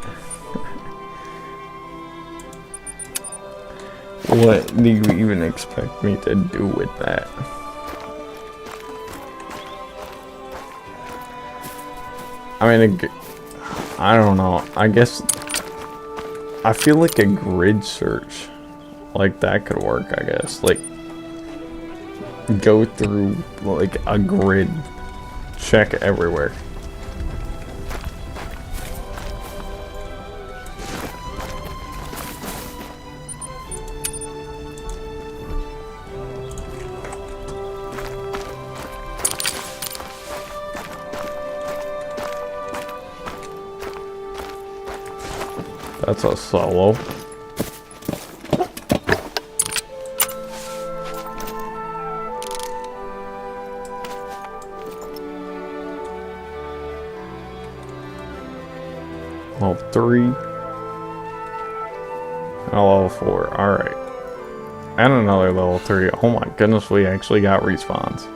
What do you even expect me to do with that? I mean, I don't know. I guess I feel like a grid search, like, that could work, I guess. Like, go through, like, a grid, check everywhere. That's a solo. Level 3. And a level 4. Alright. And another level 3. Oh my goodness, we actually got respawns.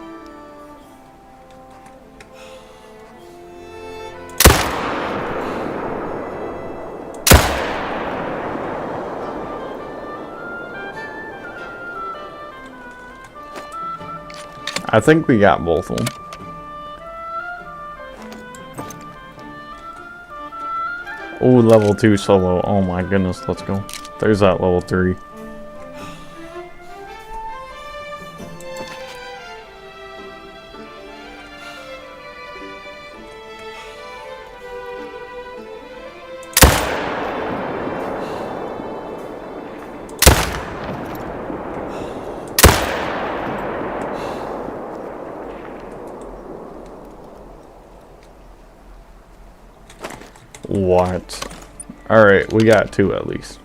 I think we got both of them. Oh, level 2 solo. Oh my goodness, let's go. There's that level 3. What? Alright, we got 2 at least.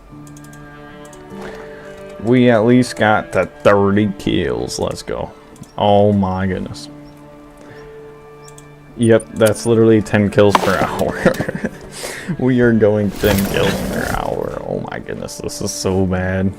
We at least got the 30 kills. Let's go. Oh my goodness. Yep, that's literally 10 kills per hour. We are going 10 kills per hour. Oh my goodness, this is so bad.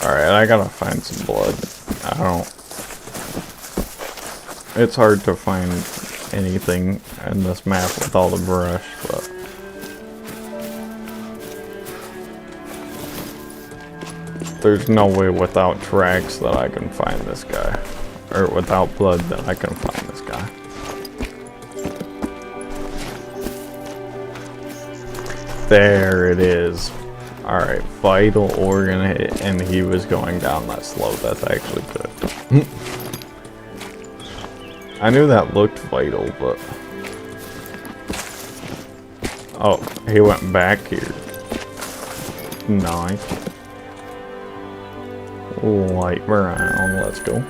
Alright, I gotta find some blood. I don't... It's hard to find anything in this map with all the brush, but... There's no way without tracks that I can find this guy. Or without blood that I can find this guy. There it is. Alright, vital organ hit, and he was going down that slow. That's actually good. I knew that looked vital, but... Oh, he went back here. Nice. Light brown, let's go.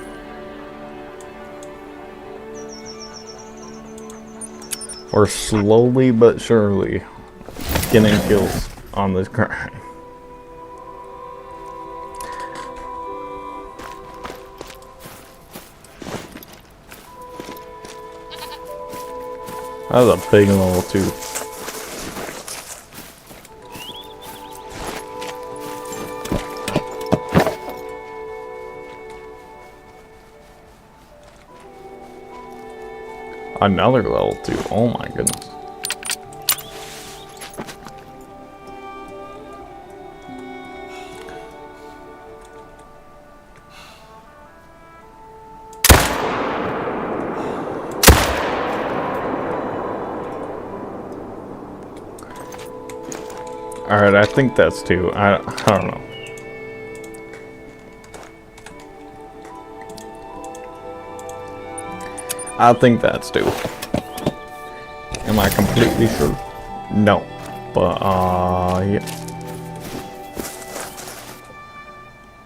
We're slowly but surely getting kills on this grind. That was a big level 2. Another level 2. Oh my goodness. Alright, I think that's 2. I don't know. I think that's 2. Am I completely sure? No. But, yeah.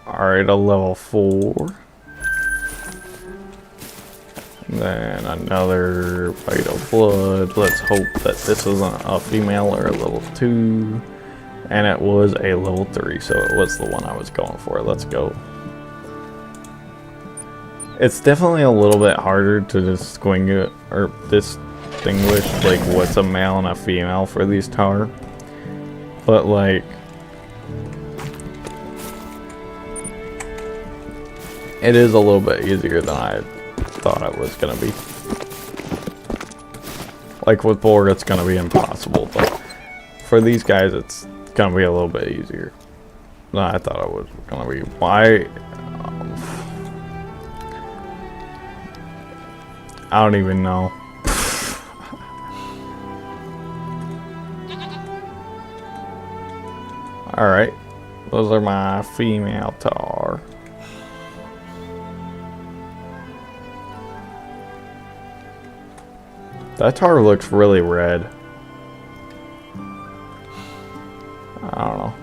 Alright, a level 4. And then another bite of blood. Let's hope that this isn't a female or a level 2. And it was a level 3, so it was the one I was going for. Let's go. It's definitely a little bit harder to distinguish like what's a male and a female for these tahr. But like it is a little bit easier than I thought it was gonna be. Like with boar it's gonna be impossible, but for these guys it's gonna be a little bit easier than I thought it was gonna be. Why? I don't even know. Alright. Those are my female tahr. That tahr looks really red. I don't know.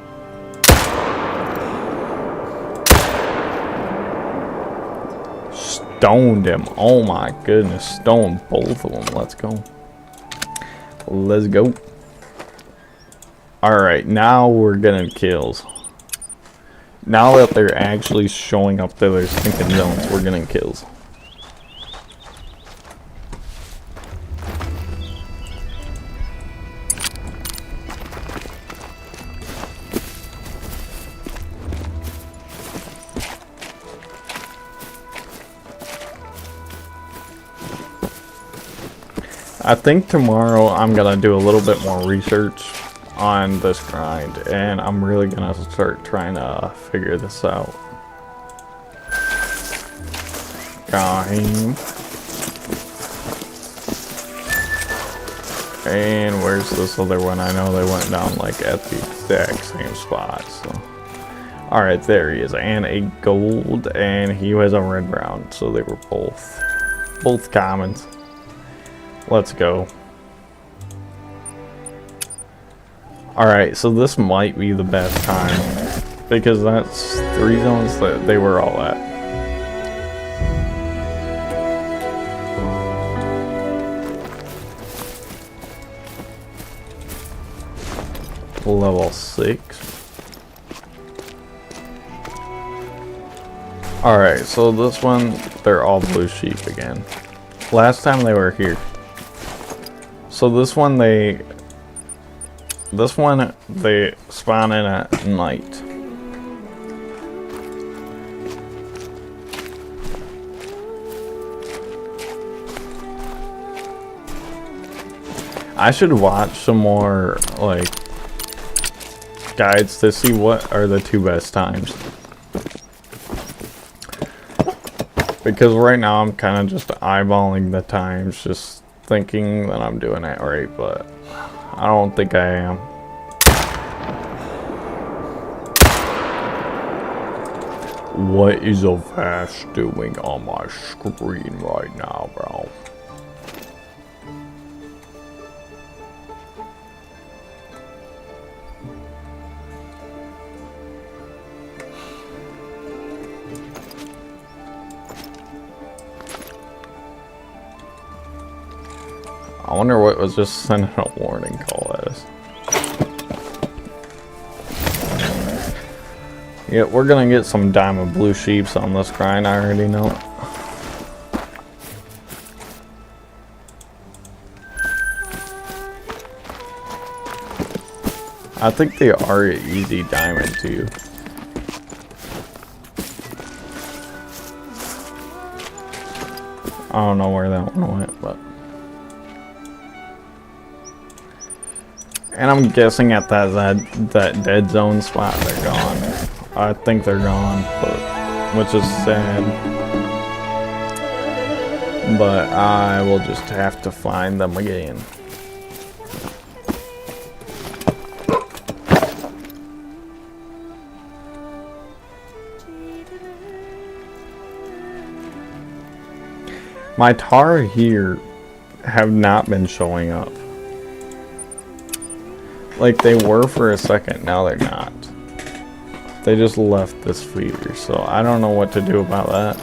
Stoned him. Oh my goodness. Stoned both of them. Let's go. Let's go. Alright, now we're getting kills. Now that they're actually showing up to their stinking zones, we're getting kills. I think tomorrow I'm gonna do a little bit more research on this grind, and I'm really gonna start trying to figure this out. Got him. And where's this other one? I know they went down like at the exact same spot. So, all right, there he is, and a gold, and he has a red brown. So they were both commons. Let's go. All right, so this might be the best time because that's 3 zones that they were all at. Level 6. Alright, so this one, they're all blue sheep again. Last time they were here. So this one they spawn in at night. I should watch some more like guides to see what are the 2 best times. Because right now I'm kind of just eyeballing the times, just thinking that I'm doing it right, but I don't think I am. What is a Vash doing on my screen right now, bro? I wonder what was just sending a warning call at us. Yeah, we're gonna get some diamond blue sheeps on this grind, I already know. I think they are easy diamond too. I don't know where that one went, but. And I'm guessing at that dead zone spot they're gone. I think they're gone, but which is sad. But I will just have to find them again. My tahr here have not been showing up. Like they were for a second, now they're not. They just left this feeder, so I don't know what to do about that.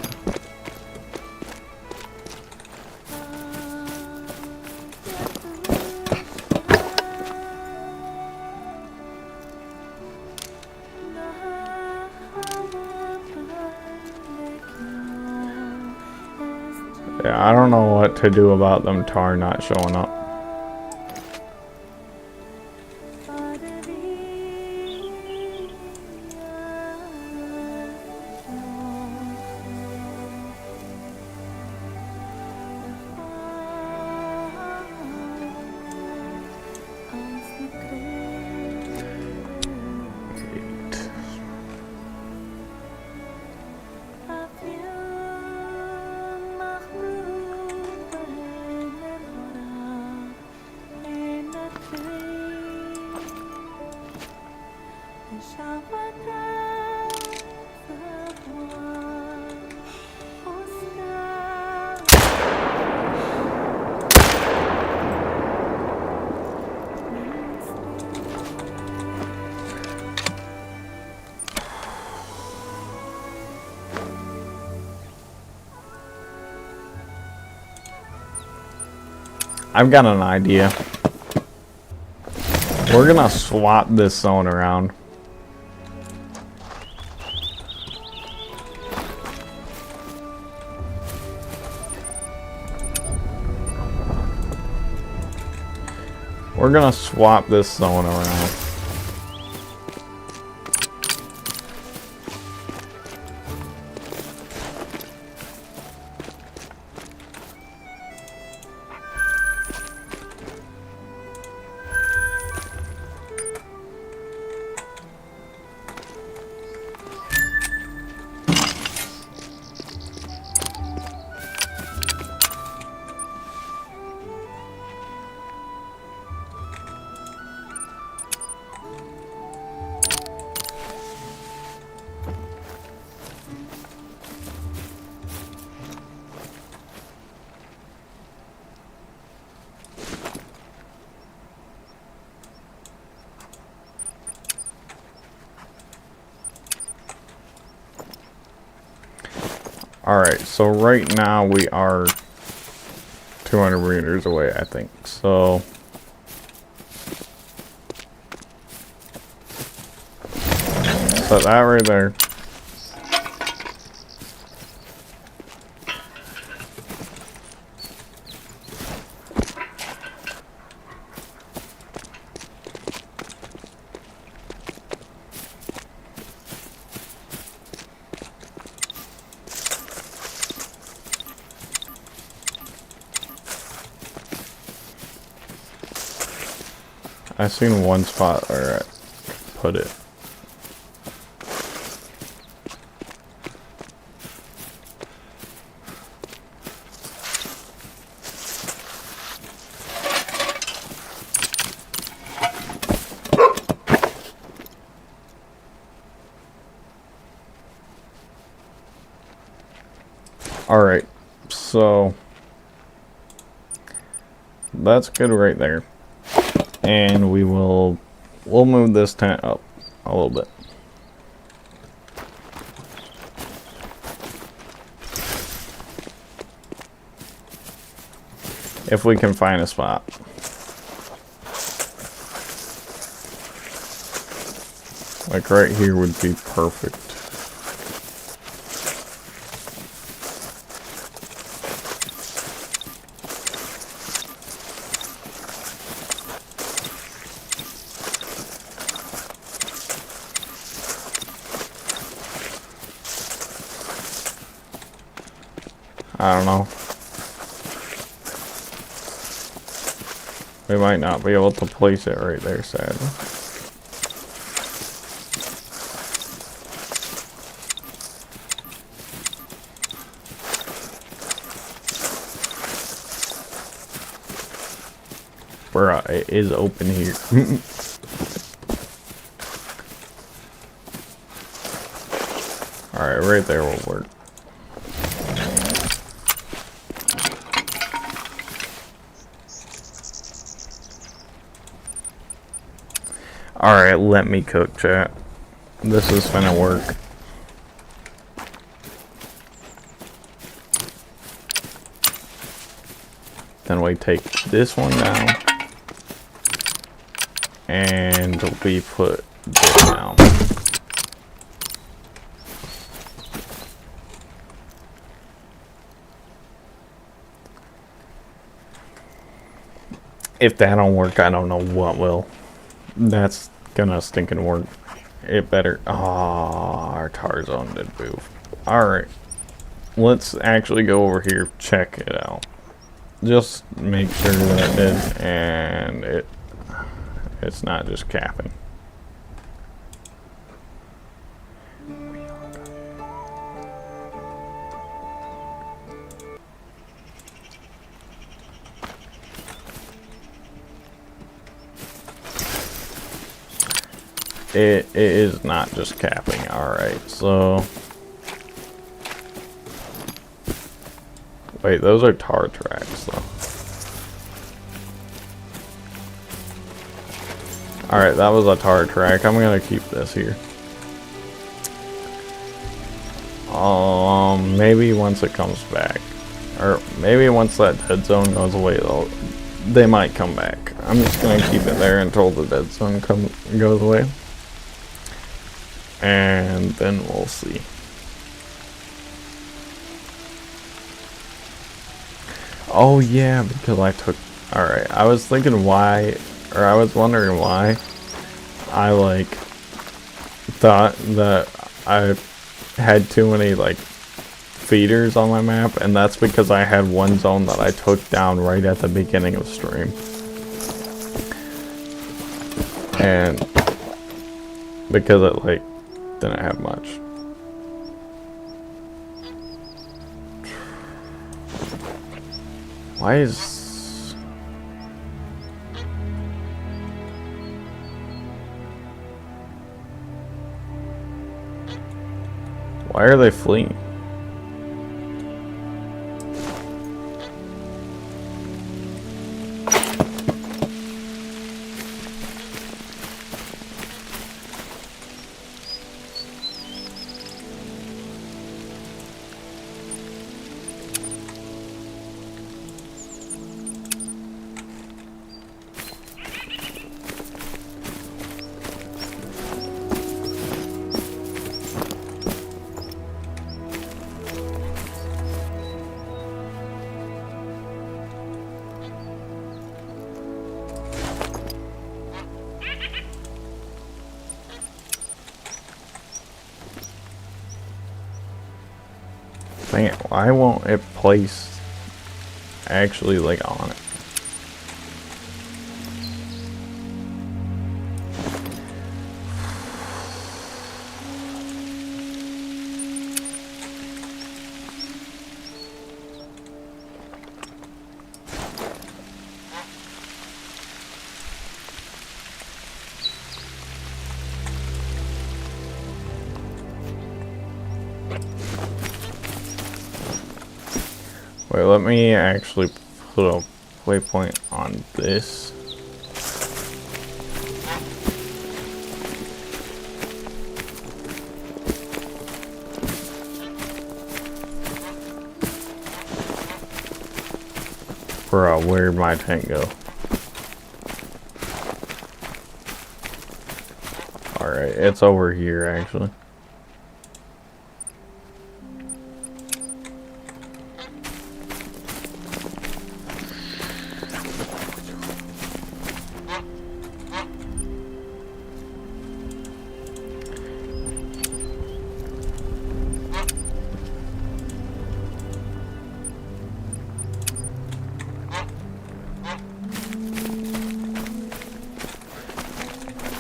Yeah, I don't know what to do about them tahr not showing up. I've got an idea. We're gonna swap this zone around. We're gonna swap this zone around. Alright, so right now we are 200 meters away, I think. So set that right there. I seen one spot where I put it. Alright, so that's good right there. And we'll move this tent up a little bit. If we can find a spot. Like right here would be perfect. I don't know. We might not be able to place it right there, sadly. Bruh, it is open here. Alright, right there will work. Alright, let me cook, chat. This is gonna work. Then we take this one down. And we put this down. If that don't work, I don't know what will. That's gonna stinking work. It better. Ah, our tar zone did move. Alright. Let's actually go over here, check it out. Just make sure that it did, and it's not just capping. It is not just capping. Alright, so wait, those are tar tracks though. Alright, that was a tar track. I'm gonna keep this here. Maybe once it comes back. Or maybe once that dead zone goes away, they might come back. I'm just gonna keep it there until the dead zone goes away. And then we'll see. Oh yeah, because I took... Alright, I was thinking why... Or I was wondering why I, like, thought that I had too many, like, fedors on my map. And that's because I had one zone that I took down right at the beginning of stream. And because it, like, didn't have much. Why is... Why are they fleeing? Dang it, why won't it place actually like on it? Wait, let me actually put a waypoint on this. Bro, where'd my tent go? Alright, it's over here actually.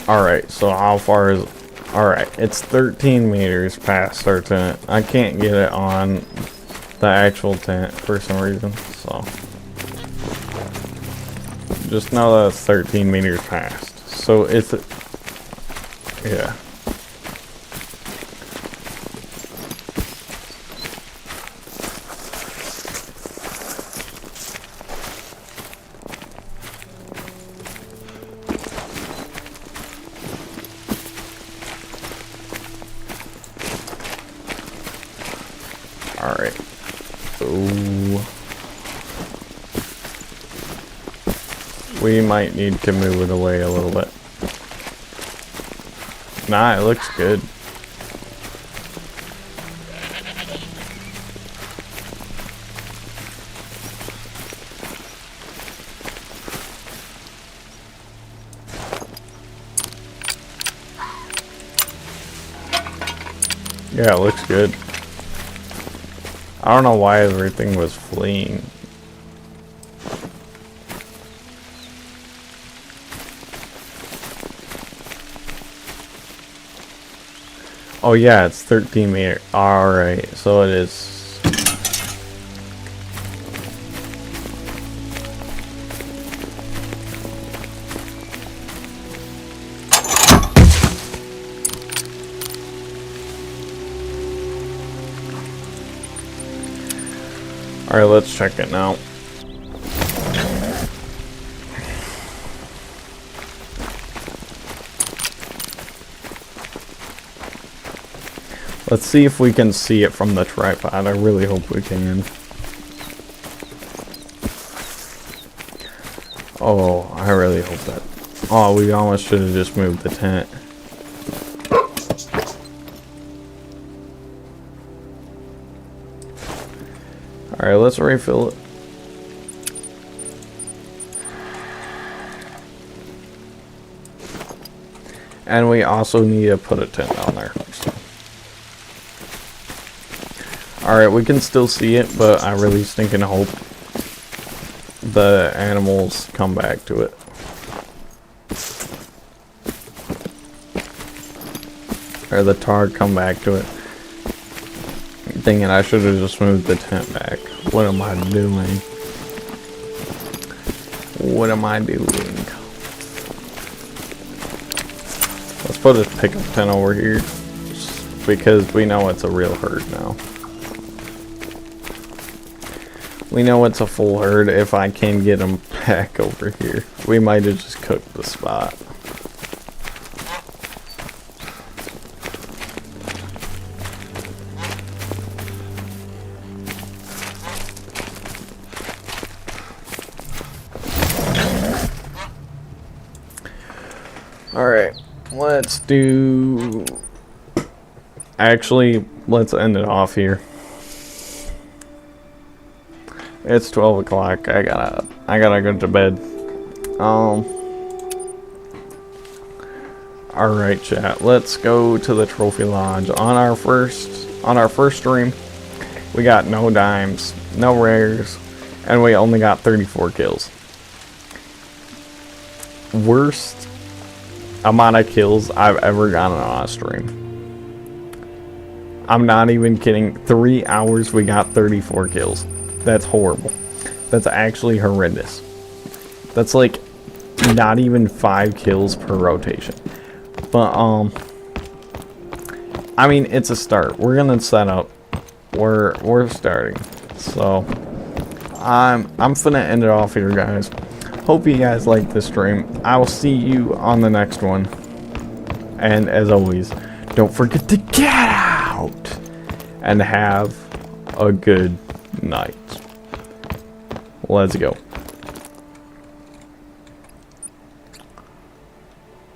Alright, so how far is... Alright, it's 13 meters past our tent. I can't get it on the actual tent for some reason, so... Just know that it's 13 meters past. So it's... Yeah. Alright. So we might need to move it away a little bit. Nah, it looks good. Yeah, it looks good. I don't know why everything was fleeing. Oh yeah, it's 13 meters. Alright, so it is. Alright, let's check it now. Let's see if we can see it from the tripod. I really hope we can. Oh, I really hope that. Oh, we almost should have just moved the tent. Alright, let's refill it. And we also need to put a tent down there. So. Alright, we can still see it, but I really stinking hope the animals come back to it. Or the tar come back to it. Dang it, I should have just moved the tent back. What am I doing? What am I doing? Let's put a pickup tent over here. Because we know it's a real herd now. We know it's a full herd if I can get them back over here. We might have just cooked the spot. Alright, let's do... Actually, let's end it off here. It's 12 o'clock. I gotta go to bed. Alright, chat. Let's go to the trophy lodge on our first stream. We got no dimes, no rares, and we only got 34 kills. Worst amount of kills I've ever gotten on a stream. I'm not even kidding. 3 hours we got 34 kills. That's horrible. That's actually horrendous. That's like not even 5 kills per rotation. But I mean, it's a start. We're gonna set up. We're starting. So I'm finna end it off here, guys. Hope you guys like this stream. I will see you on the next one. And as always, don't forget to get out and have a good night. Let's go.